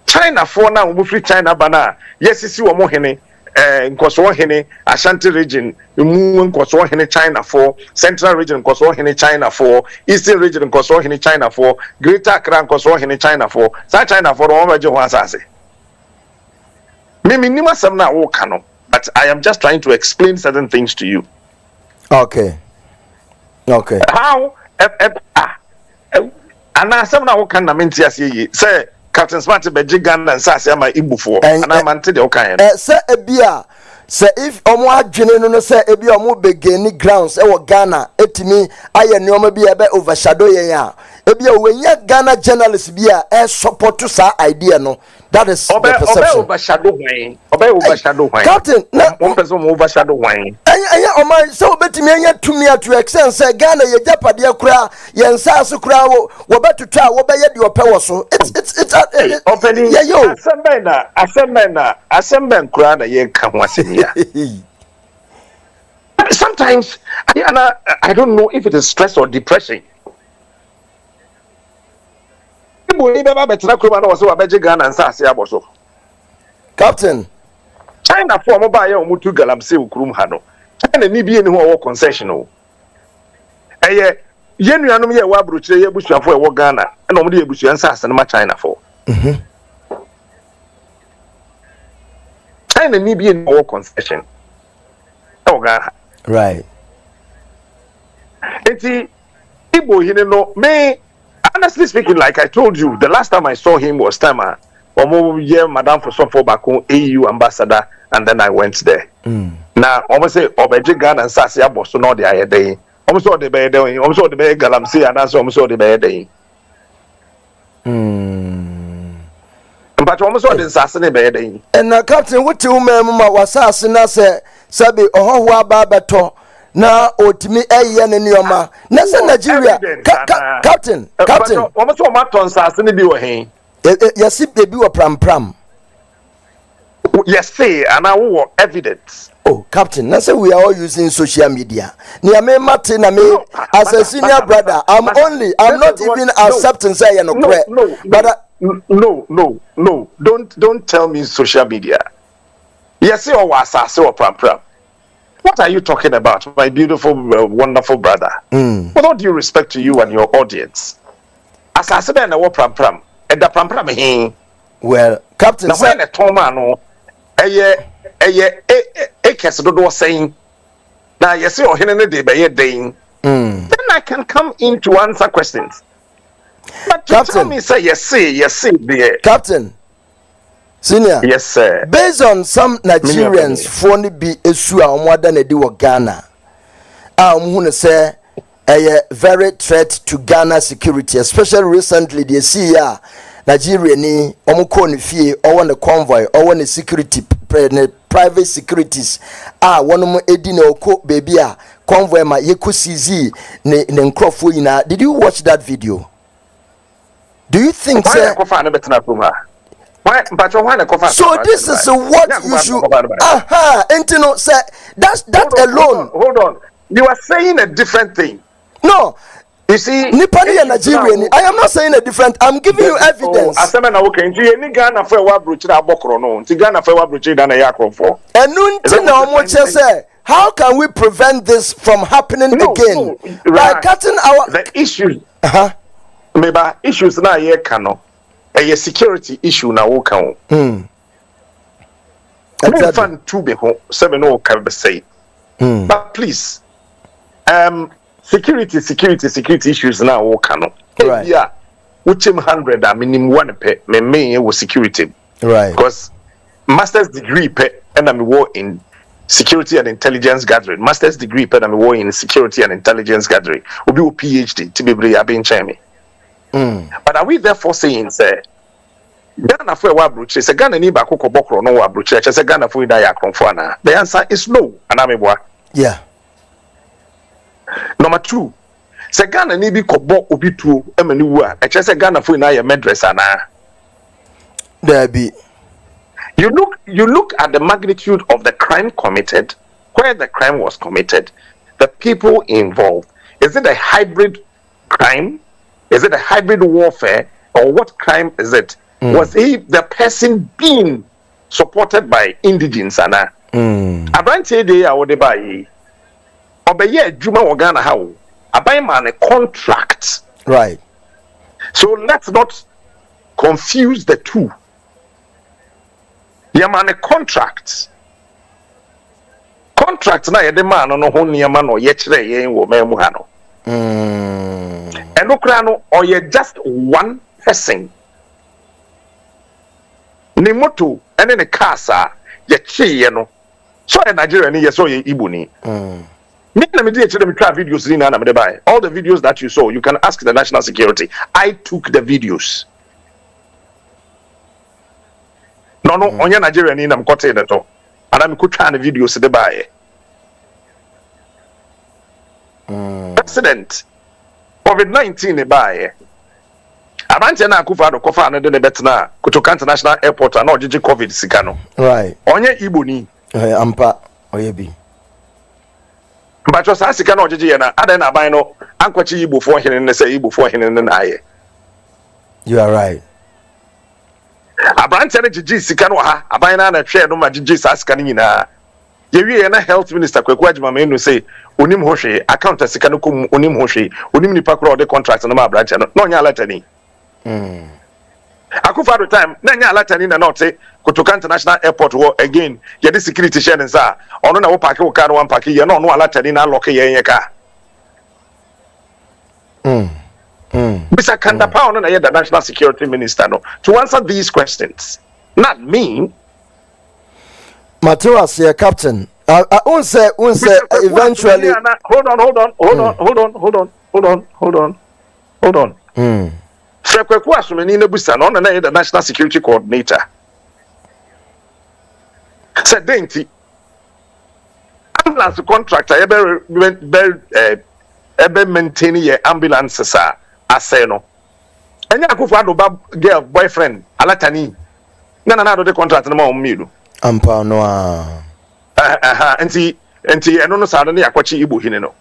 China for now we free China bana yes see wo mo hene nkoso hene Ashanti region mu nkoso hene China for Central region nkoso hene China for Eastern region nkoso hene China for Greater Accra nkoso hene China for sa China for wo maje ho asase me nima sam na wo kano but I am just trying to explain certain things to you. Okay How ana sam na wo kan na menti ase say Captain Smart beji Ghana and Sasi ama Igbo and I'm anti the Okayan. Sir Ebia, sir, if Omo Adjene no say Ebia Omo begini grounds, Ghana, etimi, I know be a bit overshadow ya. Ebia, when ya Ghana journalists be a support to sa idea, no. That is the perception. Overshadow wine. Overshadow wine. Captain, one person overshadow wine. And my so betting to me to extent say Ghana, ye japadia kra, yen sasu kra, wo better try, wo be your power so. It's opening. Yeah, yo. Assemben kra na ye kamwasinia. Sometimes I don't know if it is stress or depression. Captain, China for mobile mutu galamse ukrum hano. China ni bi eni ho concessional. Eye yenu anum ye wa brochire ye busuafo e wo Ghana na omo de ebusuan nsase na China for. China ni bi eni ho concession. E Ghana. Right. Eti Igbo hine no me honestly speaking, like I told you, the last time I saw him was time Madame for some back home, AU ambassador, and then I went there. Now, almost say Obeji Ghana and Sasia Boston all the other day. Almost all the bed doing, almost all the bed Galamsi, and also almost all the bed day. But almost all the assassin bed day. And now, Captain, what you remember was assassin, Sabi, or Babato. Na otimi yen ni oma na se Nigeria captain almost all mattons as ni bi wo hen yes baby wo pram yes say and I want evidence. Oh Captain, I say we are all using social media. Niame Martin, as a senior brother, I'm not even accepting say no. Don't tell me social media. Yes, or was or pram. What are you talking about, my beautiful, wonderful brother? With all due respect to you and your audience, as I said, I know pram and the pram he. Well, Captain, now when a Tomano, a case was saying, now you see, or in a day by a day, then I can come in to answer questions. But to tell me, say, yes, dear. Captain, Senior. Yes, sir. Based on some Nigerians, phone be issue or more than a do Ghana. I'm going to say a very threat to Ghana security, especially recently. They see Nigeria ni omukoni fie or the convoy or one security private securities. One mo edina oko baby convoy ma yekusizi ne nkrofo ina. Did you watch that video? Do you think so this is what you should Intino say that alone. Hold on. You are saying a different thing. No. You see, Nipani and Nigeria. I am not saying a different. I'm giving you evidence. How can we prevent this from happening again? By cutting the issues. Maybe issues now here cannot. A security issue now will come. Exactly. But please, security issues now will come. Right. Yeah, which 100 minimum one pay me was security. Right. Because master's degree pay and I'm war in security and intelligence gathering. Master's degree pay and I'm war in security and intelligence gathering. Will be a PhD to be been chami. But are we therefore saying, say, Ghana for Wabruche, say Ghana ni bako kobokro no Wabruche, say Ghana for Ida Yakronfana? The answer is no, Anamebwa. Yeah. Number 2, say Ghana ni bi kobo obitu emaniwa, I say Ghana for Ida medresa na. There be. You look at the magnitude of the crime committed, where the crime was committed, the people involved. Is it a hybrid crime? Is it a hybrid warfare, or what crime is it? Was the person being supported by indigents? Anna, Abranche de Awodeba, Obeye Juma Wagana how? Abai man a contract. Right. So let's not confuse the two. Yaman a contract. Contract na yede man no ho niam no ye kire yen wo mamu no. Enokrano or ye just one person. Ni moto ene ne kasa ye chi no. So in Nigeria ni ye so ye Igbo ni. Me na me dey them try videos ni na me dey buy. All the videos that you saw, you can ask the national security. I took the videos. No, onye Nigeria ni na me kote na to. And me could try the videos dey buy. President COVID-19 buy. Abante na akufa do kofa no de ne betena Kotoka International Airport na ojeje COVID sika no. Right. Onye Igbo ni. Ampa oyebi. But was sika na ojeje ye na adan na ban no ankwachi Igbo fo hene ne say Igbo fo hene ne na aye. You are right. Abante na jeje sika no ha aban na hwe no ma jeje sa sika ni na. Ye wie na health minister Kwaku Adjumama no say onim ho hwe account sika no kom onim ho hwe onim nipa kro de contract no ma branch no nya alert ni. Akufa the time na nya alert ni na not say Kotoka International Airport wo again ye the security share nsa ono na wo park wo car one park ye no alert ni na lock ye car. Mr. Kandapa ono na ye the national security minister no to answer these questions, not me. Matewas here, Captain. I won't say eventually. Hold on. Sekweku asumeni na busa no na the national security coordinator. Said denti. Ambulance contractor ebe maintain your ambulances ase no. Enya akufo adoba girl boyfriend alatani. Na do the contract na ma omidu. Ampa no. Enti eno no sa no yakwachi Igbo hine no.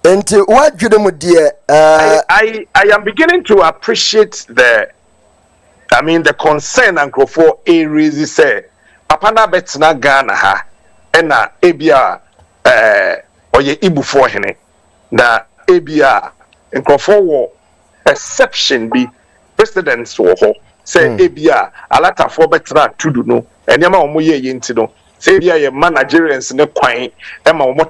Enti what you mu dear I am beginning to appreciate the concern and for areas say papa na betna Ghana ha na ebia oye Igbo for hene na ebia nkrofo wo exception bi precedents wo ho say ebia alata for betra tudu no enema omo ye nti no say ebia ye Nigerians ne kwan ema omo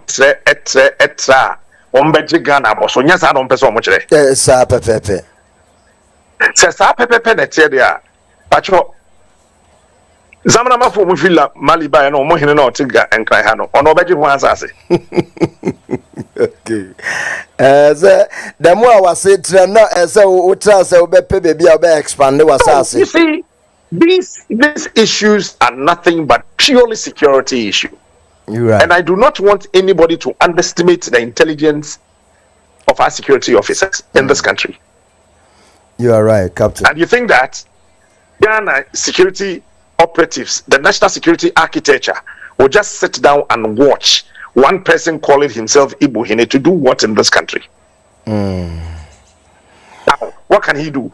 etra ombeje Ghana boso nya sa no mpese omo kire sa pepepe se sa pepepe na tie dia pacho zamana mafo mu fila maliba no omo hene na otiga enkran ha no ono obeje ho asase. Okay. The more I was saying, no, we try to be baby, I be expand the wasasi. You see, these issues are nothing but purely security issue. You're right. And I do not want anybody to underestimate the intelligence of our security officers in this country. You are right, Captain. And you think that Ghana security operatives, the national security architecture, will just sit down and watch one person calling himself Igbo Hine to do what in this country? Now, what can he do?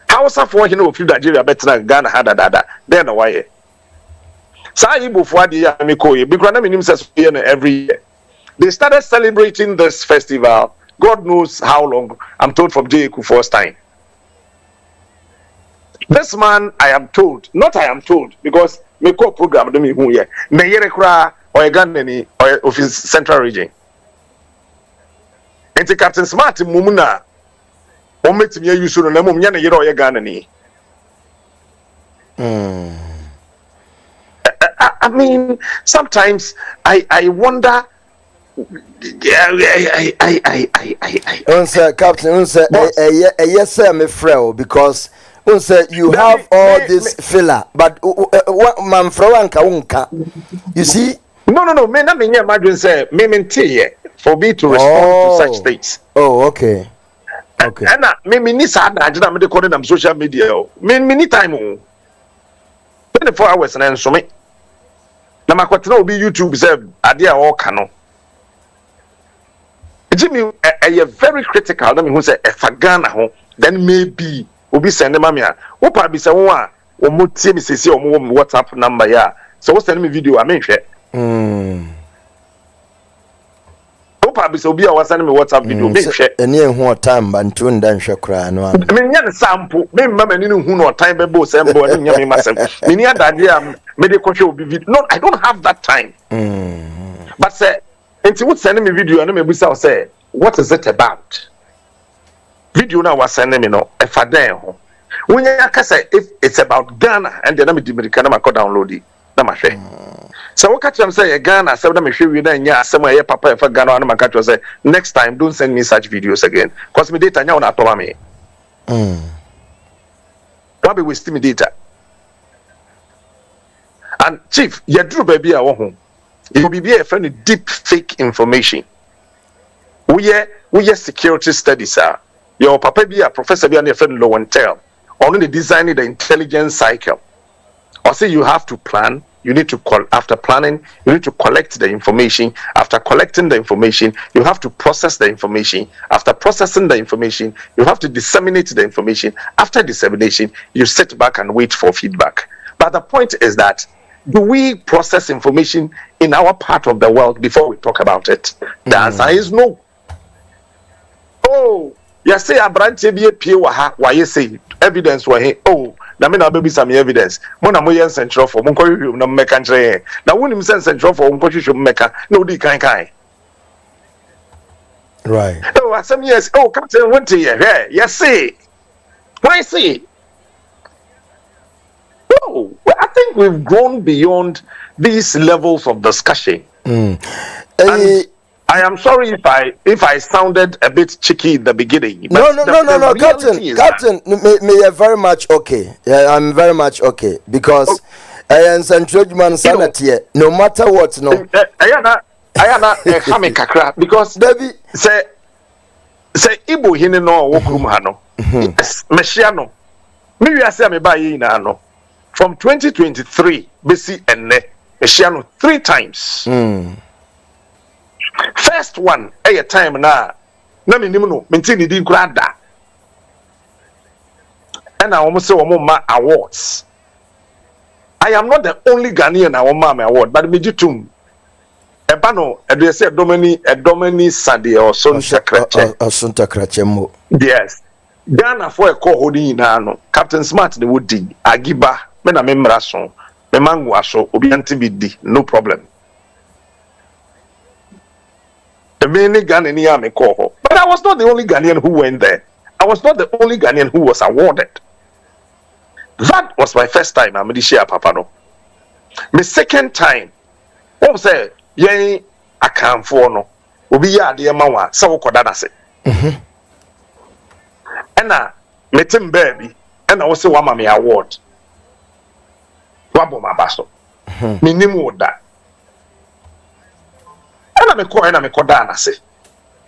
How is that for him to feel Nigeria better than Ghana had that? Then why? Sa Igbo for the year because na minim says every year. They started celebrating this festival. God knows how long. I'm told from J. Kufuor's time. This man, I am told, because me co program do me who here. Me yere kra or Ghana or office central region. Enti Captain Smart mumuna o metimi yusu no na mum nya na yere o Ghana ni. I mean, sometimes I wonder. Unse Captain, unse yes sir me frel because unse you have all this filler, but what man frawanka unka. You see? No. Me na me nya madwen say me mentie for me to respond to such things. Oh, okay. Okay. And me ni sa na agina me de call them social media. Me ni time o. 24 hours na enso me. Na makwatena obi YouTube say ade a wo ka no. Jimmy, a very critical. Let me who say if Ghana ho, then maybe obi send me mamia. Wo pa bi say wo a wo mo tie me sesi o mo WhatsApp number ya. So wo send me video I mean hwe. Wo pa bi say obi a wo send me WhatsApp video me hwe. Eni ehu time ba ntu nda nhwe kra no. Me nya ne sample, me mama ni hu no time be bo say mbo nya me masem. Me ni adade am me de ko hwe obi video. No, I don't have that time. But say Enti would send me video and me say, what is it about? Video now was sending me no if I ho. When you say if it's about Ghana and then me American I could download it. Na ma hwe. So what catch them say Ghana say na me hwe we na nya asem aye papa if Ghana na ma catch say next time don't send me such videos again cause me data nya na atoma me. Why be waste me data? And chief, you drew baby a wo ho. It will be a friendly deep fake information. We are security studies, sir. Your papa be a professor be a friend low and tell. Only designing the intelligence cycle. Or say you have to plan, you need to call after planning, you need to collect the information. After collecting the information, you have to process the information. After processing the information, you have to disseminate the information. After dissemination, you sit back and wait for feedback. But the point is that do we process information in our part of the world before we talk about it? The answer is no. Oh, you say a branch be a pure why you say evidence were here. Oh, na me na baby some evidence. Mona mo yen central for mo koyu no meka ntre. Na wonim sen central for mo koyu meka no di kan. Right. Oh, some years. Oh, Captain went here. Yes, see. Why see? No, I think we've grown beyond these levels of discussion. And I am sorry if I sounded a bit cheeky in the beginning. No, Captain, me very much okay. Yeah, I'm very much okay because Judgment sanity. No matter what, no. Ayana hame kakra because David say Igbo hine no wokum ha no. Mehia no. Me wi ase me ba yi na no. from 2023 besi enne ehia 3 times. First one a time na menim no mentini di nkura da. And I almost say ma awards. I am not the only Ghanaian I want my award, but me jitum. Ebano, they say domini Sadi or Sunta Krache mo. Yes. Ghana for a co-holding in Captain Smart the would dig. Agiba, mena membrason, memangu aso, obianti bidi, no problem. The many Ghanaian me call. But I was not the only Ghanaian who went there. I was not the only Ghanaian who was awarded. That was my first time. I'm the share papa no. My second time, what was say? Yen account for no. Obi ya de mawa sa wo koda se. Ena metim baby. Ena wo se wa ma me award. Wabo ma baso. Minim wo da. Ena me koda na se.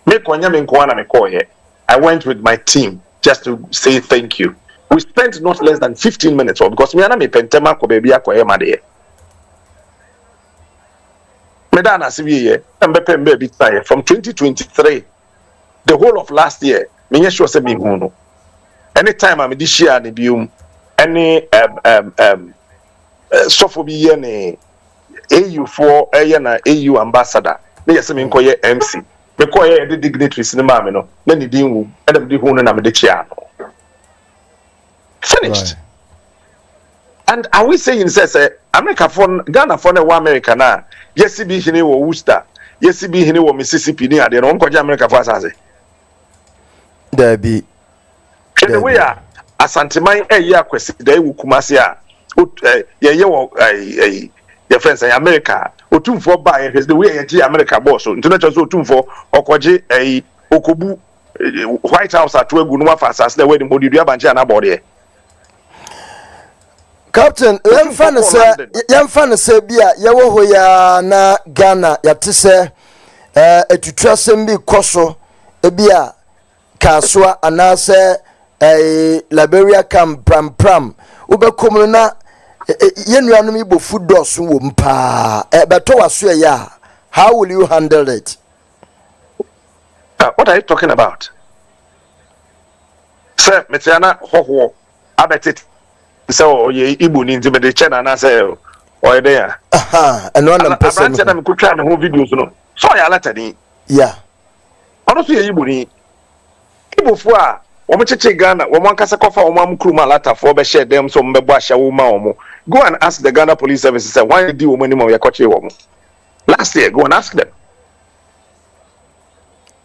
Me konya me nko na me koye. I went with my team just to say thank you. We spent not less than 15 minutes because me and me pentema ko baby akoye made. Medana sibiye mbepem baby tie from 2023 the whole of last year me sure say me hu no. Anytime I'm this year ni bium any sophobia ne AU4 na AU ambassador me yesi me nkoye MC me koye the dignitaries ni ma me no na ni din wu edem di hu no na me de chia no. Finished. Right. And are we saying say America for Ghana for no America na yes be hini wo Worcester yes be hini wo Mississippi ni ade no nkoje America for asase there be anyway asanteman eyi akwesi da ewu kumase a ye wo your friends in America otumfo ba ye the way ye America boss so ntina cho so otumfo okoje okobu White House atwegu no afa asase the way the modi dua banche na board ye. Captain, yamfane se bia yewo ho ya na Ghana yate se etutwasem bi koso bia kaswa anase Liberia kam pram ubekom na yenuanom Igbo food dos wo mpa beto waso ya. How will you handle it? What are you talking about? Sir, metiana hoho abetit so ye Igbo ni nti me de chena na say o de ya and one person na me kutwa na ho videos no so ya lata ni yeah ono so ye Igbo ni Igbo fu a wo mo cheche Ghana wo mo ankasa kofa wo mo amkuru ma lata fo be share dem so mbebo ahya wo ma wo mo go and ask the Ghana Police Service say why did wo mo ni mo ye koche wo mo last year. Go and ask them.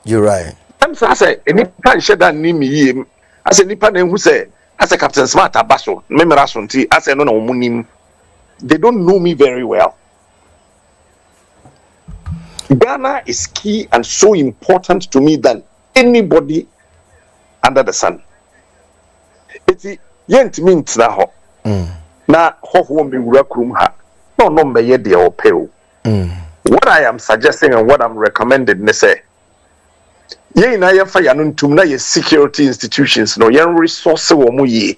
You're right. I'm say any pan share that ni me I say nipa na who say as a Captain Smart abaso memera sonti I say no na omunim. They don't know me very well. Ghana is key and so important to me than anybody under the sun. Eti yent mint na ho. Na ho me wura krum ha. No me ye de opeo. What I am suggesting and what I'm recommending ne say ye na ye fa yanu ntum na ye security institutions no ye resource wo mu ye.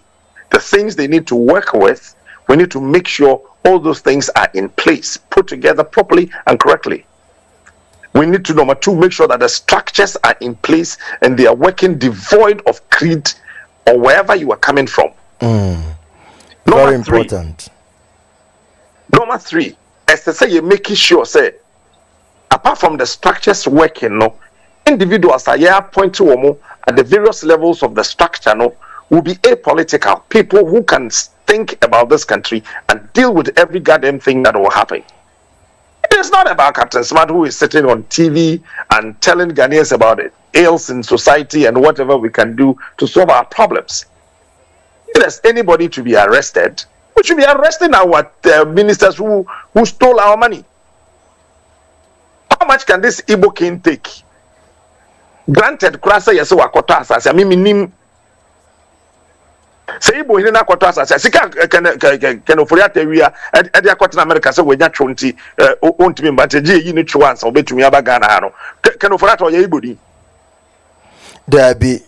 The things they need to work with, we need to make sure all those things are in place, put together properly and correctly. We need to, number two, make sure that the structures are in place and they are working devoid of creed or wherever you are coming from. Very important. Number three, as to say, you're making sure, say, apart from the structures working, no, individuals are here pointing to at the various levels of the structure, no, will be apolitical people who can think about this country and deal with every goddamn thing that will happen. It's not about Captain Smart who is sitting on TV and telling Ghanaians about it, ills in society and whatever we can do to solve our problems. If there's anybody to be arrested, we should be arresting our ministers who stole our money. How much can this Igbo king take? Granted, Krasa yeso wakota asase. Minim. Say Igbo hini na kwato asase. Sika can ofuriate wia. Edi akwati na America se wenya chonti. Ontimi mbate ji yi ni chwansa obetumi aba Ghana hano. Can ofuriate oye Igbo ni. There be.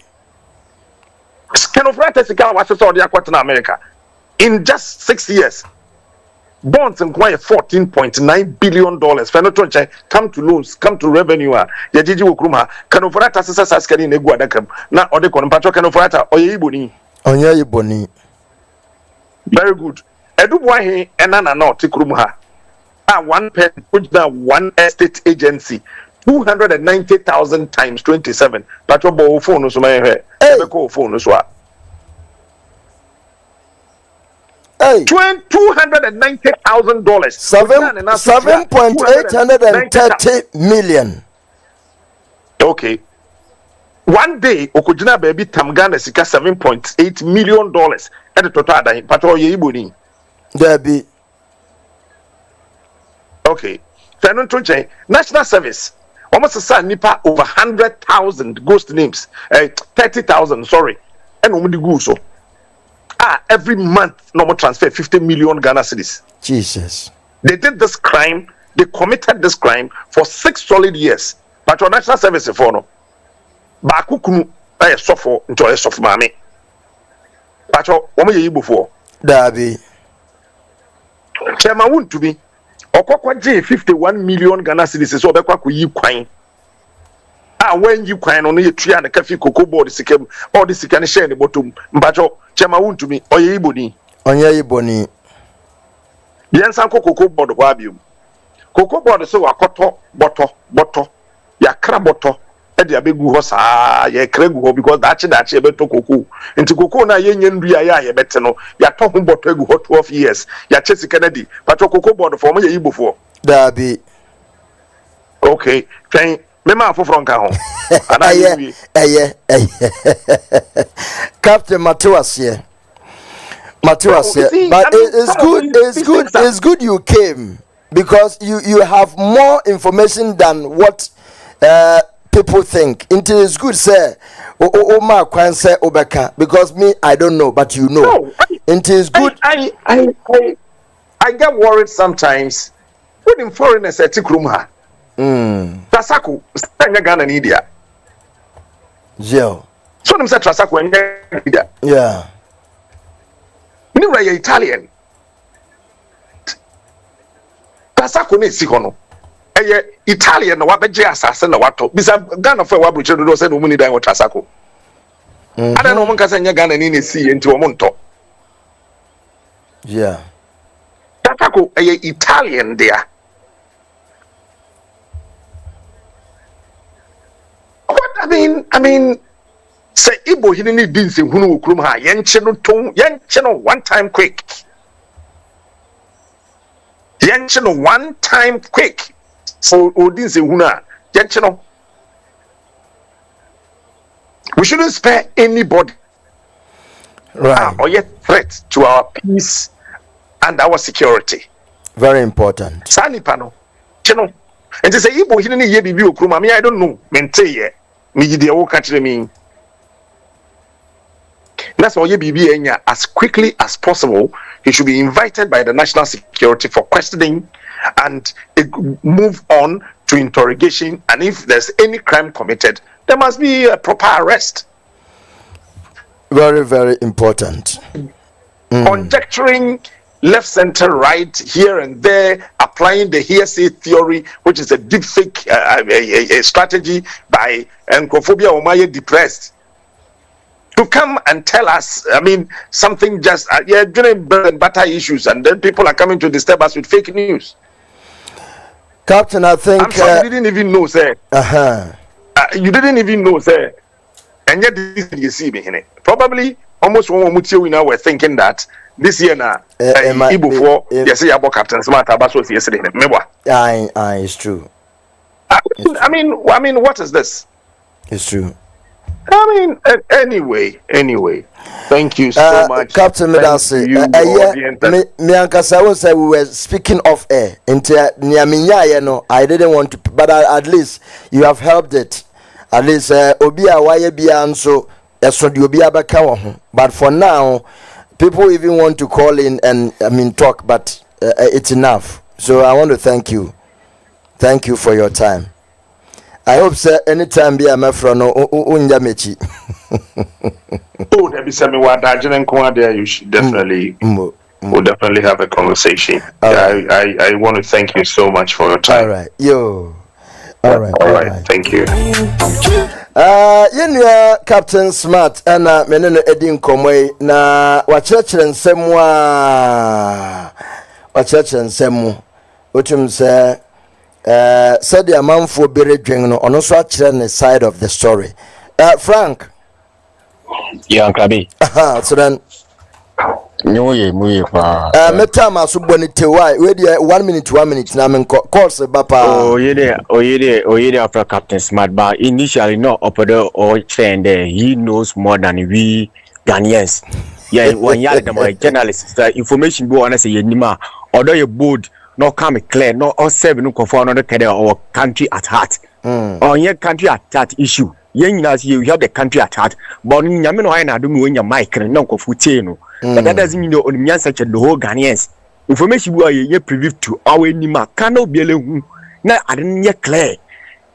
Can ofuriate sika wase so odi akwati na America. in just 6 years. Bonds inquire $14.9 billion. Fenotonche come to loans, come to revenue. Yajiji Wukruma, Canoforata Saskari Neguadakam. Now, or the Conapacho Canoforata, or Yibuni. Onya Yibuni. Very good. Edubuahi and Nana no Tikrumha. One pen, which now one estate agency. 290,000 times 27. Pacho bo phone so my phone so. Hey, $290,000. $7.830 million. Okay. One day, Okujina baby Tamgana sika $7.8 million. At the total day, Pato Yibuni. There be. Okay. National Service. Almost a son nipa over 100,000 ghost names. 30,000, sorry. And Umudi Guso. Every month, normal transfer 50 million Ghana cedis. Jesus. They did this crime, they committed this crime for 6 solid years. But your national service for no. Bakukunu, I suffer into a soft mammy. But your woman you before. Dabi. Chairman wouldn't to be. Okokwa J 51 million Ghana cedis so be kwa yi kwan. When you kwan on your tree and the coffee cocoa board sikem all this can share in the bottom. Mbacho chema wun to me oye iboni. Onye iboni. Yen sanko cocoa board wabium. Cocoa board so wakoto boto. Ya kra boto. Edi abegu ho saa ye kregu ho because dachi beto cocoa. Nti cocoa na ye nyenria ya ye beteno. Ya to ho boto egu ho 12 years. Ya chesi Kennedy. Pacho cocoa board for me ye ibo for. Dabi. Okay. Thank Mema for from Kahon. Captain Matiwas here. Matiwas here. But it's good you came because you have more information than what people think. It's good, sir. Ma kwan say obeka because me I don't know, but you know. No, it's good. I get worried sometimes when foreigners at Tikrumha. Trasaku, Stanga Ghana in India. Yo. So them say Trasaku in India. Yeah. You Italian. Trasaku ne sikono. Italian no wabeje asase na wato. Bisa Ghana for wabuche do say no muni dan Trasaku. Ada no monka say Ghana ni ne si enti wo monto. Yeah. Trasaku Italian there. I mean, say Ibo hidden beans in Hunu Krumha, Yencheno one time quick. Yencheno one time quick. So Odins in Huna, Yencheno. We shouldn't spare anybody. Right. Or yet threat to our peace and our security. Very important. Sani Pano, Cheno. And they say Ibo hidden ye be Kruma. Me, I don't know. Mente me. That's why BB as quickly as possible. He should be invited by the national security for questioning and move on to interrogation. And if there's any crime committed, there must be a proper arrest. Very, very important. Conjecturing left, center, right, here and there, applying the hearsay theory, which is a deep fake a strategy by Nkrophobia Omaye depressed, to come and tell us, something just, during bread and butter issues, and then people are coming to disturb us with fake news. Captain, I think... I'm sure you didn't even know, sir. You didn't even know, sir. And yet, this you see me in it. Probably, almost one we now were thinking that this year now, Igbo yes, about Captain Smart Abaso yesterday. Remember? It's true. I mean, what is this? It's true. Anyway. Thank you so much, Captain Medasi. Me we were speaking off air. I didn't want to, but at least you have helped it. At least Obia Wayebia and so Obia. But for now, people even want to call in and talk, but it's enough. So I want to thank you. Thank you for your time. I hope, sir, anytime be a mafro no unjamechi. Oh, there be some there. You should definitely, we'll definitely have a conversation. I want to thank you so much for your time. All right, yo. All right. Thank you. Yenua Captain Smart and menene Edin Komwe na wachirachire nsemu otum se said the amanfo bere dwen no ono so achire ne side of the story. Frank. Yeah, Krabi. So then Muye pa. Metama so bonite why we dey 1 minute na men calls bapa. Oh yeah, after Captain Smart, but initially no operator or trend he knows more than we Ghanaians. Yeah, when you are the journalists, the information go on say yenima although you bold no come clear no all seven no conform no care our country at heart. On your country at heart issue. You have the country at heart, but nyame no na do me when your mic no konfutie no. But that doesn't mean on the such the whole Ghanaians. Information we are ye privy to our nima cannot be alone. Na I didn't yet clear.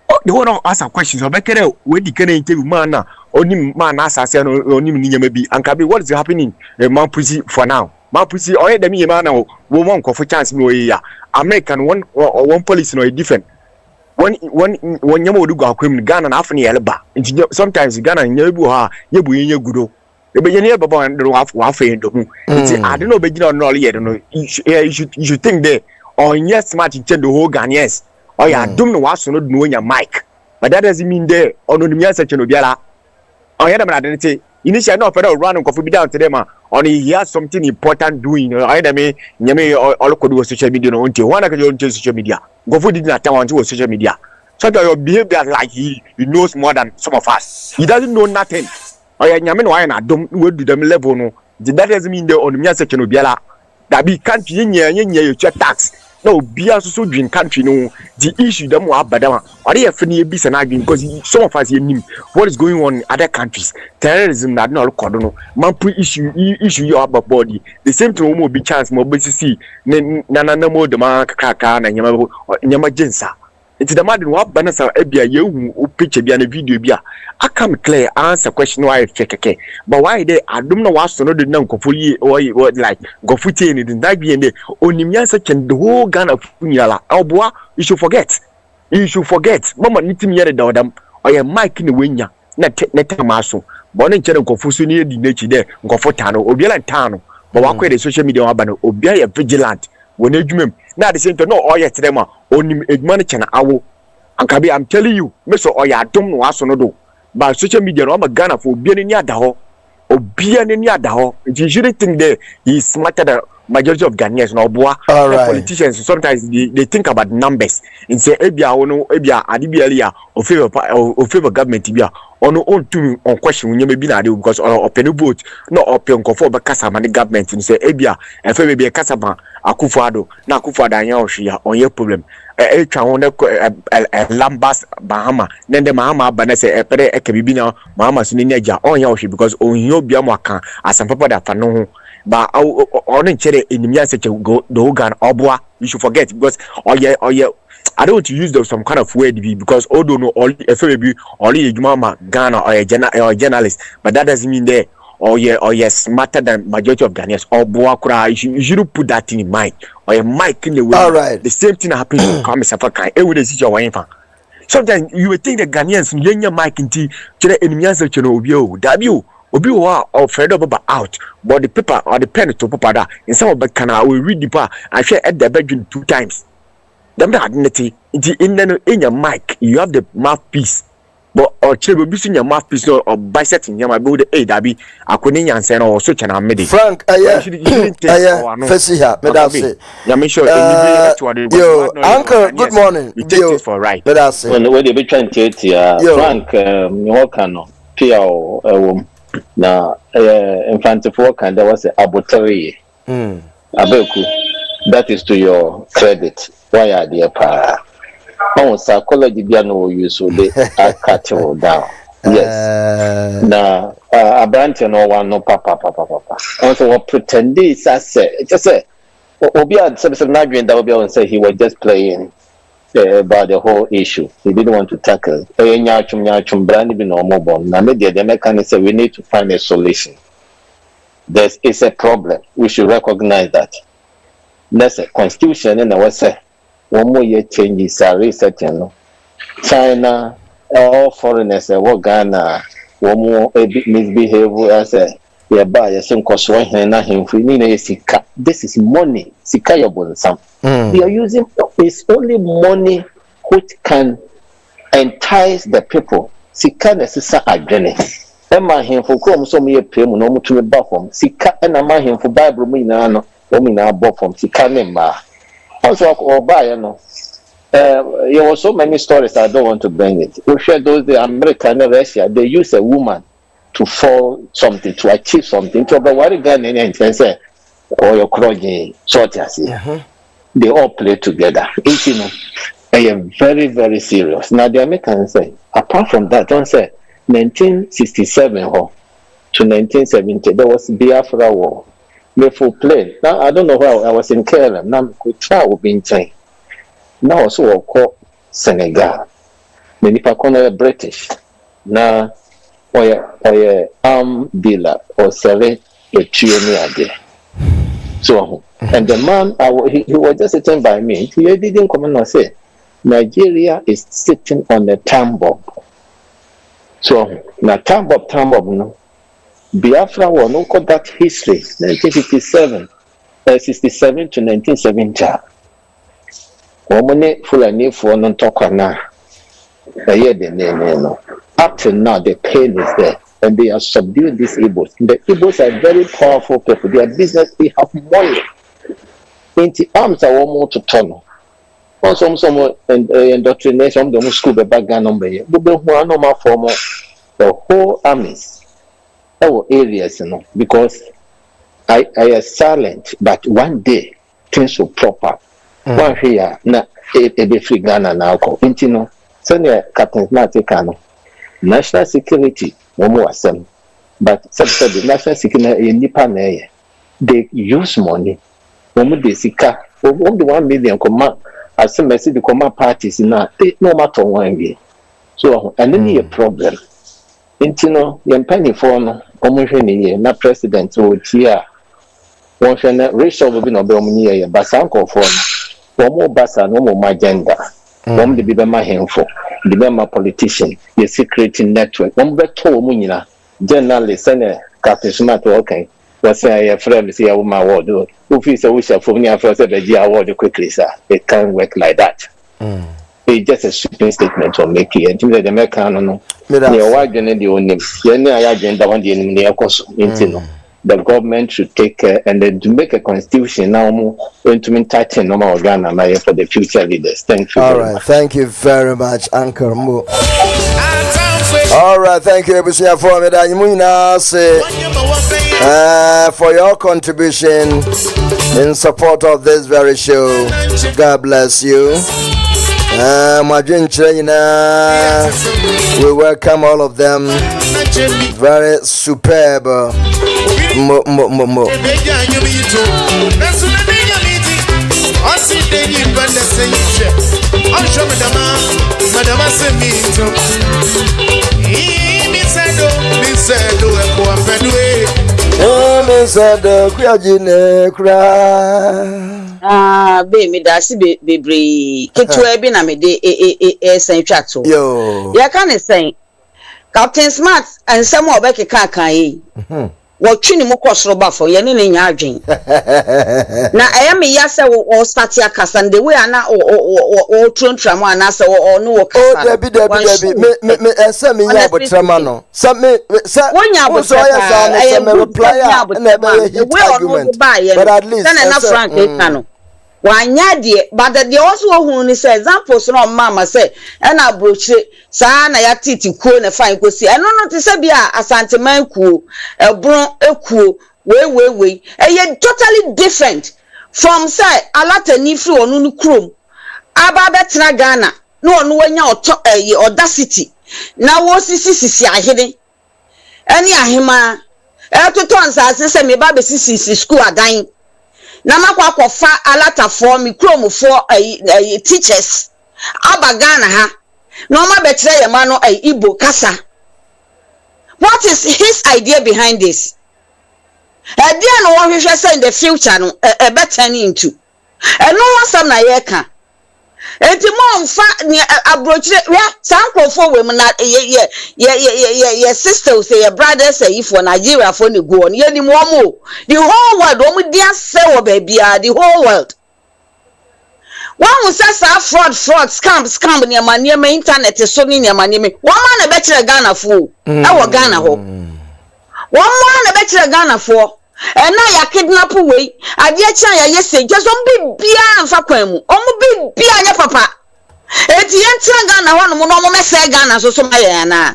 Oh, the one ask a question. So back there, where the can interview man now? Only man ask us only maybe and can be what is happening? The man pussy for now. Man pussy already the me man now. Woman for chance me ya. American one police no different. When you do go criminal Ghana na afni elba. Sometimes Ghana nyebu ha yebu yenye gudo. But you never born the half I don't know, but you don't know yet. You should think there. Or yes, smart to change the whole Ghanaians. Or you don't know what's not knowing your mic. But that doesn't mean there. Or no, the section of Biala. Or you don't say, initially, no, federal run and coffee down to them. Only he has something important doing. I mean, all could do social media. Until one can do social media. Go for didn't attend to social media. Sometimes your behavior like he knows more than some of us. He doesn't know nothing. Oh yeah, nyame no why na dom we do them level no. That doesn't mean the on me section obiala. That be country nya you tax. No bia so dream country no. The issue them wa badama. Or dey fini be sana because some of us here what is going on in other countries. Terrorism na no record no. Man pre issue your body. The same thing mo be chance mo be see na mo de man kaka na nyama jensa. It's the man who banasa ebia you picture bia na video bia. I come clear answer question why fake but why they I don't know what's no the nan kofuli or like go futi in that be the onimya such and the whole Ghana funyala alboa you should forget mama nitim yere da odam or your mic in the winya na maso but on chere kofusu ni di nachi there nkofotano obiala tano but wakwe the social media wabano obia vigilant when edwumem na the same to no all yet them onim edman chana awo ankabi I'm telling you me so oya dom no aso no do. But social media, no, Ghana for being in Yadaho or being in Yadaho. You shouldn't think that he's smarter than majority of Ghanaians. No, boy, politicians sometimes they think about numbers and say, Ebia, Adibia, or favor government, Tibia, or no own to on question when you may be not because or penny vote, not open conform but Casama the government and say, Ebia, and favor be a Casama, Akufado, na Akufada, Yaoshia, on your problem. Lambas Bahama then the Mahama banese epere ekebibina Mahama sunineja on yaoshi because on yo biamwaka as some people that know but on chere enimia seche go the Ogan obwa you should forget because oh yeah I don't want to use some kind of word because although no all FAB only Mama Ghana or a journalist but that doesn't mean there or smarter than majority of Ghanaians or Boakura. You shouldn't put that thing in mind. Or a mic in the way. All right. The same thing happens to come Safaka. Sometimes you would think the Ghanaians your mic in tea to the enemies of Obio. W. Or fed up out. But the paper or the pen to Papa in some of the canal will read the part and share at the bedroom 2 times. The dignity in your mic, you have the mouthpiece. But or chebe bi sunya mouthpiece or bisect in yama be the dabi akoni nyanse na or so chana mede Frank Fesiha medase ya me sure yo uncle good morning you take this for right medase when they be trying to Frank me work no pia na in front of work and there was a abotari abeku that is to your credit why are they pa oh, psychology no use so they are cutting down. Yes. Now, a branch no one no papa. Also, what pretend this I say just say Obia some nagrin that Obia and say he was just playing. about the whole issue. He didn't want to tackle. We need to find a solution. It's a problem. We should recognize that. There's a constitution in our say. One more year changes are resetting. China, all foreigners, Ghana, one more misbehave as a this is money. They are using it's only money which can entice the people. Sika necessary agreement. Emma him for come so me pay mu no to me back from Sika and ama him for Bible me na no o me na bought from Sika nemba. Also or buy no. There were so many stories I don't want to bring it. We share those the American and Russia, they use a woman to fall something, to achieve something, to be what again and say, or your crony, sort as they all play together. It's, I am very, very serious. Now, the Americans say, apart from that, don't say 1967 to 1970, there was Biafra War. We full play. Now, I don't know how I was in Kerala. Now, we try to be in China. Now, also, call Senegal. Many people British. Now, or dealer or selling a tree. So, and the man, he was just sitting by me. He didn't come and say, Nigeria is sitting on a time bomb. So, now time bomb, no. Biafra war, no call that history, 1967 to 1970. Woman full and new for non talk now. Up till now, the pain is there, and they are subduing these Igbos. The Igbos are very powerful people. Their business, they have money. 20 arms are one more to turn. Also, some indoctrination, the school, the background number. The whole armies, our areas, because I am silent, but one day things will prop up. One here, na be free Ghana now. Intino, senior Captain Matikano. National security, no more assembly. But the national security in Nippon, they use money. When they sika, over the 1 million command, as some message the command parties in that, no matter one way. So, and then a problem. Intino, young penny for no, not president, so here. One shall racial will be no Belmania, Basanko for no more Bassa, no more agenda. One the Bibema Henfo, the Bema politician, the secret network. One better Munina, journalist, and Captain Smart, okay. Let's say I friend see how my word. If you say we shall for me, I first said the award quickly, sir. It can't work like that. It's just a sweeping statement to make it. And the American, no, the wide the only, the agenda on the enemy, of course, the government should take care and then to make a constitution now more going to tighten normal Ghana for the future leaders. Thank you. All right, thank you very much, Uncle Mo. All right, thank you, Ebusia, for me that you say for your contribution in support of this very show. God bless you. We welcome all of them. Very superb. Baby, that's baby. Ketua be na me de central to. Yo. Ya can say Captain Smart and some of Becky Kakai. What chini mo kwasroba for ye ne nya adwen na aya me ya se o start ya kasa the way ana o trontra mo ana se o no kasa debi me ese me nya botrama no se me se wonya botrama se me reply na be hit argument but at least na Frank no wanya de but the also who ni say examples no mama say na broche sa na ya titi kuo na fine kosi eno no te se bia asanteman kuo ebron ekuo we totally different from say alatani free onu nu krom aba betra Ghana no onu wanya audacity na wo sisi ahede eni ahema to ansase se me ba be sisi school adan na makwa kofa alata for me krom for teachers aba Ghana ha no ma betre ye ma no Igbo kasa. What is his idea behind this? Idea no one hwehwe say in the future no better into. And no one some na ye ka. Enti mo mfa ni abrochire ya sankrofo we na ye sisters say your brothers say if for Nigeria for ni go on ye ni mo the whole world o mu dia say wo ba bia the whole world. One who says fraud, scam, near my internet is so near my name. One man a better Ghana for our Ghana ho. One man a better Ghana for. And now you kidnap away. I dear China, yes, say just don't be beyond Fakwemu. Only be beyond your papa. It's the entire Ghana one, no say Ghana, so some Mayana.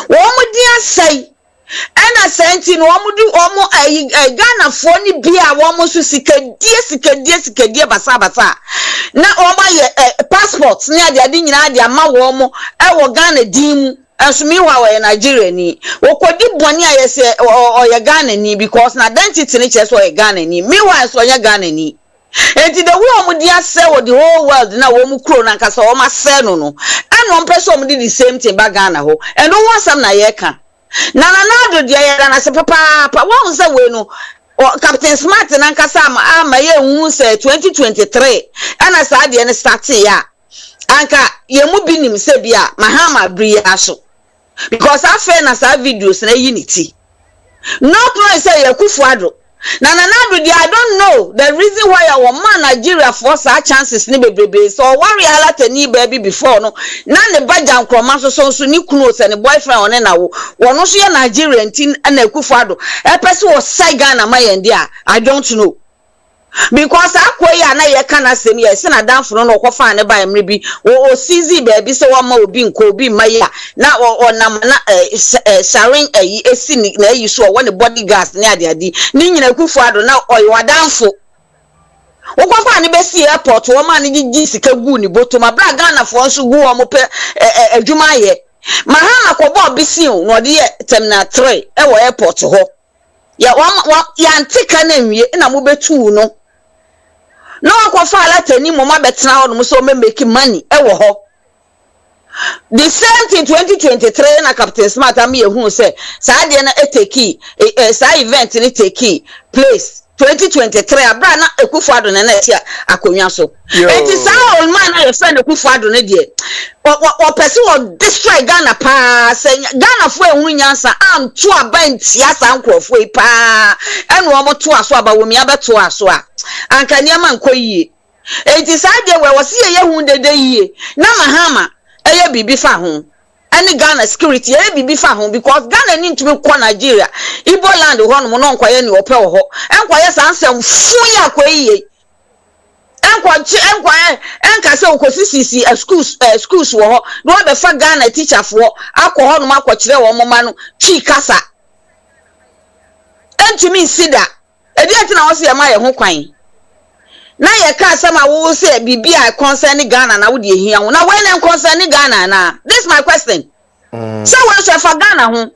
One would dear say. And I sent in almost a Ghana for ni beer, almost to seek a dear basa. Now, all my passports near the Adina, the Amawomo, I will Ghana dim, as me while in Nigeria. Or could you one year say, or your Ghana because na identity niches or a Ghana, meanwhile, so your Ghana. And to the woman would just say the whole world now, woman crown and cast all my son, no. And one person did the same thing by Ghana, and no one some Nayeka. Nana dia na se papa won say we no Captain Smart na nkasa ama ye hu say 2023 ana sa de ne start ya anka ye mu binim se bia mahama bri aso because afa na sa videos na unity not no say ye kufuado Nana I don't know the reason why our man Nigeria for such chances ni bebrebe so worry alert ni baby before no na ne badja nkroma so ni close and boyfriend on na wo no so ye Nigeria ntin na Akufo-Addo person was say Ghana mayende I don't know because akoya na ye kana sem ye se na danfo no kofa ne ba emre bi o CZ baby so wa ma obi nko obi maya na o nam na sharing esi na yi so wo ne bodyguards ne ade ni nyina Akufo-Addo na oyo danfo wo kofa ne be si airport wo ma ne gigi sika gu ni boto ma bra Ghana fo nso gu wo mo pe adwuma ye mahama ko bo bisi no de terminal 3 e wo airport ho ya ya antika na nwie na mo betu no no akwafa alatani mo ma betena ho no so me make money e wo ho the same thing 2023 na Captain Smart am ye hu say sa de na eteki sa event ni take place 2023 abra na Akufo-Addo na na tia akonwa so enti sa old man na ye friend Akufo-Addo na de o person o destroy Ghana pa say Ghana fo ehunu nyansa am to abanti asa nkrofo pa enu o mo to aso aba wo mi abeto aso a anka niam nkoyie enti sa de we wo se ye hu dede yie na mahama eye bibi fa ho any Ghana security eye bibi fa ho because Ghana ni ntumi kwa Nigeria Igbo land ho no no nkwaye ni ope ho enkwaye sansem fu ya kwaye enka se okosisi schools wo ho no be fa Ghana teacher fo akọ ho no akọkire wo moma no chi kasa entumi sida edi ati na wo se ma ye ho kwan na ye ka sama wo se bibia concern Ghana na wo de ehia wo na when en concern Ghana na this my question so we should for Ghana ho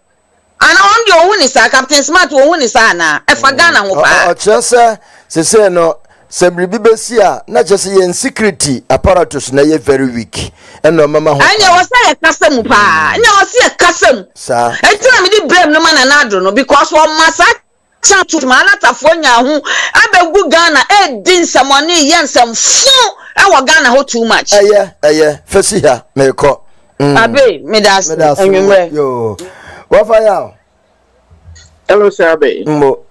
ana on de ohun ni sa Captain Smart ohun ni sa na e for Ghana ho pa o chese se no sebribi besi a na chese ye security apparatus na ye very weak eno mama ho anya wo say ye kasam pa anya wo say ye kasam sa entina me di blame no man na ado no because wo masa chantu manata fonya hu abegu Ghana din samoni yensam fu e wo Ghana ho too much eye fesi ha me ko abe me das enwemre yo wa fa ya hello sir abe mbo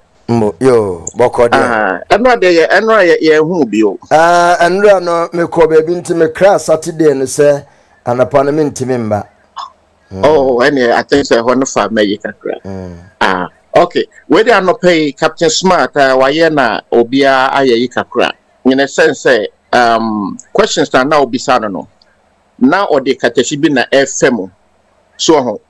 yo boko dia enra ye hu bi o enra no me ko ba bi ntime kra Saturday no se anapa no me ntime mba oh I think say ho no fa me kakra okay we dey no pay Captain Smart why na obia aye kakra in a sense questions na obisa no na ode kateshi bi na FM so ho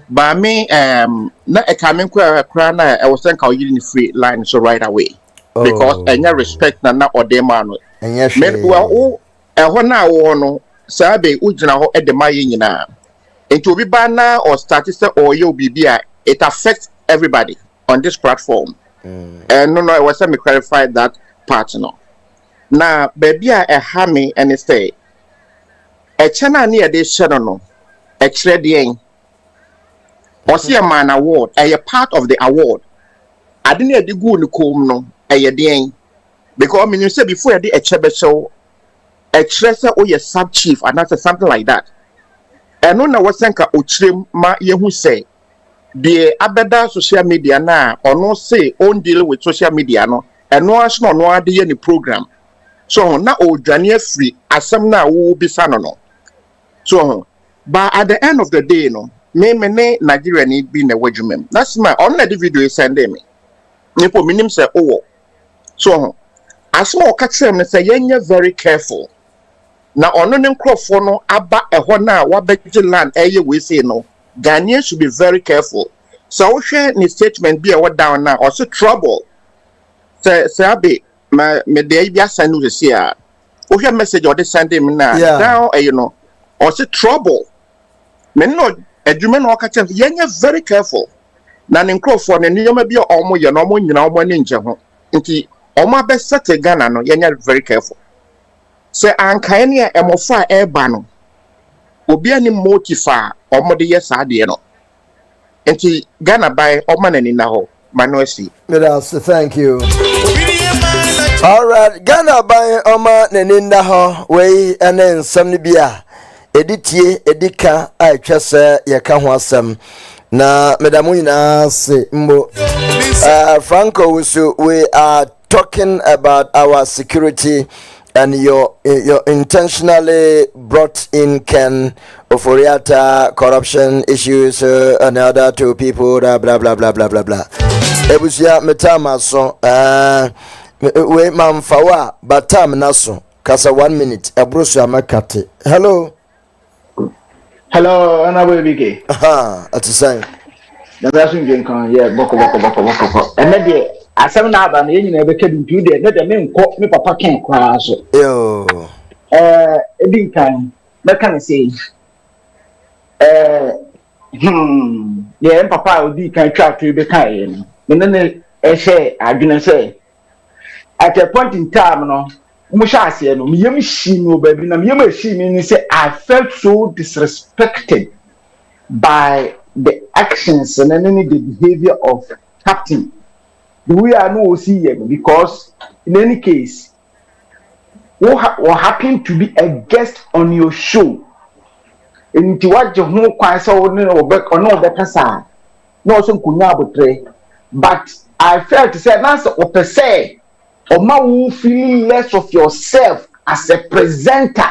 ba me na e kamen kwa na e was think you in free line so right away because enya respect na ode ma no me well ho na wo no sabe ugina ho e de maye nyina enti obi ba na or start say or you bibia it affects everybody on this platform and no I was let me clarify that part no now baby I ha me and say channel near this channel, a trading. Or see a man award, a part of the award. I didn't do good no, a ding. Because I mean, you said before I did a chebe show, a treasure or your sub chief, and that's something like that. And no, was sanka uchrim ma yehu say the abeda social media na or no say own deal with social media no, and no ashno no idea any program. So na o Daniel free asem na wo be no. So but at the end of the day no, me Nigeria need be in a wedgement. That's my only video is sending me. Nipo minim say oh. So as more catch them say you're very careful. Now on an crofo no aba ehona na wabegye land we say no. Ghanaians should be very careful. So we share ni statement be a down now also trouble. Say abi me dey bia send you see a we share message or they send him now. Now you know also trouble. Me no adwuma no catch them you're very careful. Na ne crofo ne nyoma bi omo ye no omo nyina omo ne nje ho. Nti omo be set Ghana no you're very careful. Say ankae a emofa eba no obi ani motifa omode yes ade no enti Ghana by omanani na ho manosi thank you. All right, Ghana by omanani na ho we ene nsam ne bia editie edika a twese ye ka ho asem na medamu nyina se mbo Franco we are talking about our security and your intentionally brought in Ken Oforiata corruption issues and other two people blah blah blah blah blah blah blah. Ebusia metama so we mamfawa batam naso kasa 1 minute ebrusu amakate. Hello anabwe atisan that's in kan yeah boko and asem na aba na yenyi na ebeka bintu de na de me nko me papa ken kwa so yo edin kan me kan say yeah papa odi kan twa to be kan no ne ehye adwene say at a point in time no mo sha ase no me yem shi no ba bi na me yem shi me ni say I felt so disrespected by the actions and the behavior of captain. We are no see because in any case, what happened to be a guest on your show? In what you know, quite so no back or no better side, no some kunya but I felt to say that's what per se, or ma feeling less of yourself as a presenter,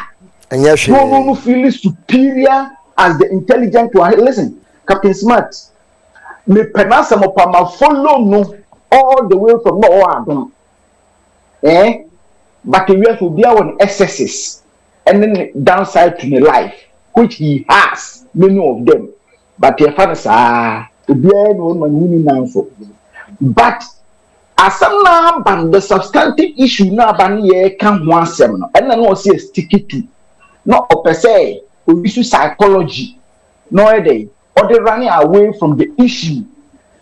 and yes, no feeling superior as the intelligent one. Listen, Captain Smart, me penasa mo pa ma follow no. All the way from no but we have to be on excesses and then downside to the life which he has many of them but your father to be but as now ban the substantive issue now ban ye can one seminar and then see a sticky to not per se we issue psychology no day or they running away from the issue.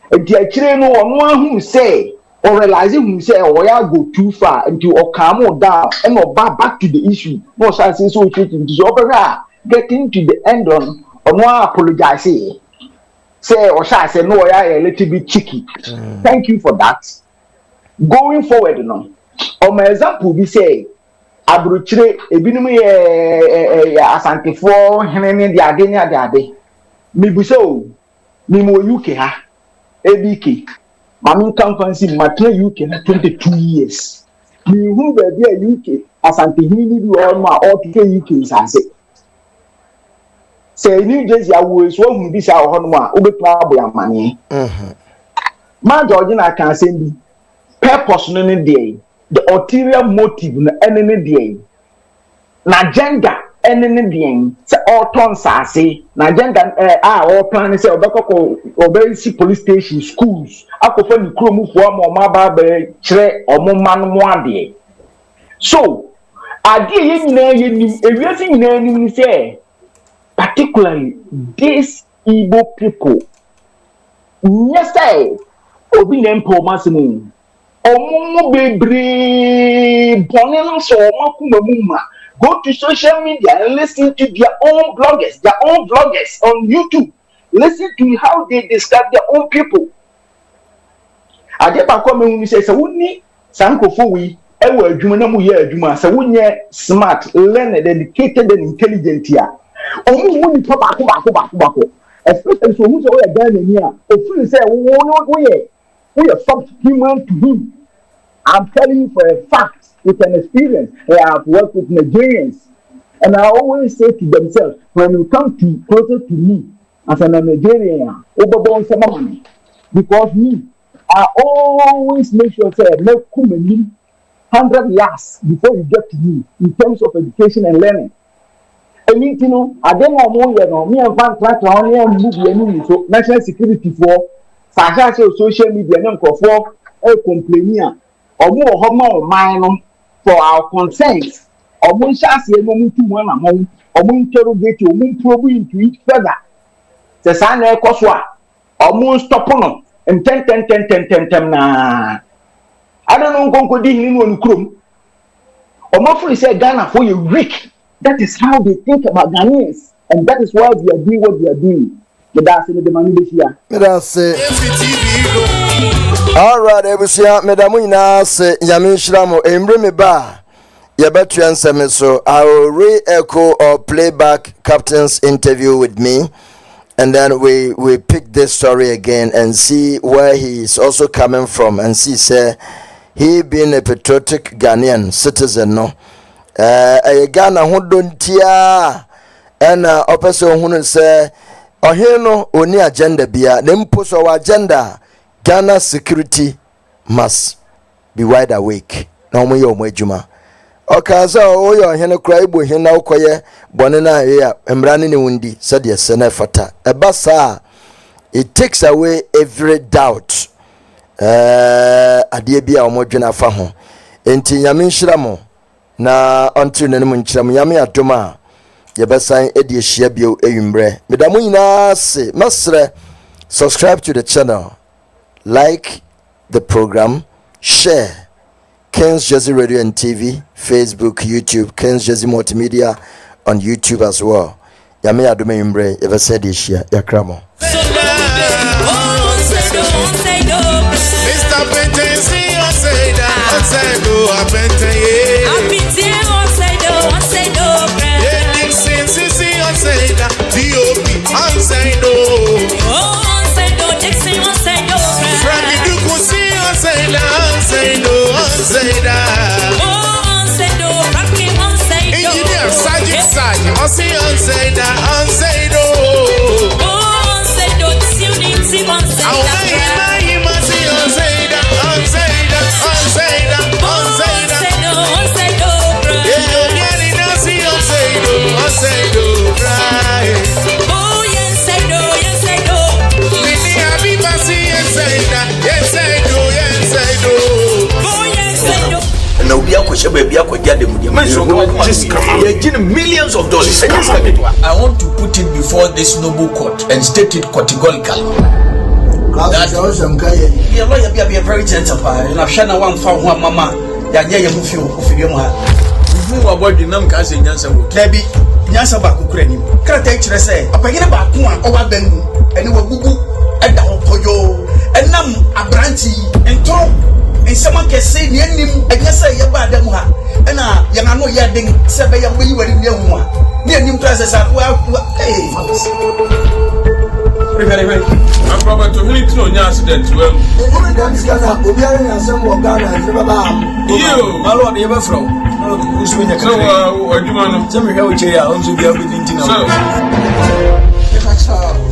And the actually no one who say or realizing who say or ya go too far until or come down and or back to the issue. No sense so treating the opera getting to the end on no apologize say or shall say no ya a little bit cheeky. Thank you for that. Going forward no. Or my example be say abruchire ebinumu asante for hene de adenya de ade. Me bu so me mo UK ha ABK, Mammy Conference Matna UK 22 years. Me who were there UK as Antihini do all my UK is answer. Say New Jersey, I was one this our Honma, Ubepa money. My Georgian can send purpose no day, the ulterior motive no enemy day. Na gender enemy being say all tons say na agenda all plan say obekoko obesi police station schools akofa ni kromu fo ma ba be kire omoma no mo ade so ade ye nyina ye nim ewiase nyina nim ni say particularly these Igbo people yes say obi na mpo masemu omumu bebre bone no so makuma muma Go to social media and listen to their own bloggers on YouTube. Listen to how they describe their own people. Adepa come when we say so we sankofo we ewo adwuma na mu ye adwuma so we smart, learned, dedicated and intelligent ya. Omu woni papa bako. Especially so who say we Ghana ni a ofiri say we soft human to him. I'm telling you for a fact, with an experience, I have worked with Nigerians, and I always say to themselves, when you come closer to me as a Nigerian, overborn some money, because me, I always make sure say make 100 yards before you get to me in terms of education and learning. And you know, I don't know me and Van Track on so national security for social media and for complaining. Omo homo man for our concerns. Omo chance ye no mutu one among omo interrogate omo probe into it further. Se sa na ekoso a omo stop no and ten na. I don't know nkonko di hinu onu krom. Omo free say Ghana for you weak. That is how they think about Ghanaians, and that is why they are doing what they are doing. That's in the Manila. That's it. All right, Ebusia, Medamu Inas, Yamin Shramo, Embreme Ba. Yabetu answer me, so I will re-echo or play back Captain's interview with me, and then we pick this story again and see where he is also coming from, and see, say, he being a patriotic Ghanaian citizen, no. A Ghana who don't tear, and opposite who say, oh, here no, only agenda bia, them post our agenda. Ghana security must be wide awake. No more your juma. Okaza oyo hene kura ibo hena ukoye bonena ya emrani ni wundi said yes fata. Ebasa it takes away every doubt. Adie bia omodwena fa ho. Enti nyame nhiramo na onto nenu nchiramo nyame adoma. Yebesan edi ehia bio eyumbre. Medamu nyina se masre subscribe to the channel. Like the program, share Ken's Jersey Radio and TV, Facebook, YouTube, Ken's Jersey Multimedia on YouTube as well. Yame adume imbre, ever said this year, yakramo. Millions of dollars. I want to put it before this noble court and state it categorically. That be a lawyer, be a very gentle pie. And I've shown one for one mama. You are working on Cassie Yansa. Debbie Yansa Bakukreni. Can't take you say, a pagina Bakuma over them, and you will Google and Koyo and Nam a branchy and Tom. And someone can say near him, and yes, I am bad. And I know you're doing 7 years when you were in your one. Near him classes are well. Hey, very. I'm probably to really throw an accident. Well, you, my lord, ever from who's been a so, what do you want to tell me how we are on to be able to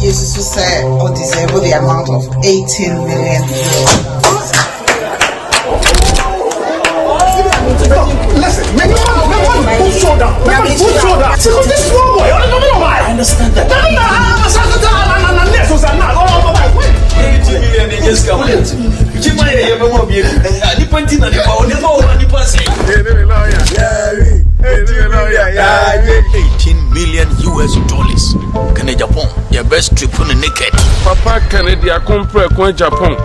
Jesus will say or disable the amount of 18 million. Listen, put shoulder. This small boy, I understand that. $18 million US. Can Japan, your best trip on the naked. Papa Kennedy, I come from Japan.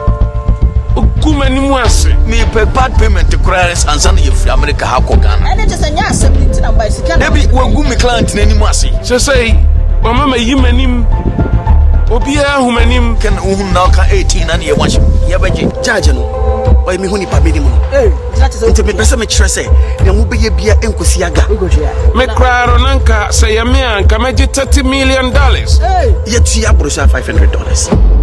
Kumani Mwase. Me pay bad payment to Christ and San if America Hakogan. And it is a yes, 17 and bicycle. Maybe we'll go me client in any Mwase. So say, Mama, you menim. Obia humanim can now 18 and you watch. Yabaji, Jajano. Why me honey pa minimum? Into me person me trust there will be a beer and Kusiaga. Me cry Ronanka say a man come $30 million. Yet you have $500.